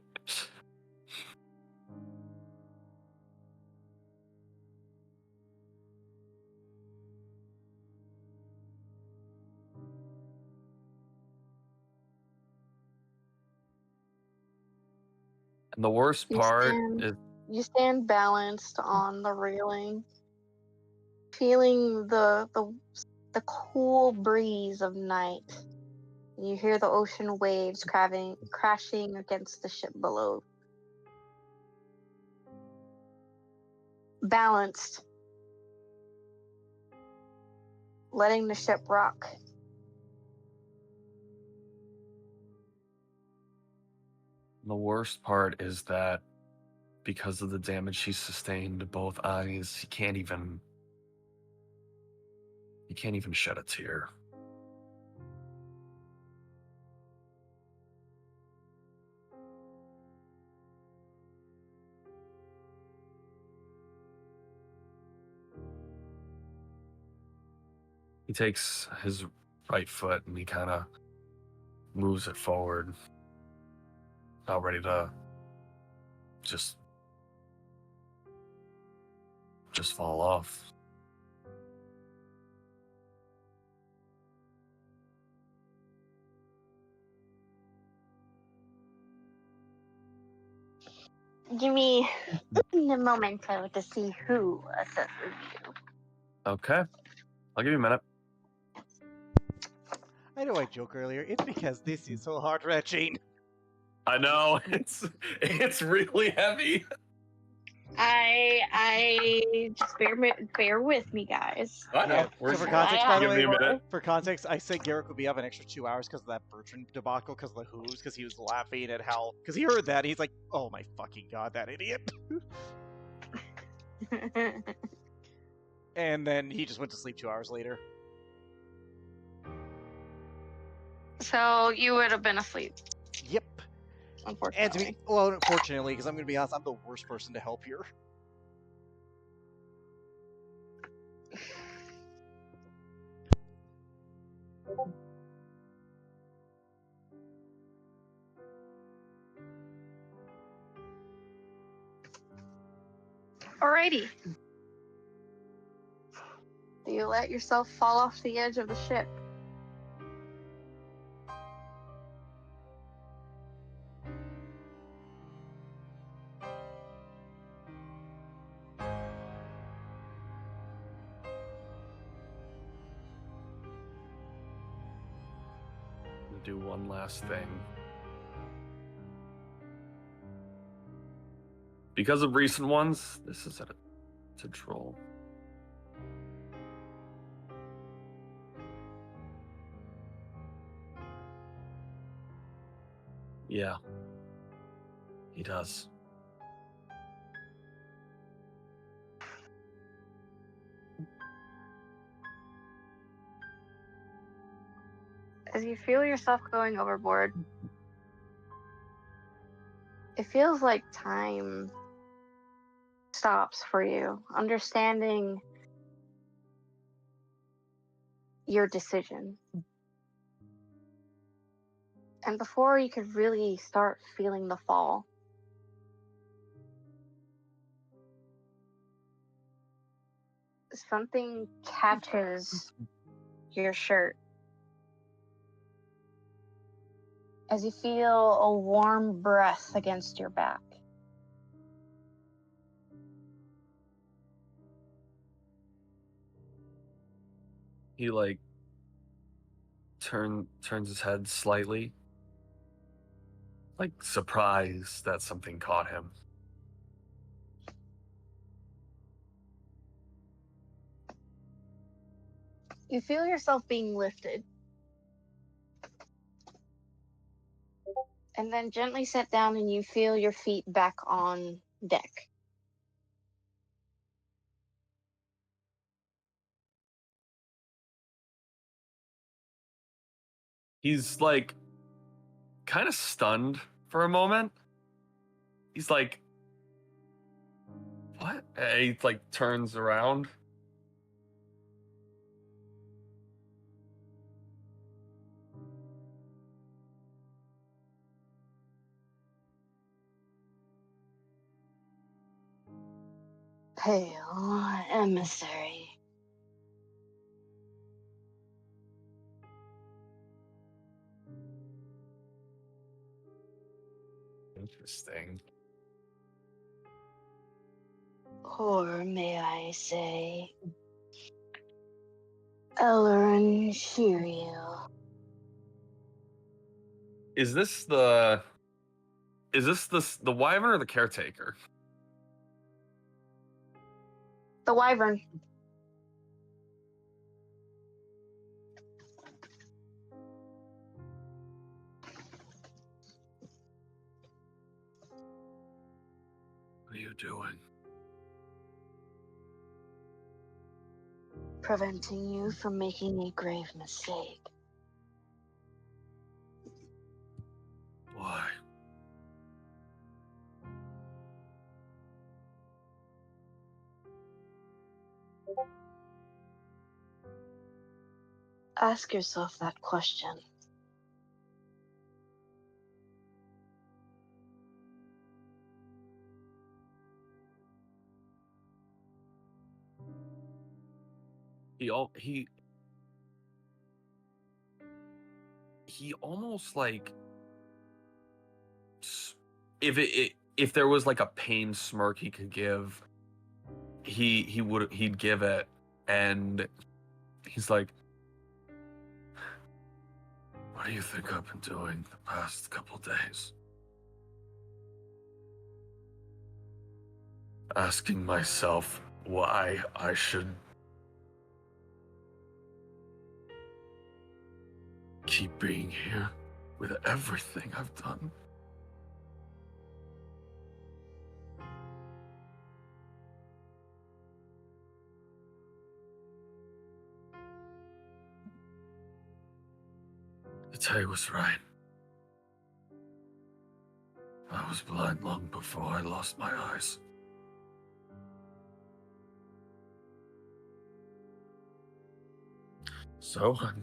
And the worst part is You stand balanced on the railing, feeling the cool breeze of night. You hear the ocean waves crashing against the ship below. Balanced, letting the ship rock. that because of the damage he sustained to both eyes, he can't even shed a tear. He takes his right foot and he kind of moves it forward, about ready to just fall off. Give me a momento to see who assesses you. Okay, I'll give you a minute. I know I joked earlier. It's because this is so heart-wrenching. I know, it's really heavy. I just bear with me, guys. I know. Yeah. So for context, by the Give me way, a minute. for context, I said Garrick would be up an extra 2 hours because of that Bertrand debacle, because of the Who's, because he was laughing at how, because he heard that, and he's like, "Oh my fucking god, that idiot!" And then he just went to sleep 2 hours later. So you would have been asleep, Yep. unfortunately. Unfortunately, because I'm gonna be honest, I'm the worst person to help here. Alrighty. Do you let yourself fall off the edge of the ship? Do one last thing. Because of recent ones, this is a troll. Yeah, he does. As you feel yourself going overboard, it feels like time stops for you, understanding your decision. And before you could really start feeling the fall, something catches your shirt as you feel a warm breath against your back. He turns his head slightly, surprised that something caught him. You feel yourself being lifted, and then gently set down, and you feel your feet back on deck. He's like kind of stunned for a moment. He's like, what? And he like turns around. Hail, emissary. Interesting. Or may I say, Ellerin Shiriel. Is this the wyvern or the caretaker? The wyvern. What are you doing? Preventing you from making a grave mistake. Why? Ask yourself that question. He almost like if there was like a pain smirk he could give, he'd give it, and he's like, what do you think I've been doing the past couple days? Asking myself why I should keep being here with everything I've done. Tay was right. I was blind long before I lost my eyes. So I'm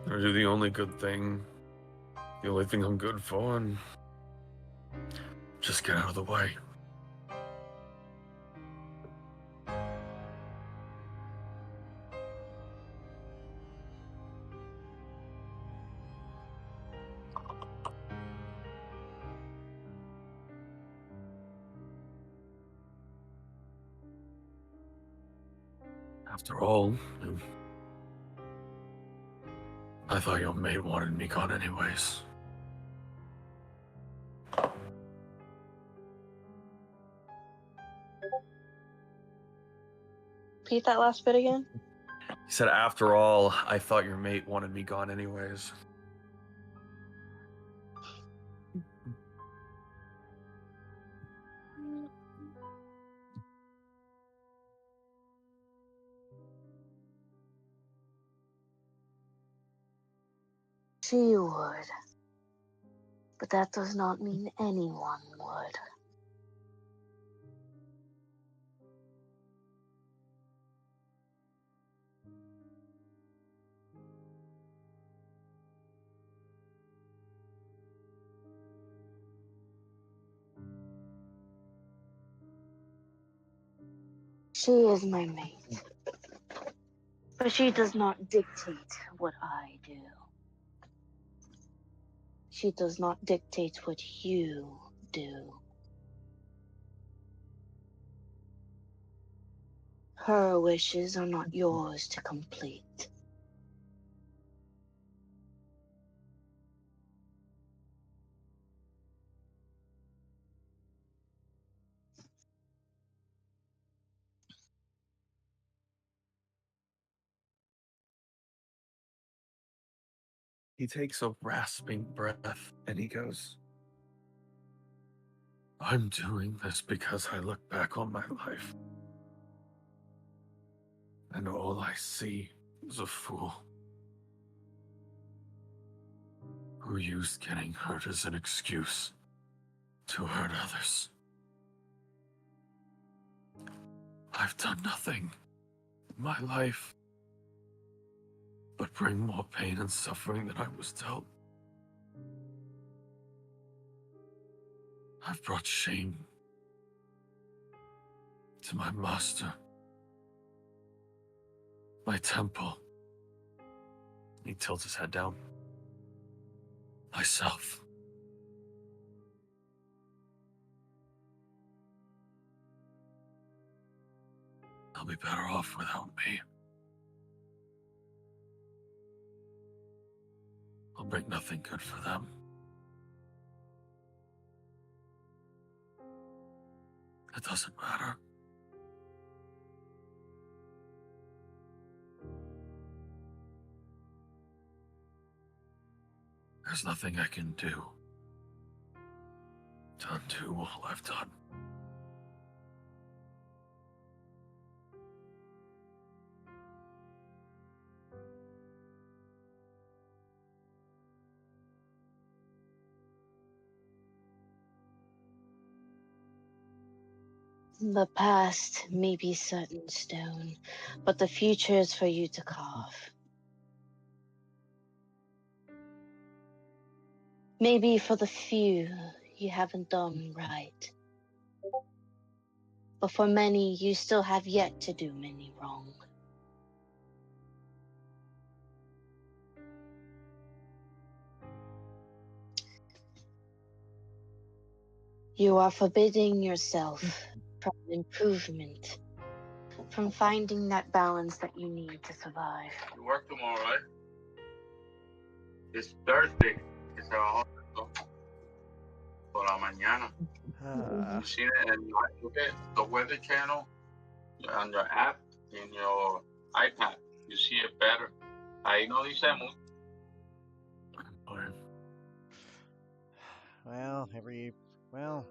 gonna do the only good thing, the only thing I'm good for, and just get out of the way. After all, I thought your mate wanted me gone anyways. Repeat that last bit again. He said, after all, I thought your mate wanted me gone anyways. She would. But that does not mean anyone would. She is my mate. But she does not dictate what I do. She does not dictate what you do. Her wishes are not yours to complete. He takes a rasping breath and he goes, I'm doing this because I look back on my life and all I see is a fool. who used getting hurt as an excuse to hurt others. I've done nothing in my life but bring more pain and suffering than I was dealt. I've brought shame to my master, my temple. He tilts his head down. Myself. They'll be better off without me. I'll bring nothing good for them. It doesn't matter. There's nothing I can do to undo all I've done. The past may be set in stone, but the future is for you to carve. Maybe for the few, you haven't done right. But for many, you still have yet to do many wrong. You are forbidding yourself from improvement, from finding that balance that you need to survive. You work tomorrow, right? It's Thursday. Que se bajó por la mañana. You see it and look at the Weather Channel on your app in your iPad. You see it better. Ahí no dice mucho.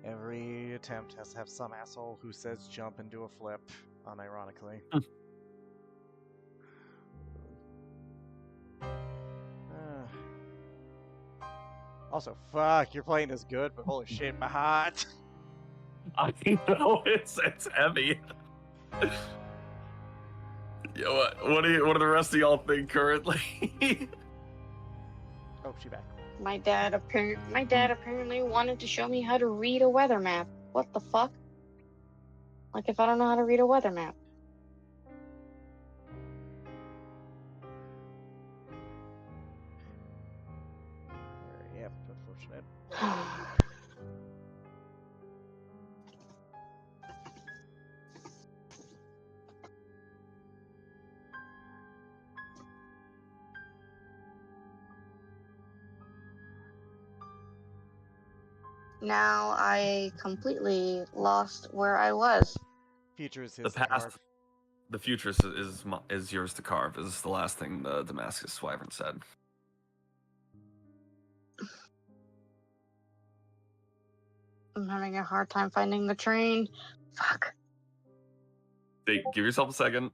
Every attempt has to have some asshole who says jump and do a flip, unironically. Also, fuck, you're playing this good, but holy shit, my heart. I know it's heavy. Yeah, what do the rest of y'all think currently? Oh, she back. My dad apparently wanted to show me how to read a weather map. What the fuck? Like if I don't know how to read a weather map. Yep, unfortunate. Now I completely lost where I was. Future is The his to past, carve. the future is yours to carve. Is the last thing the Damascus Wyvern said. I'm having a hard time finding the train. Fuck. Give yourself a second.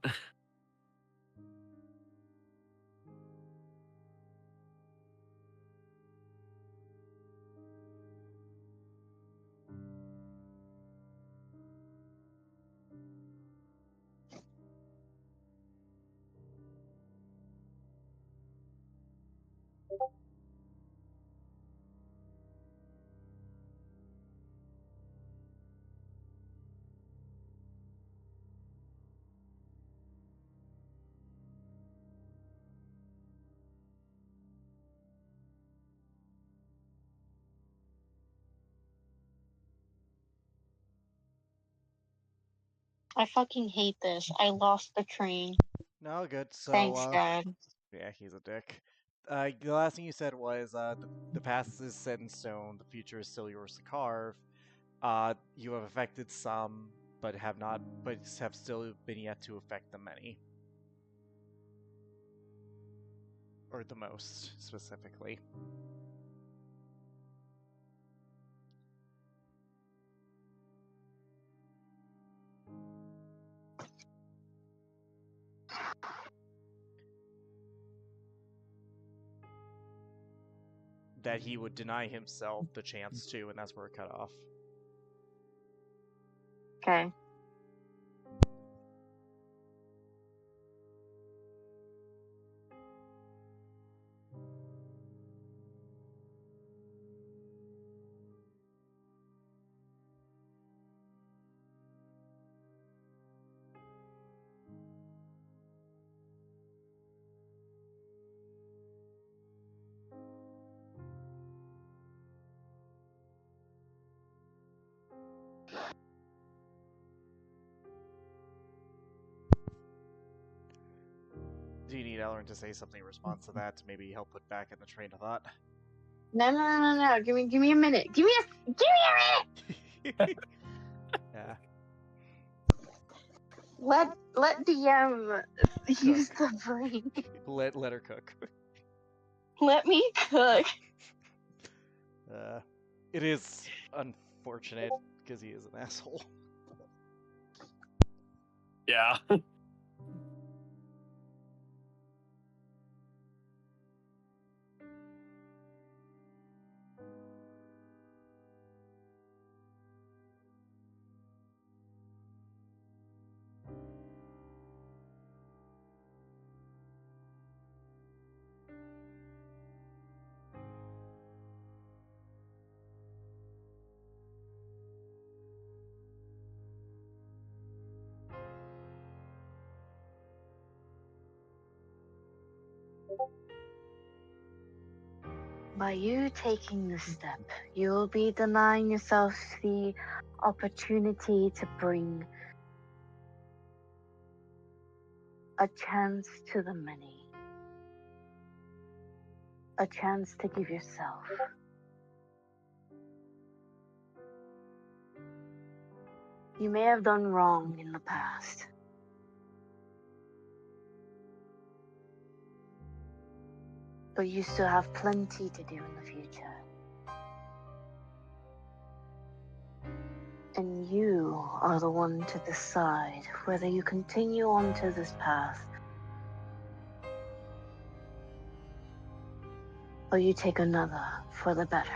I fucking hate this. I lost the train. No, good. So, Thanks, Dad. yeah, he's a dick. The last thing you said was the past is set in stone. The future is still yours to carve. You have affected some, but have still been yet to affect the many, or the most specifically. that he would deny himself the chance to, and that's where it cut off. Okay. Do you need Elrin to say something in response to that to maybe help put back in the train of thought? No. Give me a minute. Give me a minute. Yeah. Let DM use the brain. Let her cook. Let me cook. It is unfortunate because he is an asshole. Yeah. By you taking this step, you will be denying yourself the opportunity to bring a chance to the many. A chance to give yourself. You may have done wrong in the past. But you still have plenty to do in the future. And you are the one to decide whether you continue onto this path or you take another for the better.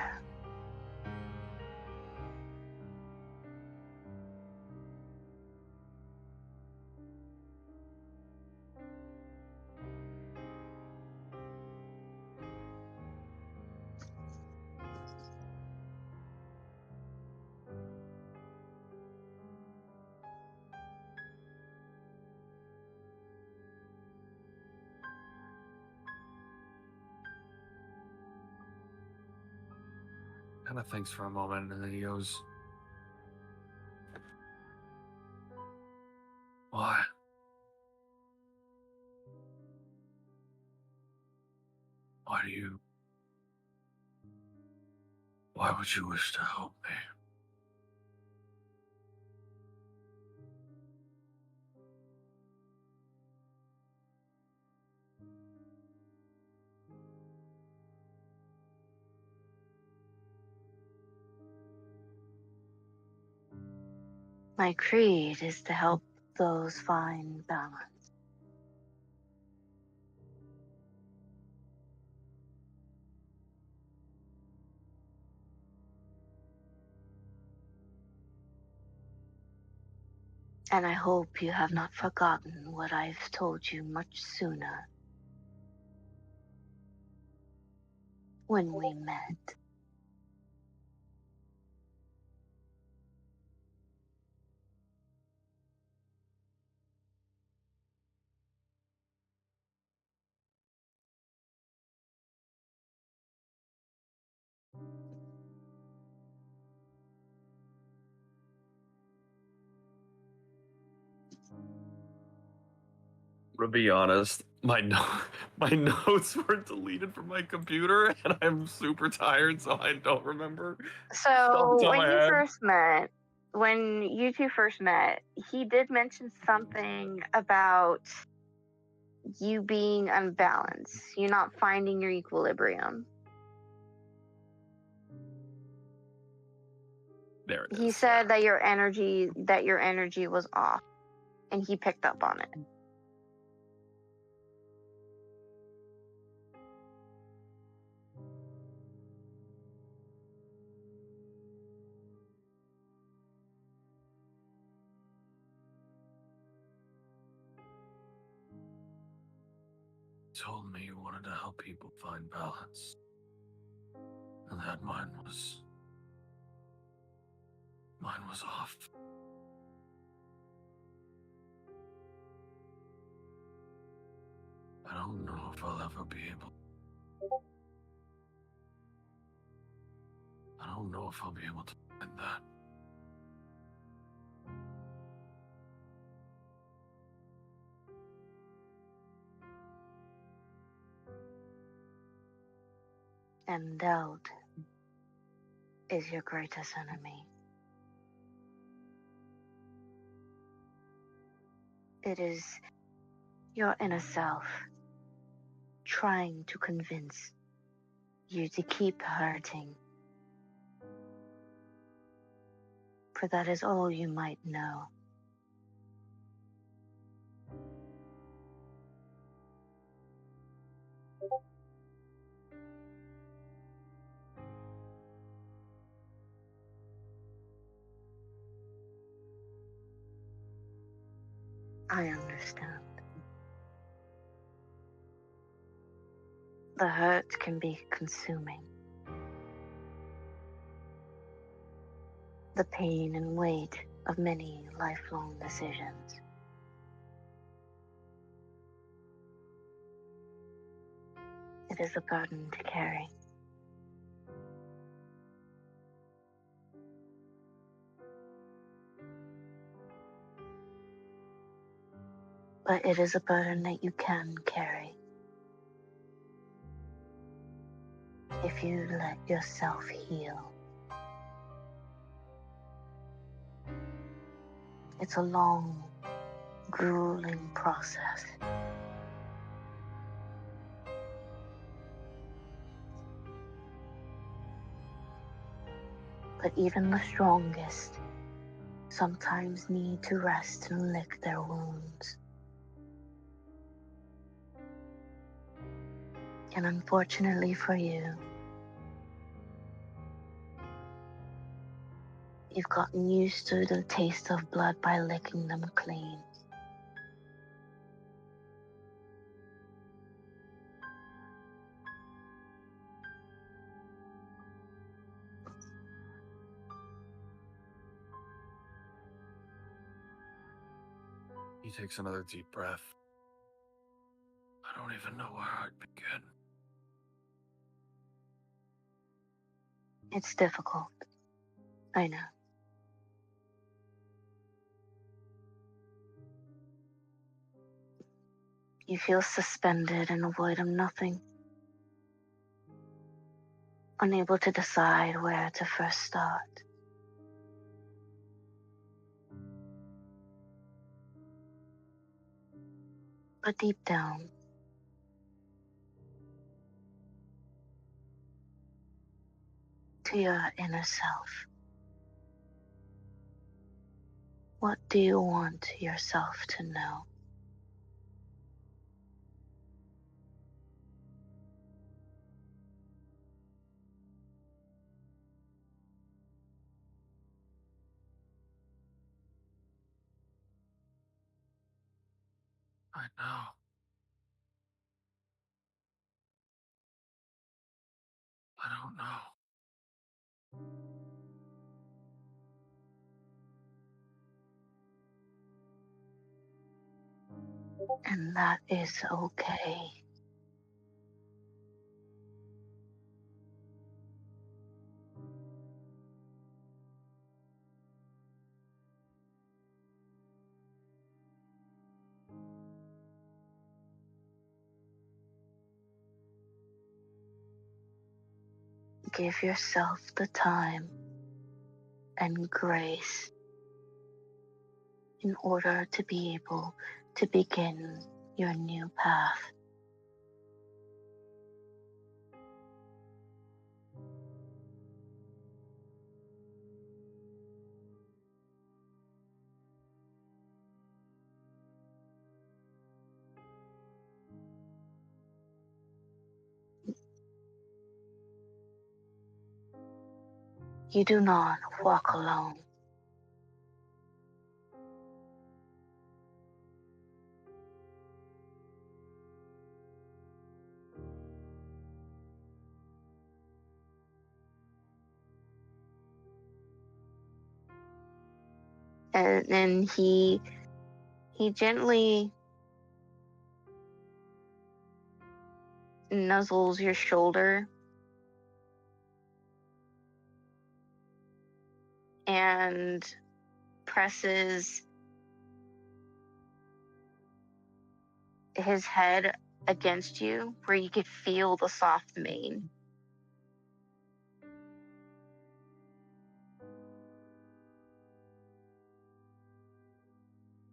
Kind of thinks for a moment, and then he goes, "Why? Why do you? Why would you wish to help me?" My creed is to help those find balance. And I hope you have not forgotten what I've told you much sooner. When we met. To be honest, my notes were deleted from my computer, and I'm super tired, so I don't remember. So top of when my you head. first met, when you two first met, he did mention something about you being unbalanced, you not finding your equilibrium. There it is. He said that your energy was off, and he picked up on it. told me you wanted to help people find balance. And that mine was off. I don't know if I'll ever be able. I don't know if I'll be able to find that. And doubt is your greatest enemy. It is your inner self trying to convince you to keep hurting. For that is all you might know. I understand. The hurt can be consuming. The pain and weight of many lifelong decisions. It is a burden to carry. But it is a burden that you can carry if you let yourself heal. It's a long, grueling process. But even the strongest sometimes need to rest and lick their wounds. And unfortunately for you, you've gotten used to the taste of blood by licking them clean. He takes another deep breath. I don't even know where I'd begin. It's difficult. I know. You feel suspended in a void of nothing, unable to decide where to first start. But deep down, to your inner self, what do you want yourself to know? I know. I don't know. And that is okay. Give yourself the time and grace in order to be able to begin your new path. You do not walk alone. And then he gently nuzzles your shoulder and presses his head against you where you could feel the soft mane.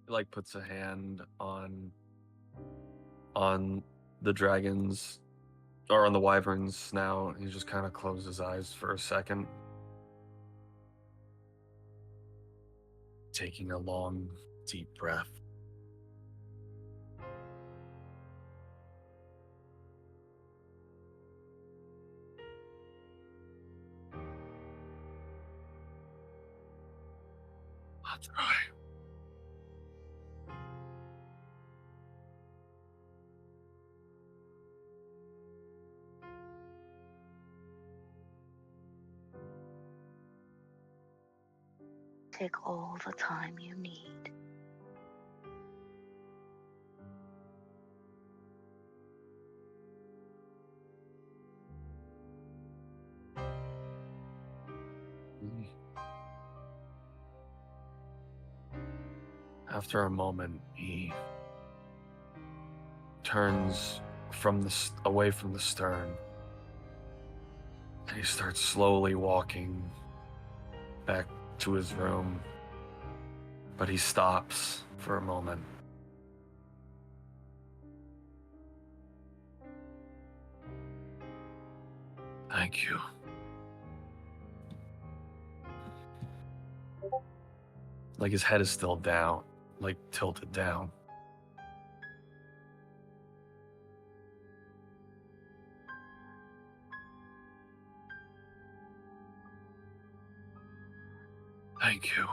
He like puts a hand on the dragons or on the wyverns snout. He just kind of closes his eyes for a second, taking a long, deep breath. That's right. Take all the time you need. After a moment, he turns away from the stern, and he starts slowly walking back to his room. But he stops for a moment. Thank you. Like his head is still down, like tilted down. Thank you.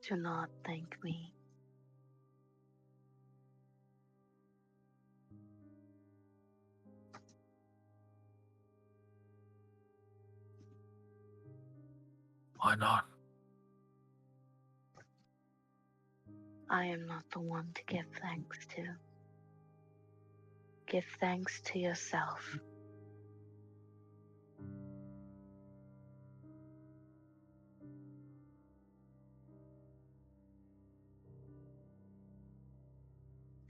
Do not thank me. Why not? I am not the one to give thanks to. Give thanks to yourself.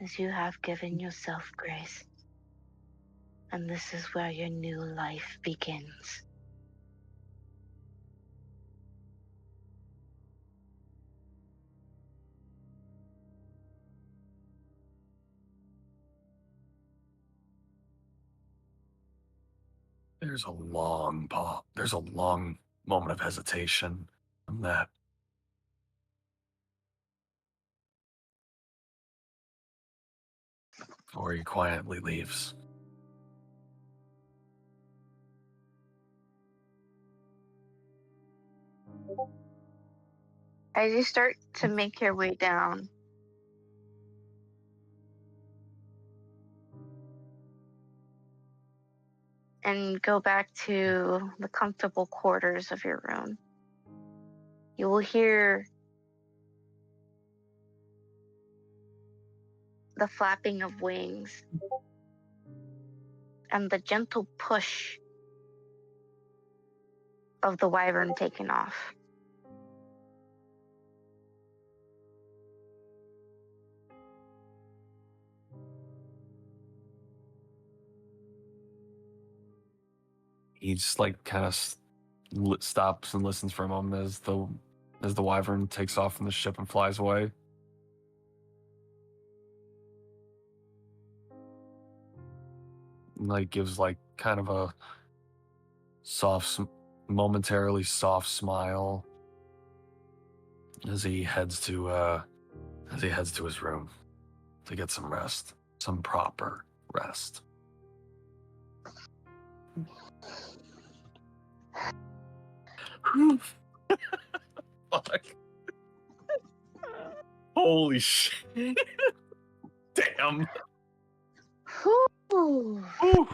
As you have given yourself grace. And this is where your new life begins. There's a long pause. There's a long moment of hesitation from that. Before he quietly leaves. As you start to make your way down, and go back to the comfortable quarters of your room, you will hear the flapping of wings and the gentle push of the wyvern taking off. He just like kind of stops and listens for a moment as the wyvern takes off from the ship and flies away. And, like gives like kind of a momentarily soft smile as he heads to his room to get some rest, some proper rest. Fuck. Holy shit. Damn. Whew. Ooh.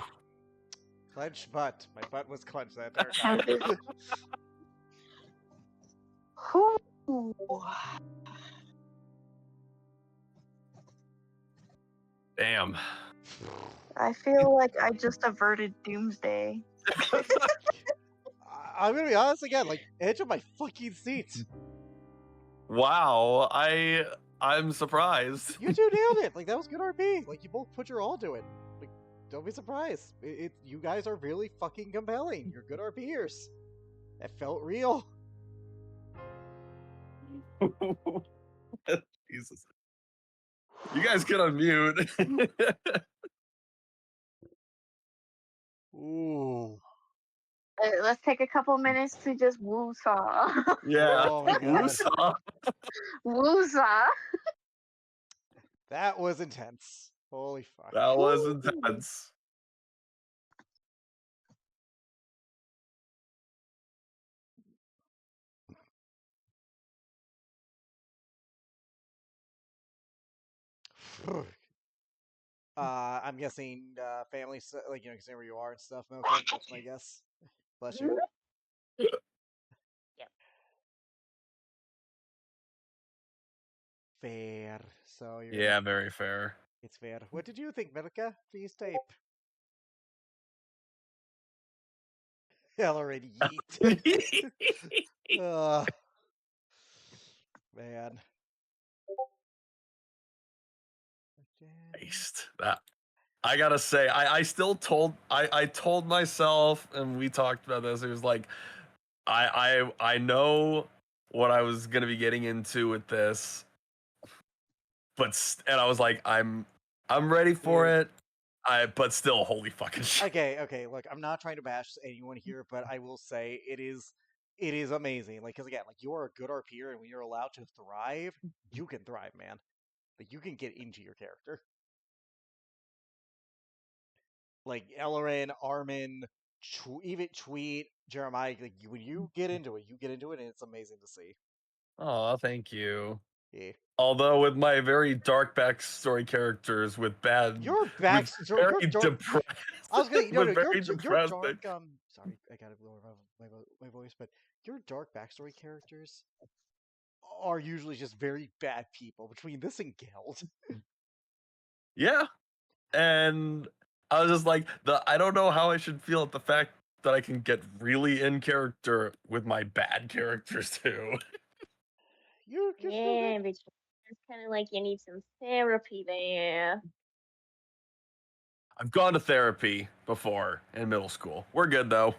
Clenched butt. My butt was clenched that entire How time. did- Whew. Damn. I feel like I just averted doomsday. I'm gonna be honest again, like, edge of my fucking seat. Wow, I'm surprised. You two nailed it. Like, that was good RP. Like, you both put your all to it. Like, don't be surprised. You guys are really fucking compelling. You're good RPers. That felt real. Jesus. You guys can unmute. Ooh. Let's take a couple minutes to just woo-saw. Yeah. Oh my god. Woosah. Woo-saw. That was intense. Holy fuck. That was intense. I'm guessing family, like, you know, considering where you are and stuff, Milka. That's my guess. Bless you. Yep. Fair. So you're Yeah, very fair. It's fair. What did you think, Milka? Please type. Already yeet. Man. Christ. That I gotta say, I still told I told myself, and we talked about this. It was like I know what I was gonna be getting into with this, and I was like, I'm ready for it. But still, holy fucking shit. Okay. Look, I'm not trying to bash anyone here, but I will say it is amazing. Like, because again, like, you're a good RPer, and when you're allowed to thrive, you can thrive, man. Like, you can get into your character. Like Ellerin, Armin, even Tweet, Jeremiah. Like, when you get into it, and it's amazing to see. Oh, thank you. Yeah. Although with my very dark backstory characters with bad, Your backstory, very depressed. I was gonna, with very your depressing. dark. Sorry, I gotta lower my voice, but your dark backstory characters are usually just very bad people. Between this and Geld. Yeah, and I was just like, I don't know how I should feel at the fact that I can get really in character with my bad characters too. You're Yeah, but it's kind of like you need some therapy there. I've gone to therapy before in middle school. We're good though.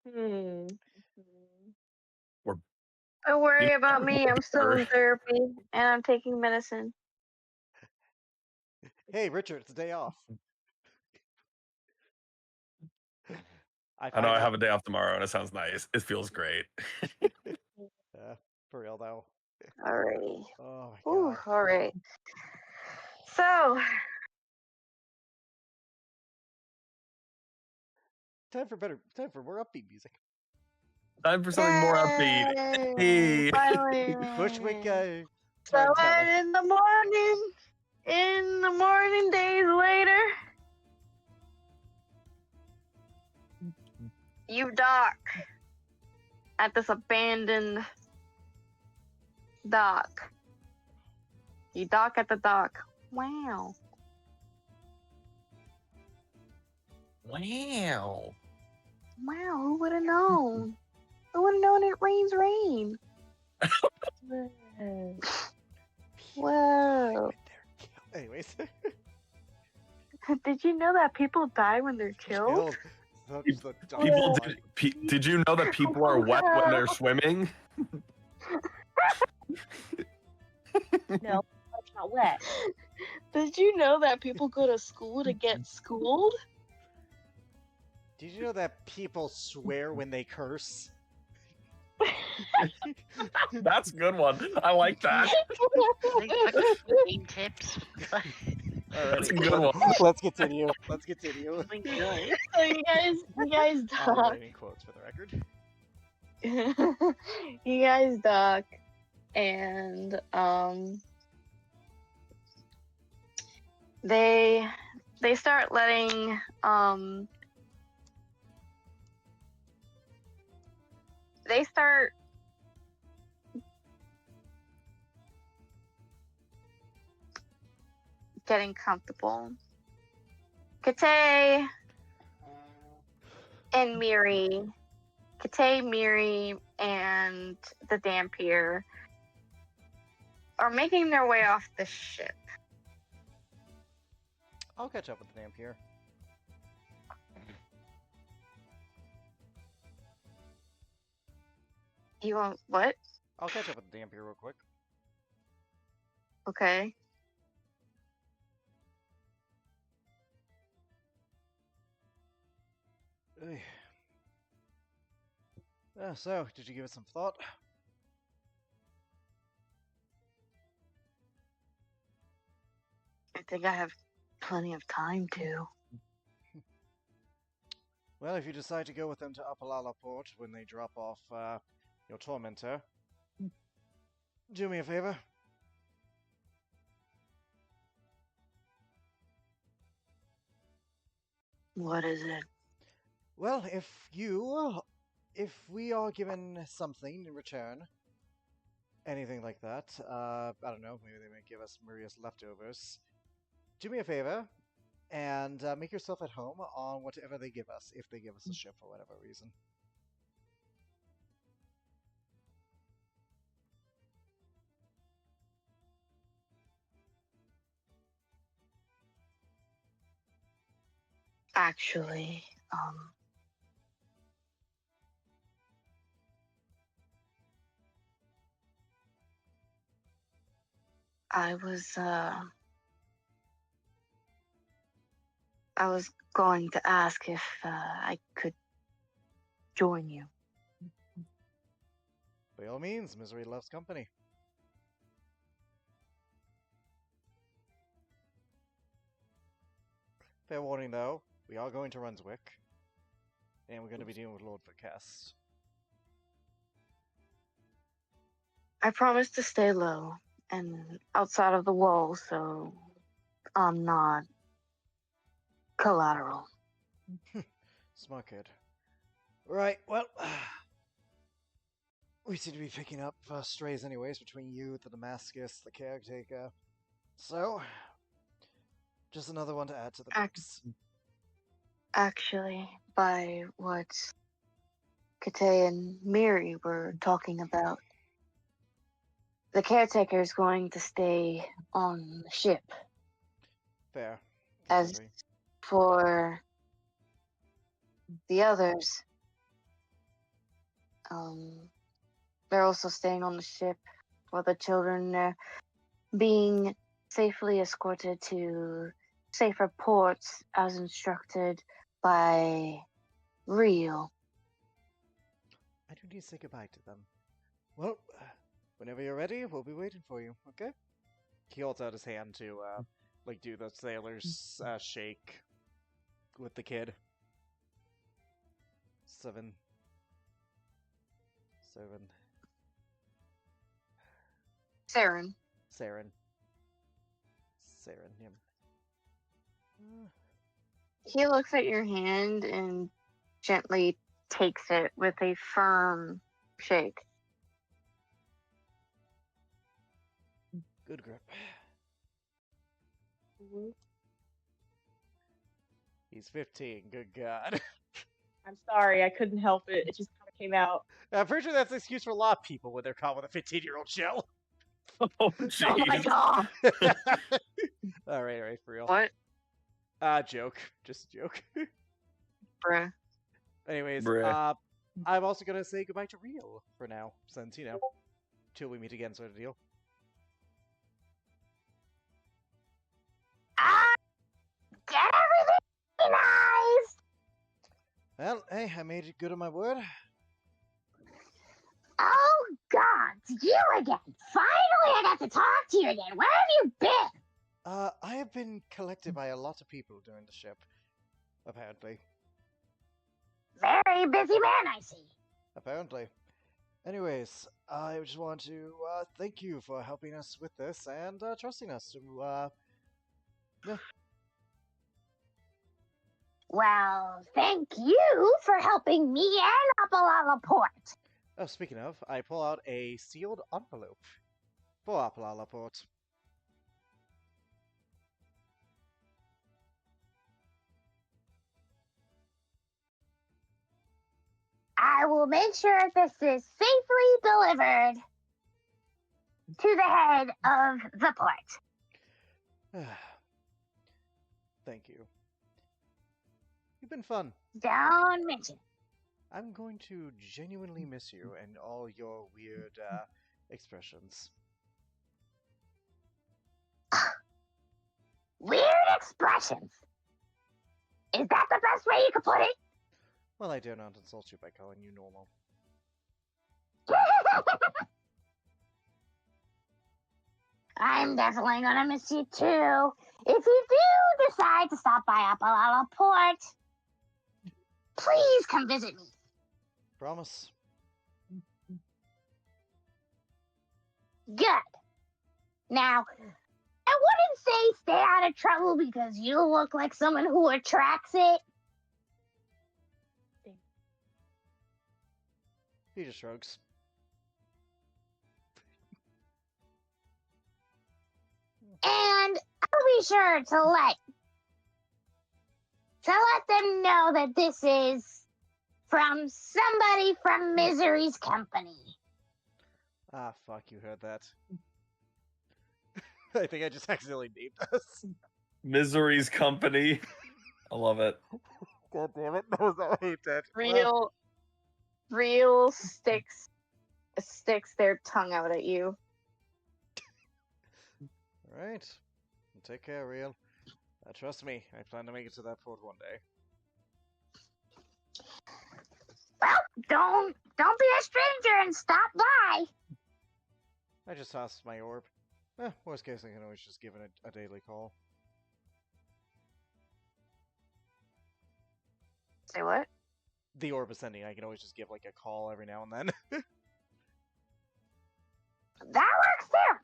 Hmm. Don't worry about me. I'm still in therapy and I'm taking medicine. Hey, Richard, it's a day off. I know I have a day off tomorrow, and it sounds nice. It feels great. For real though. Alrighty. Oh my god. Ooh, all right. So, time for more upbeat music. Time for something more upbeat. Hey. Finally. Bushwick. So, and in the morning, days later, you dock at this abandoned dock. You dock at the dock. Wow. Wow. Wow, who would have known? Who would have known it rains rain? Whoa. Anyways. Did you know that people die when they're killed? Did you know that people are wet when they're swimming? No, it's not wet. Did you know that people go to school to get schooled? Did you know that people swear when they curse? That's a good one. I like that. Game tips. That's a good one. Let's continue. So you guys dock. writing quotes for the record. You guys dock, and they start letting they start getting comfortable. Kate and Miri, and the Dampier are making their way off the ship. I'll catch up with the Dampier. You want what? I'll catch up with the Dampier real quick. Okay. So, did you give it some thought? I think I have plenty of time to. Well, if you decide to go with them to Apalala Port when they drop off your tormentor, do me a favor. What is it? Well, if we are given something in return, anything like that, I don't know, maybe they may give us Maria's leftovers. Do me a favor and make yourself at home on whatever they give us, if they give us a ship for whatever reason. Actually, I was going to ask if I could join you. By all means, misery loves company. Fair warning, though, we are going to Runswick, and we're going to be dealing with Lord Verkest. I promise to stay low and outside of the walls, so I'm not collateral. Smart kid. Right, well, we seem to be picking up strays anyways between you, the Damascus, the caretaker. So, just another one to add to the mix. Actually, by what Kate and Miri were talking about, the caretaker is going to stay on the ship. Fair. As for the others, they're also staying on the ship, while the children are being safely escorted to safer ports as instructed by Rio. I do need to say goodbye to them. Well, whenever you're ready, we'll be waiting for you, okay? He holds out his hand to, do the sailor's shake with the kid. 7. Saren. Saren, yeah. He looks at your hand and gently takes it with a firm shake. Good grip. Mm-hmm. He's 15, good God. I'm sorry, I couldn't help it. It just kind of came out. I'm pretty sure that's an excuse for a lot of people when they're caught with a 15-year-old shell. Oh, Oh my jeez. god! Alright, for real. What? Joke. Just a joke. Bruh. Anyways, Bruh. I'm also gonna say goodbye to Rio for now, since, till we meet again sort of deal. Get everything nice! Well, hey, I made it good on my word. Oh God, it's you again! Finally I got to talk to you again! Where have you been? I have been collected by a lot of people during the ship, apparently. Very busy man, I see. Apparently. Anyways, I just want to thank you for helping us with this and trusting us to, yeah. Well, thank you for helping me and Apalala Port. Oh, speaking of, I pull out a sealed envelope. For la Laporte. I will make sure this is safely delivered to the head of the port. Thank you. You've been fun. Don't mention. I'm going to genuinely miss you and all your weird expressions. Weird expressions. Is that the best way you could put it? Well, I dare not insult you by calling you normal. I'm definitely gonna miss you too. If you do decide to stop by Apalala Port, please come visit me. Promise. Good. Now, I wouldn't say stay out of trouble because you look like someone who attracts it. He just shrugs. And I'll be sure to let them know that this is from somebody from Misery's company. Ah, fuck, you heard that. I think I just accidentally named us. Misery's company. I love it. God damn it, that was all I did. Real sticks their tongue out at you. Alright. Take care, Real. Trust me, I plan to make it to that port one day. Well, don't be a stranger and stop by. I just tossed my orb. Worst case, I can always just give it a daily call. Say what? The orb is sending. I can always just give like a call every now and then. That works too.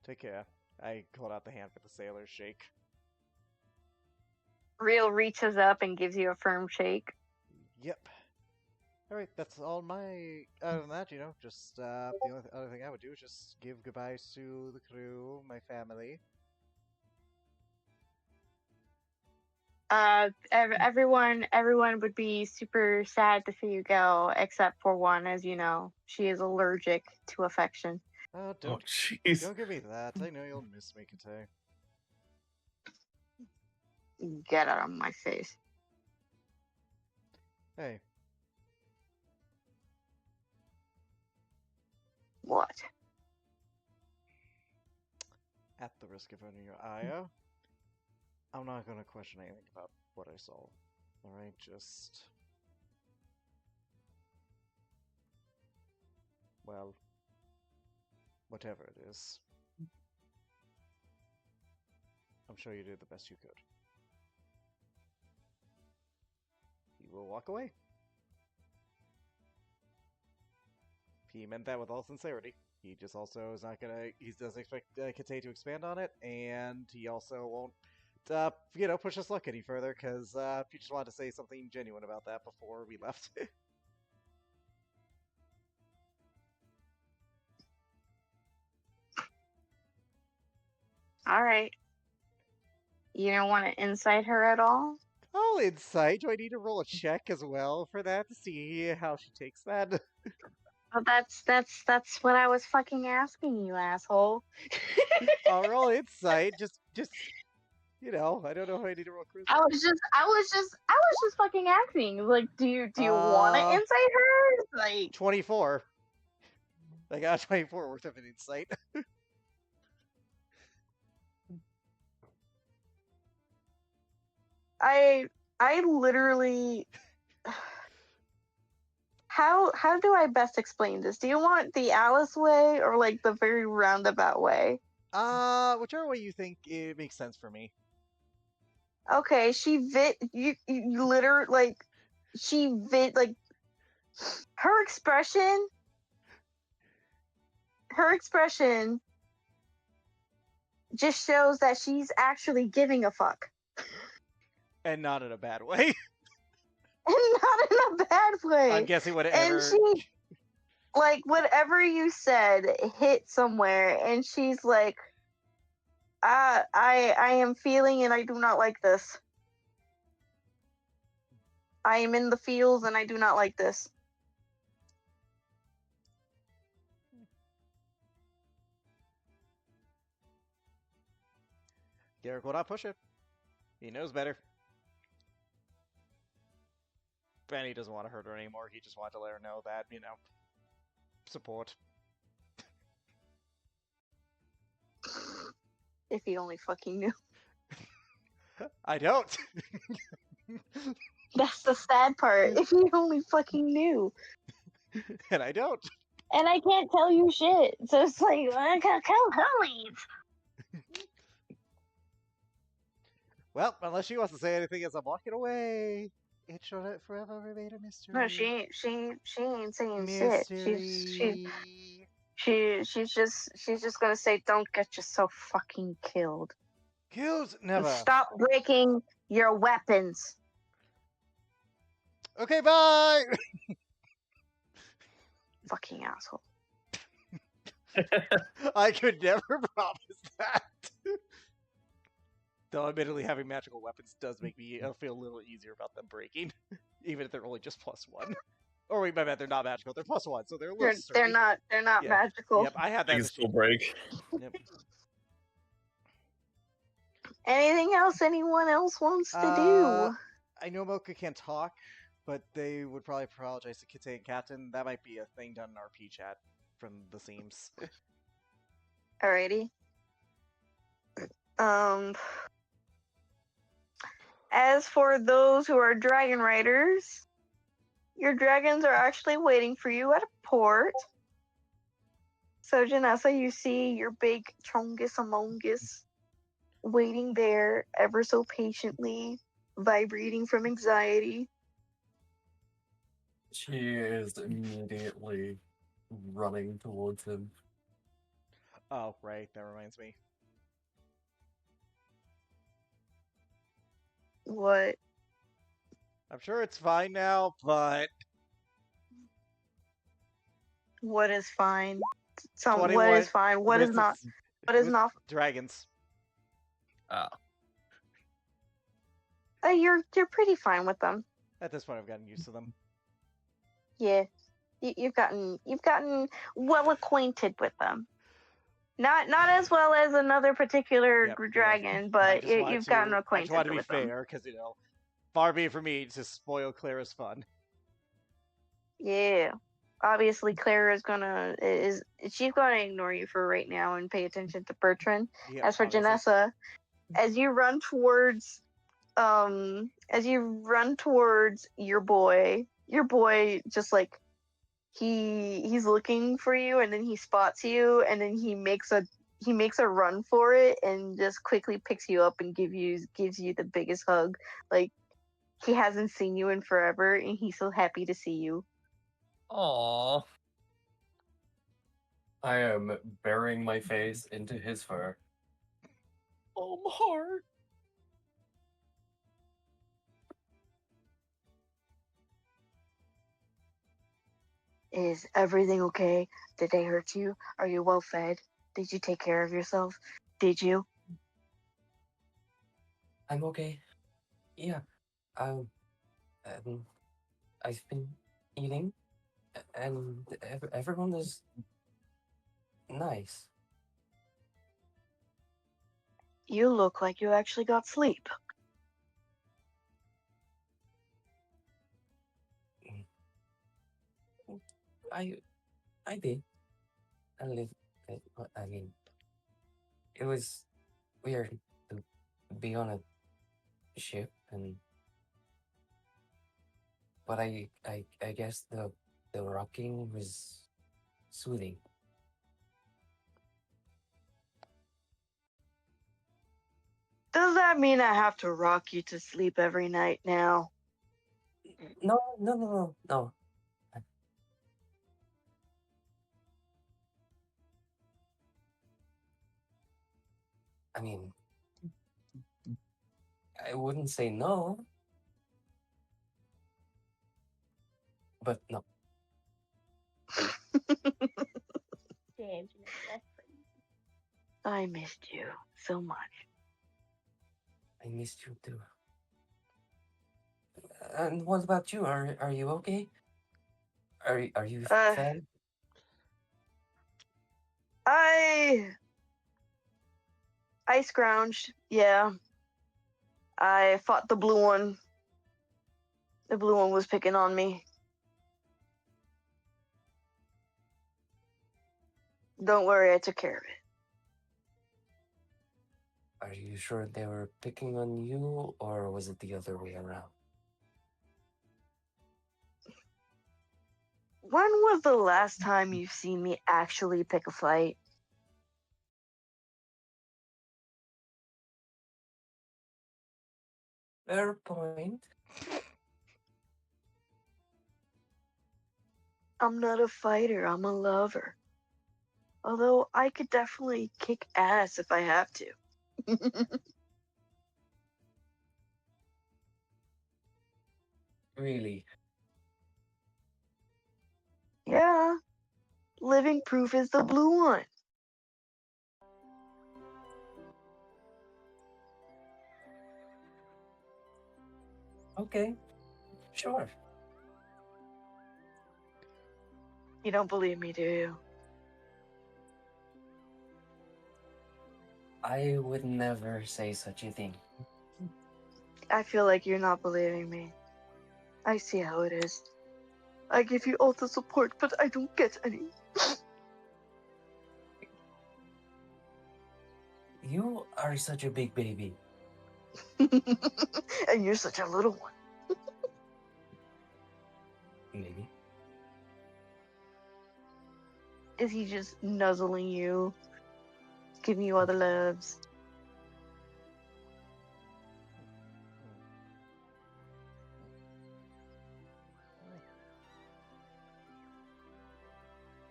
Take care. I hold out the hand for the sailor's shake. Real reaches up and gives you a firm shake. Yep. Alright, that's all my... Other than that, just, the only other thing I would do is just give goodbyes to the crew, my family. Everyone would be super sad to see you go, except for one, as you know. She is allergic to affection. Oh, jeez. Don't give me that. I know you'll miss me, Kate. Get out of my face. Hey. What? At the risk of hurting your eye, I'm not gonna question anything about what I saw. Alright, just... Well... Whatever it is. I'm sure you did the best you could. He will walk away. He meant that with all sincerity. He just also is not gonna... He doesn't expect Kate to expand on it, and he also won't push his luck any further, because he just wanted to say something genuine about that before we left. Alright. You don't want to insight her at all? Oh, insight? Do I need to roll a check as well for that to see how she takes that? Well, that's what I was fucking asking you, asshole. I'll roll insight, just I don't know how I need to roll charisma. I was just fucking asking. Like, do you want to insight her? Like 24. I got 24 worth of an insight. I literally. How do I best explain this? Do you want the Alice way or like the very roundabout way? Whichever way you think it makes sense for me. Okay, you literally like her expression just shows that she's actually giving a fuck. And not in a bad way. And not in a bad way. I'm guessing whatever like whatever you said hit somewhere, and she's like, I am feeling, and I do not like this. I am in the fields, and I do not like this. Garrick will not push it. He knows better. Benny doesn't want to hurt her anymore. He just wanted to let her know that, support. If he only fucking knew. I don't. That's the sad part. If he only fucking knew. And I don't. And I can't tell you shit. So it's like, I can't leave. Well, unless she wants to say anything as I'm walking away, it shall forever remain a mystery. No, she ain't saying mystery. shit. She's just gonna say, don't get yourself fucking killed. Killed? Never. And stop breaking your weapons. Okay, bye! Fucking asshole. I could never promise that. Though admittedly having magical weapons does make me feel a little easier about them breaking. Even if they're only just +1. Or wait, my bad, they're not magical, they're +1, so they're a little They're not yeah. magical. Yep, I had that. They can still break. Yep. Anything else anyone else wants to do? I know Mocha can't talk, but they would probably apologize to Kite and Captain. That might be a thing done in RP chat from the seams. Alrighty. As for those who are dragon riders, your dragons are actually waiting for you at a port. So Janessa, you see your big Chongus Among Us waiting there ever so patiently, vibrating from anxiety. She is immediately running towards him. Oh, right, that reminds me. What? I'm sure it's fine now, but... What is fine? What 21 is fine? What is not? What is not? Dragons. You're pretty fine with them. At this point, I've gotten used to them. Yeah, you've gotten well acquainted with them. Not as well as another particular dragon, but you've gotten acquainted with them. I just want to be fair, because far be it from me to spoil Clara's fun. Yeah, obviously Clara she's gonna ignore you for right now and pay attention to Bertrand. Yeah, as for Janessa, as you run towards your boy just like he's looking for you, and then he spots you, and then he makes a run for it and just quickly picks you up and gives you the biggest hug. Like, he hasn't seen you in forever, and he's so happy to see you. Aww. I am burying my face into his fur. Oh, my heart. Is everything okay? Did they hurt you? Are you well fed? Did you take care of yourself? Did you? I'm okay. Yeah. I've been eating, and everyone is nice. You look like you actually got sleep. I did. I mean, it was weird to be on a ship, but I guess the rocking was soothing. Does that mean I have to rock you to sleep every night now? No. I mean, I wouldn't say no, but no. Damn, Janessa, that's crazy. I missed you so much. I missed you too. And what about you? Are you okay? Are you fed? I scrounged, yeah. I fought the blue one. The blue one was picking on me. Don't worry, I took care of it. Are you sure they were picking on you, or was it the other way around? When was the last time you've seen me actually pick a fight? Fair point. I'm not a fighter, I'm a lover. Although I could definitely kick ass if I have to. Really? Yeah, living proof is the blue one. Okay, sure. You don't believe me, do you? I would never say such a thing. I feel like you're not believing me. I see how it is. I give you all the support, but I don't get any. You are such a big baby. And you're such a little one. Maybe. Is he just nuzzling you? Giving you all the loves?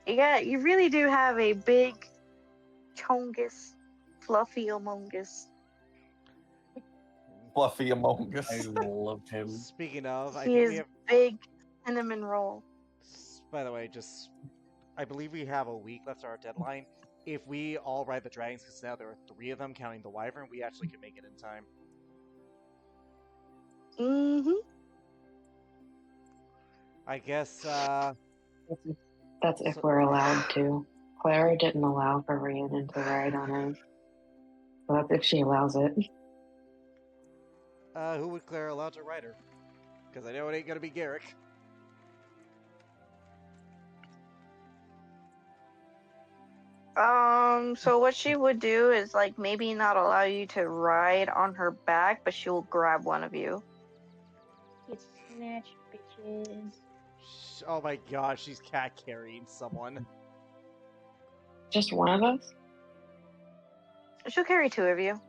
Yeah, you really do have a big, chongus, fluffy Among Us. Fluffy Among Us. I love him. Speaking of, I He think is we have. big cinnamon roll. By the way, I believe we have a week left to our deadline. If we all ride the dragons, because now there are 3 of them, counting the wyvern, we actually can make it in time. Mm-hmm. I guess, That's if we're allowed to. Clara didn't allow for Rhiannon to ride on him. So that's if she allows it. who would Claire allow to ride her? Because I know it ain't gonna be Garrick. So what she would do is like maybe not allow you to ride on her back, but she'll grab one of you. Get snatched, bitches. Oh my god, she's cat carrying someone. Just one of us? She'll carry 2 of you.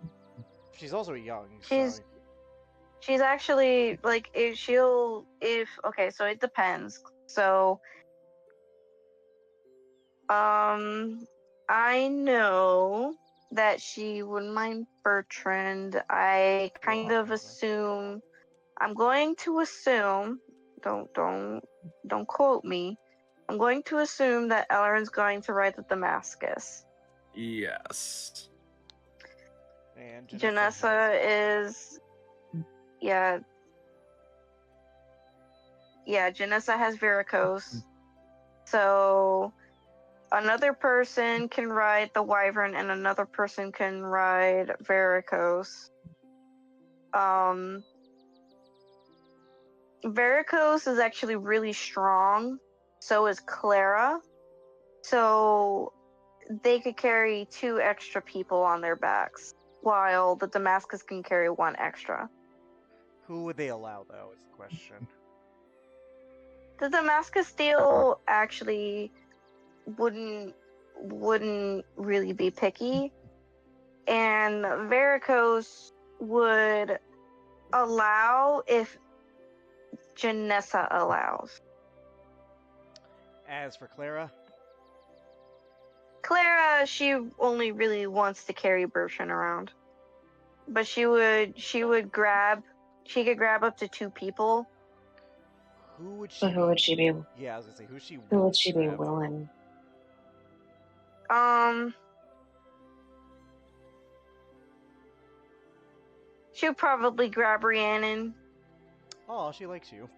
She's also young, She's she's actually like okay, so it depends. So I know that she wouldn't mind Bertrand. I kind of assume I'm going to assume don't quote me. I'm going to assume that Elrin's going to ride the Damascus. Yes. And Janessa is yeah. Janessa has varicose. So another person can ride the wyvern and another person can ride varicose. Varicose is actually really strong. So is Clara. So they could carry 2 extra people on their backs, while the Damascus can carry 1 extra. Who would they allow, though, is the question. The Damascus Steel actually wouldn't really be picky, and Varicose would allow if Janessa allows. As for Clara? Clara, she only really wants to carry Bertrand around. But she could grab up to 2 people. Who would she? So who would she be? Yeah, I was gonna say who's she. Who would she be grab? willing? She'll probably grab Rhiannon. Oh, she likes you.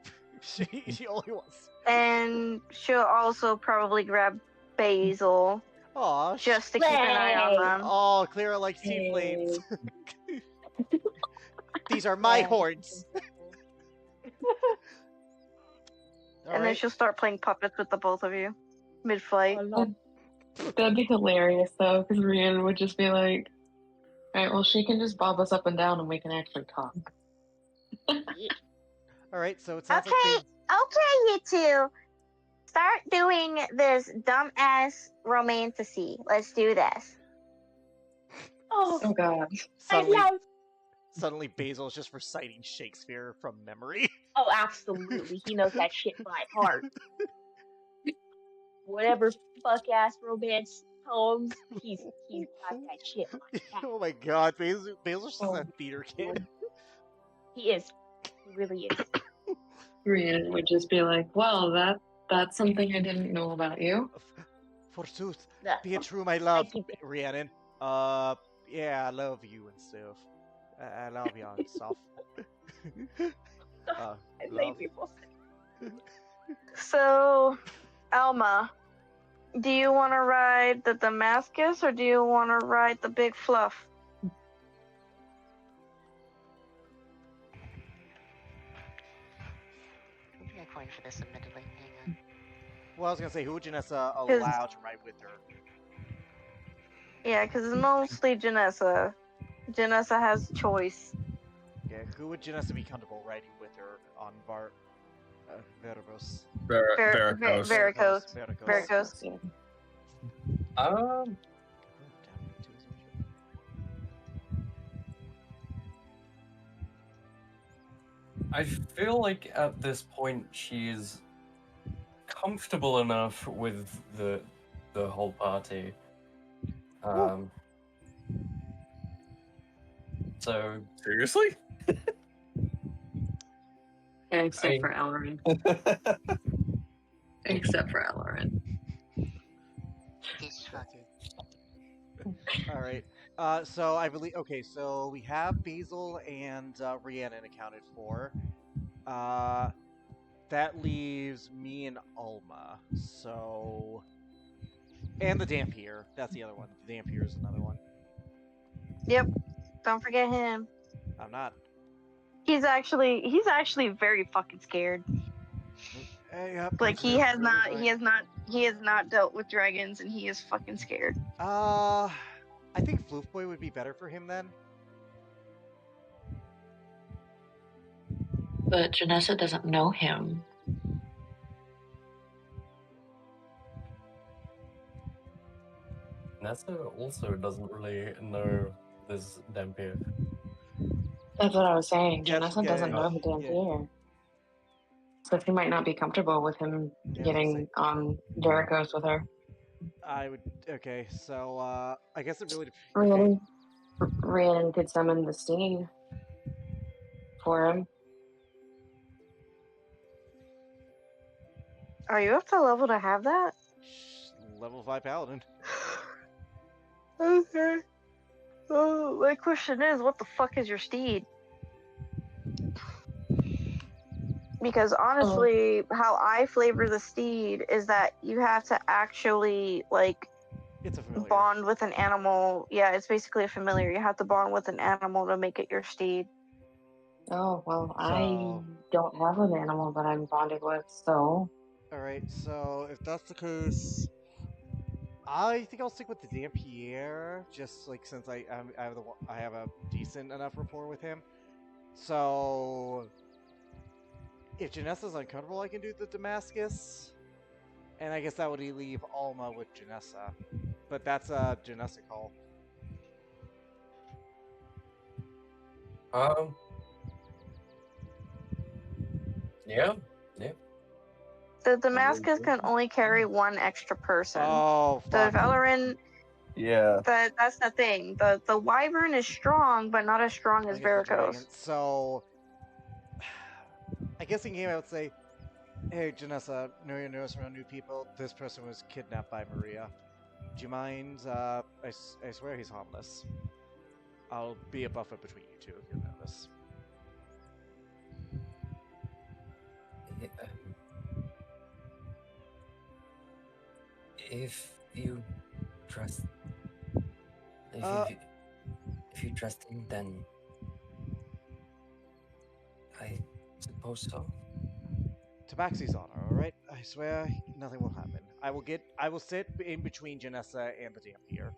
she only wants. And she'll also probably grab Basil. Oh, just to keep an eye on them. Oh, Clara likes seaflames. These are my horns. And then she'll start playing puppets with the both of you mid-flight. That'd be hilarious though, because Rhiannon would just be like, "All right, well, she can just bob us up and down, and we can actually talk." All right, so it sounds Okay, you two. Start doing this dumbass romantasy. Let's do this. Oh God. Suddenly Basil's just reciting Shakespeare from memory. Oh, absolutely. He knows that shit by heart. Whatever fuck ass romance poems, he's got that shit by heart. Oh my god, Basil's just a theater kid. He is. He really is. Rhiannon would just be like, "Well, that's something I didn't know about you." Forsooth, be it true, my love, Rhiannon. Yeah, I love you and stuff. I love you and stuff. I love people. So, Alma, do you want to ride the Damascus or do you want to ride the Big Fluff? Give me a coin for this, admittedly. Hang on. Well, I was gonna say, who would Janessa allow to ride with her? Yeah, because it's mostly Janessa. Janessa has a choice. Okay, who would Janessa be comfortable riding with her on Veracruz? Veracruz. I feel like at this point she's comfortable enough with the whole party. So seriously? Except for Ellerin. Except for Ellerin. He's fucking. All right. So I believe. Okay, so we have Basil and Rhiannon accounted for. That leaves me and Alma. So, and the Dampier. That's the other one. The Dampier is another one. Yep. Don't forget him. I'm not. He's actually very fucking scared. Yep, Like he has not dealt with dragons, and he is fucking scared. I think Floof Boy would be better for him then. But Janessa doesn't know him. Nessa also doesn't really know this Dampier. That's what I was saying. Yes, Janessa doesn't know the Dampier. So she might not be comfortable with him getting on Veracruz with her. I would. Okay, so I guess it really. Rhiannon could summon the steed for him. Are you up to level to have that? Level 5 paladin. Okay. Oh, my question is, what the fuck is your steed? Because honestly, how I flavor the steed is that you have to actually, like, it's a familiar. Bond with an animal. Yeah, it's basically a familiar. You have to bond with an animal to make it your steed. Oh, well, I don't have an animal that I'm bonded with, so... Alright, so if that's the case, I think I'll stick with the Dampier, just like since I have a decent enough rapport with him. So if Janessa's uncomfortable, I can do the Damascus, and I guess that would leave Alma with Janessa. But that's a Janessa call. Yeah. The Damascus can only carry one extra person. Oh, fuck. So if Ellerin... Yeah. That's the thing. The Wyvern is strong, but not as strong as Veracruz. So, I guess in game I would say, Hey, Janessa, know your nose around new people? This person was kidnapped by Maria. Do you mind? I swear he's harmless. I'll be a buffer between you two if you'll notice. If you trust, Uh, if you trust him, then I suppose so. Tabaxi's honor, alright? I swear nothing will happen. I will sit in between Janessa and the Dampier.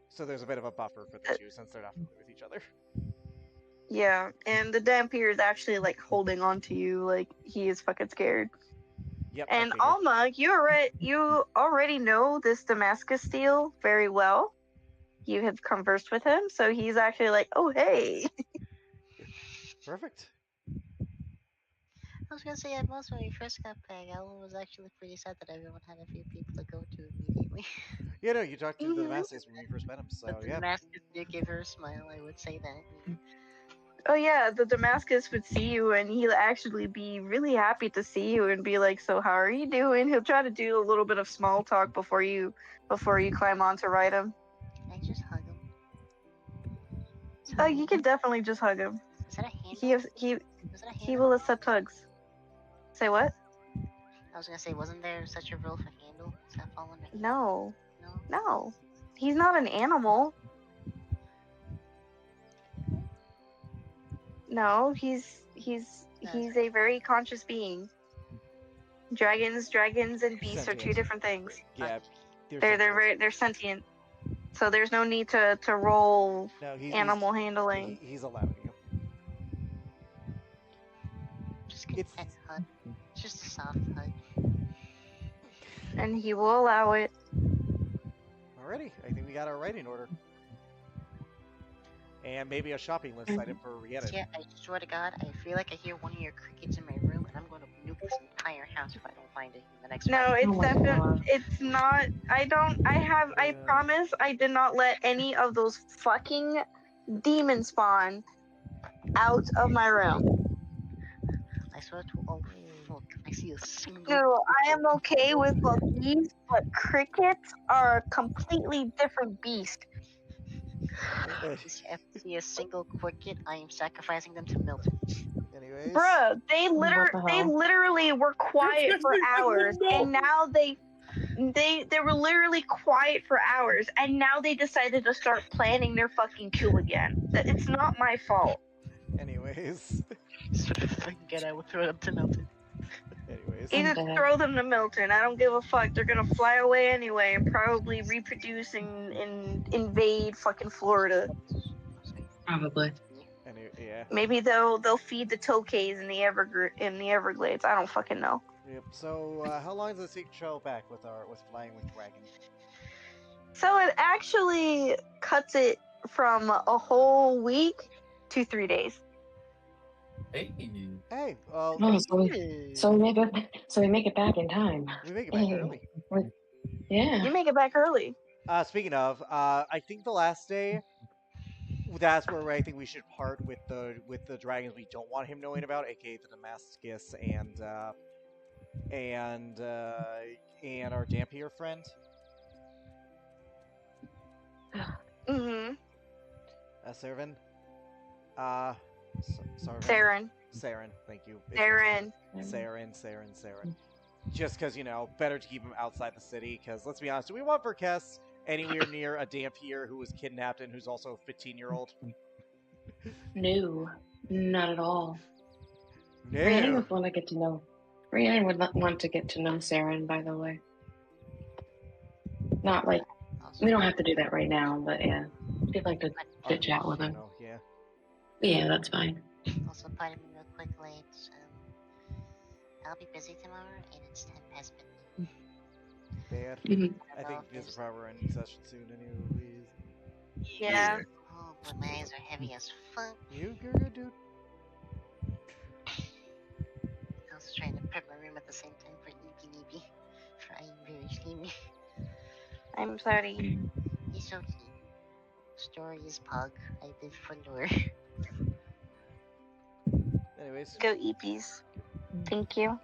So there's a bit of a buffer for the two since they're not familiar with each other. Yeah, and the Dampier is actually like holding on to you, like he is fucking scared. Yep. And Alma, you already know this Damascus steel very well. You have conversed with him, so he's actually like, oh hey. Perfect. I was gonna say, at most when we first got back, Alan was actually pretty sad that everyone had a few people to go to immediately. Yeah, no, you talked to the Damascus when we first met him, so But the yeah. Damascus did give her a smile, I would say that. Oh yeah, the Damascus would see you and he'll actually be really happy to see you and be like, so how are you doing? He'll try to do a little bit of small talk before you climb on to ride him. Can I just hug him? Oh, you can definitely just hug him. Is that a handle? Was that a He handle? will accept hugs. Say what? I was gonna say, wasn't there such a role for handle? Does that fall under handle? No. No? No. He's not an animal. No, he's a very conscious being. Dragons and beasts are two Sentient. different things. Yeah, They're sentient. So there's no need to roll no, animal handling. He's allowing you. Just a pet hug. Just a soft hug. And he will allow it. Alrighty, I think we got our writing order. And maybe a shopping list item for Rhiannon. Yeah, I swear to God, I feel like I hear one of your crickets in my room, and I'm going to nuke this entire house if I don't find it in the next. No, it's definitely. It's not. I promise. I did not let any of those fucking demon spawn out of my room. I swear to. Oh fuck! I see a single. No, I am okay with monkeys, but crickets are a completely different beast. If I see a single cricket, I am sacrificing them to Milton. Anyways. Bruh, they literally were quiet for hours, and now they were literally quiet for hours, and now they decided to start planning their fucking coup again. It's not my fault. Anyways. So if I can get, I will throw them to Milton. Anyways. Either throw them to Milton. I don't give a fuck. They're gonna fly away anyway and probably reproduce and invade fucking Florida. Probably. Yeah. Maybe they'll feed the tokays in the Everglades. I don't fucking know. Yep. So how long does it take to travel back with flying with dragon? So it actually cuts it from a whole week to 3 days. Hey. Hey. Well. So we make it back in time. We make it back early. Yeah. You make it back early. Speaking of, I think the last day. That's where I think we should part with the dragons we don't want him knowing about, aka the Damascus and our Dampier friend. Mm-hmm. Saren. Saren, thank you. Saren. Just because, better to keep him outside the city, because let's be honest, do we want Verkess anywhere near a Dampier who was kidnapped and who's also a 15-year-old? No, not at all. No. Rhiannon would want to get to know. Rhiannon would not want to get to know Saren, by the way. Not like we don't have to do that right now, but yeah, we'd like to chit chat with him. Yeah. Yeah, that's fine. Also, pardon me real quick, ladies. I'll be busy tomorrow, and it's 10 past midnight. Bad. Mm-hmm. I think this is probably ending session soon, anyways. Yeah. Oh, but my eyes are heavy as fuck. You're good, dude. I was trying to prep my room at the same time for Eepy Neepy. For I am very sleepy. I'm sorry. It's okay. Story is pug. I live for lore. Anyways. Go Eepies. Thank you. Am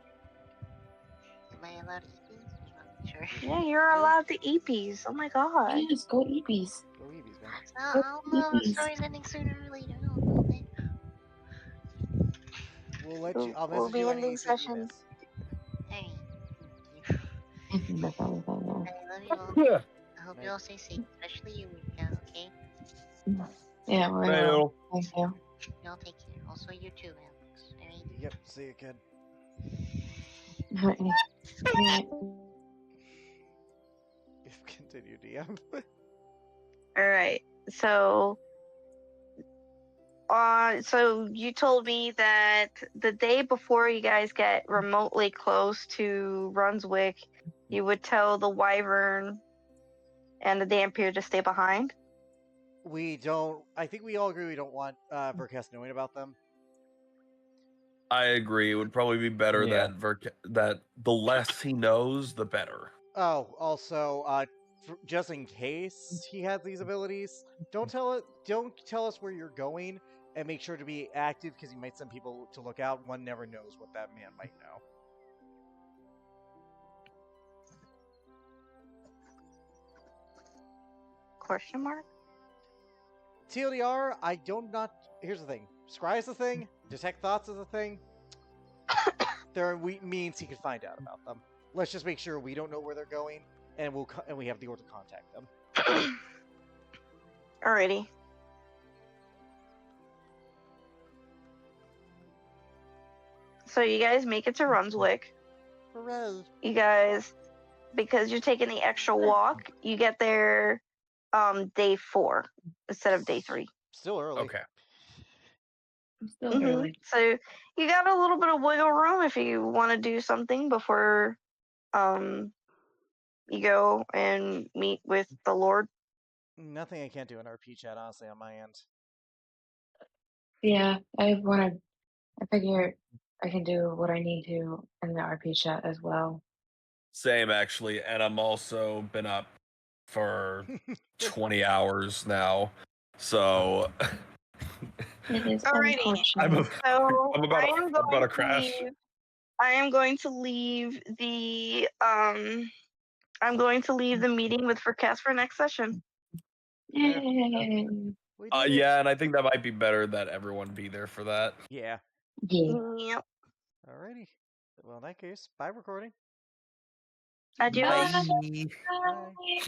I allowed to eat these? Sure. Yeah, you're allowed to eat peas. Oh my god. Yes, go Eepees. Go Eevees, man. I'll know the story's ending sooner or later. I'll know it. We'll let you. I'll We'll message be you ending anything you session. miss. Hey. I love you all. Yeah. I hope you all stay safe, especially you, Mika, okay? Yeah, we Hey, will. Thank you. You all take care. Also, you too, Alex. Alright? Yep. See you, kid. Alright. Continue, DM. Alright. So you told me that the day before you guys get remotely close to Brunswick, you would tell the Wyvern and the Dampier to stay behind. We don't. I think we all agree we don't want Verkest knowing about them. I agree. It would probably be better Yeah. that the less he knows, the better. Oh, also, just in case he has these abilities, don't tell us where you're going, and make sure to be active because you might send people to look out. One never knows what that man might know. Question mark? TLDR, I don't not. Here's the thing: Scry is the thing. Detect thoughts is the thing. There are means he can find out about them. Let's just make sure we don't know where they're going, and we have the order to contact them. Alrighty. So you guys make it to Brunswick. Hooray! You guys, because you're taking the extra walk, you get there day 4 instead of day 3. Still early. Okay. Still early. So you got a little bit of wiggle room if you want to do something before you go and meet with the Lord. Nothing I can't do in RP chat, honestly, on my end. Yeah, I figure I can do what I need to in the RP chat as well. Same actually, and I'm also been up for 20 hours now, so It is Alrighty. unfortunate. So I'm about I am going to to crash. leave. I am going to leave the I'm going to leave the meeting with Forecast for next session. Yay. We did it. Yeah, and I think that might be better that everyone be there for that. Yeah. Yeah. Yep. Alrighty. Well, in that case, bye recording. Adios. Bye. Bye.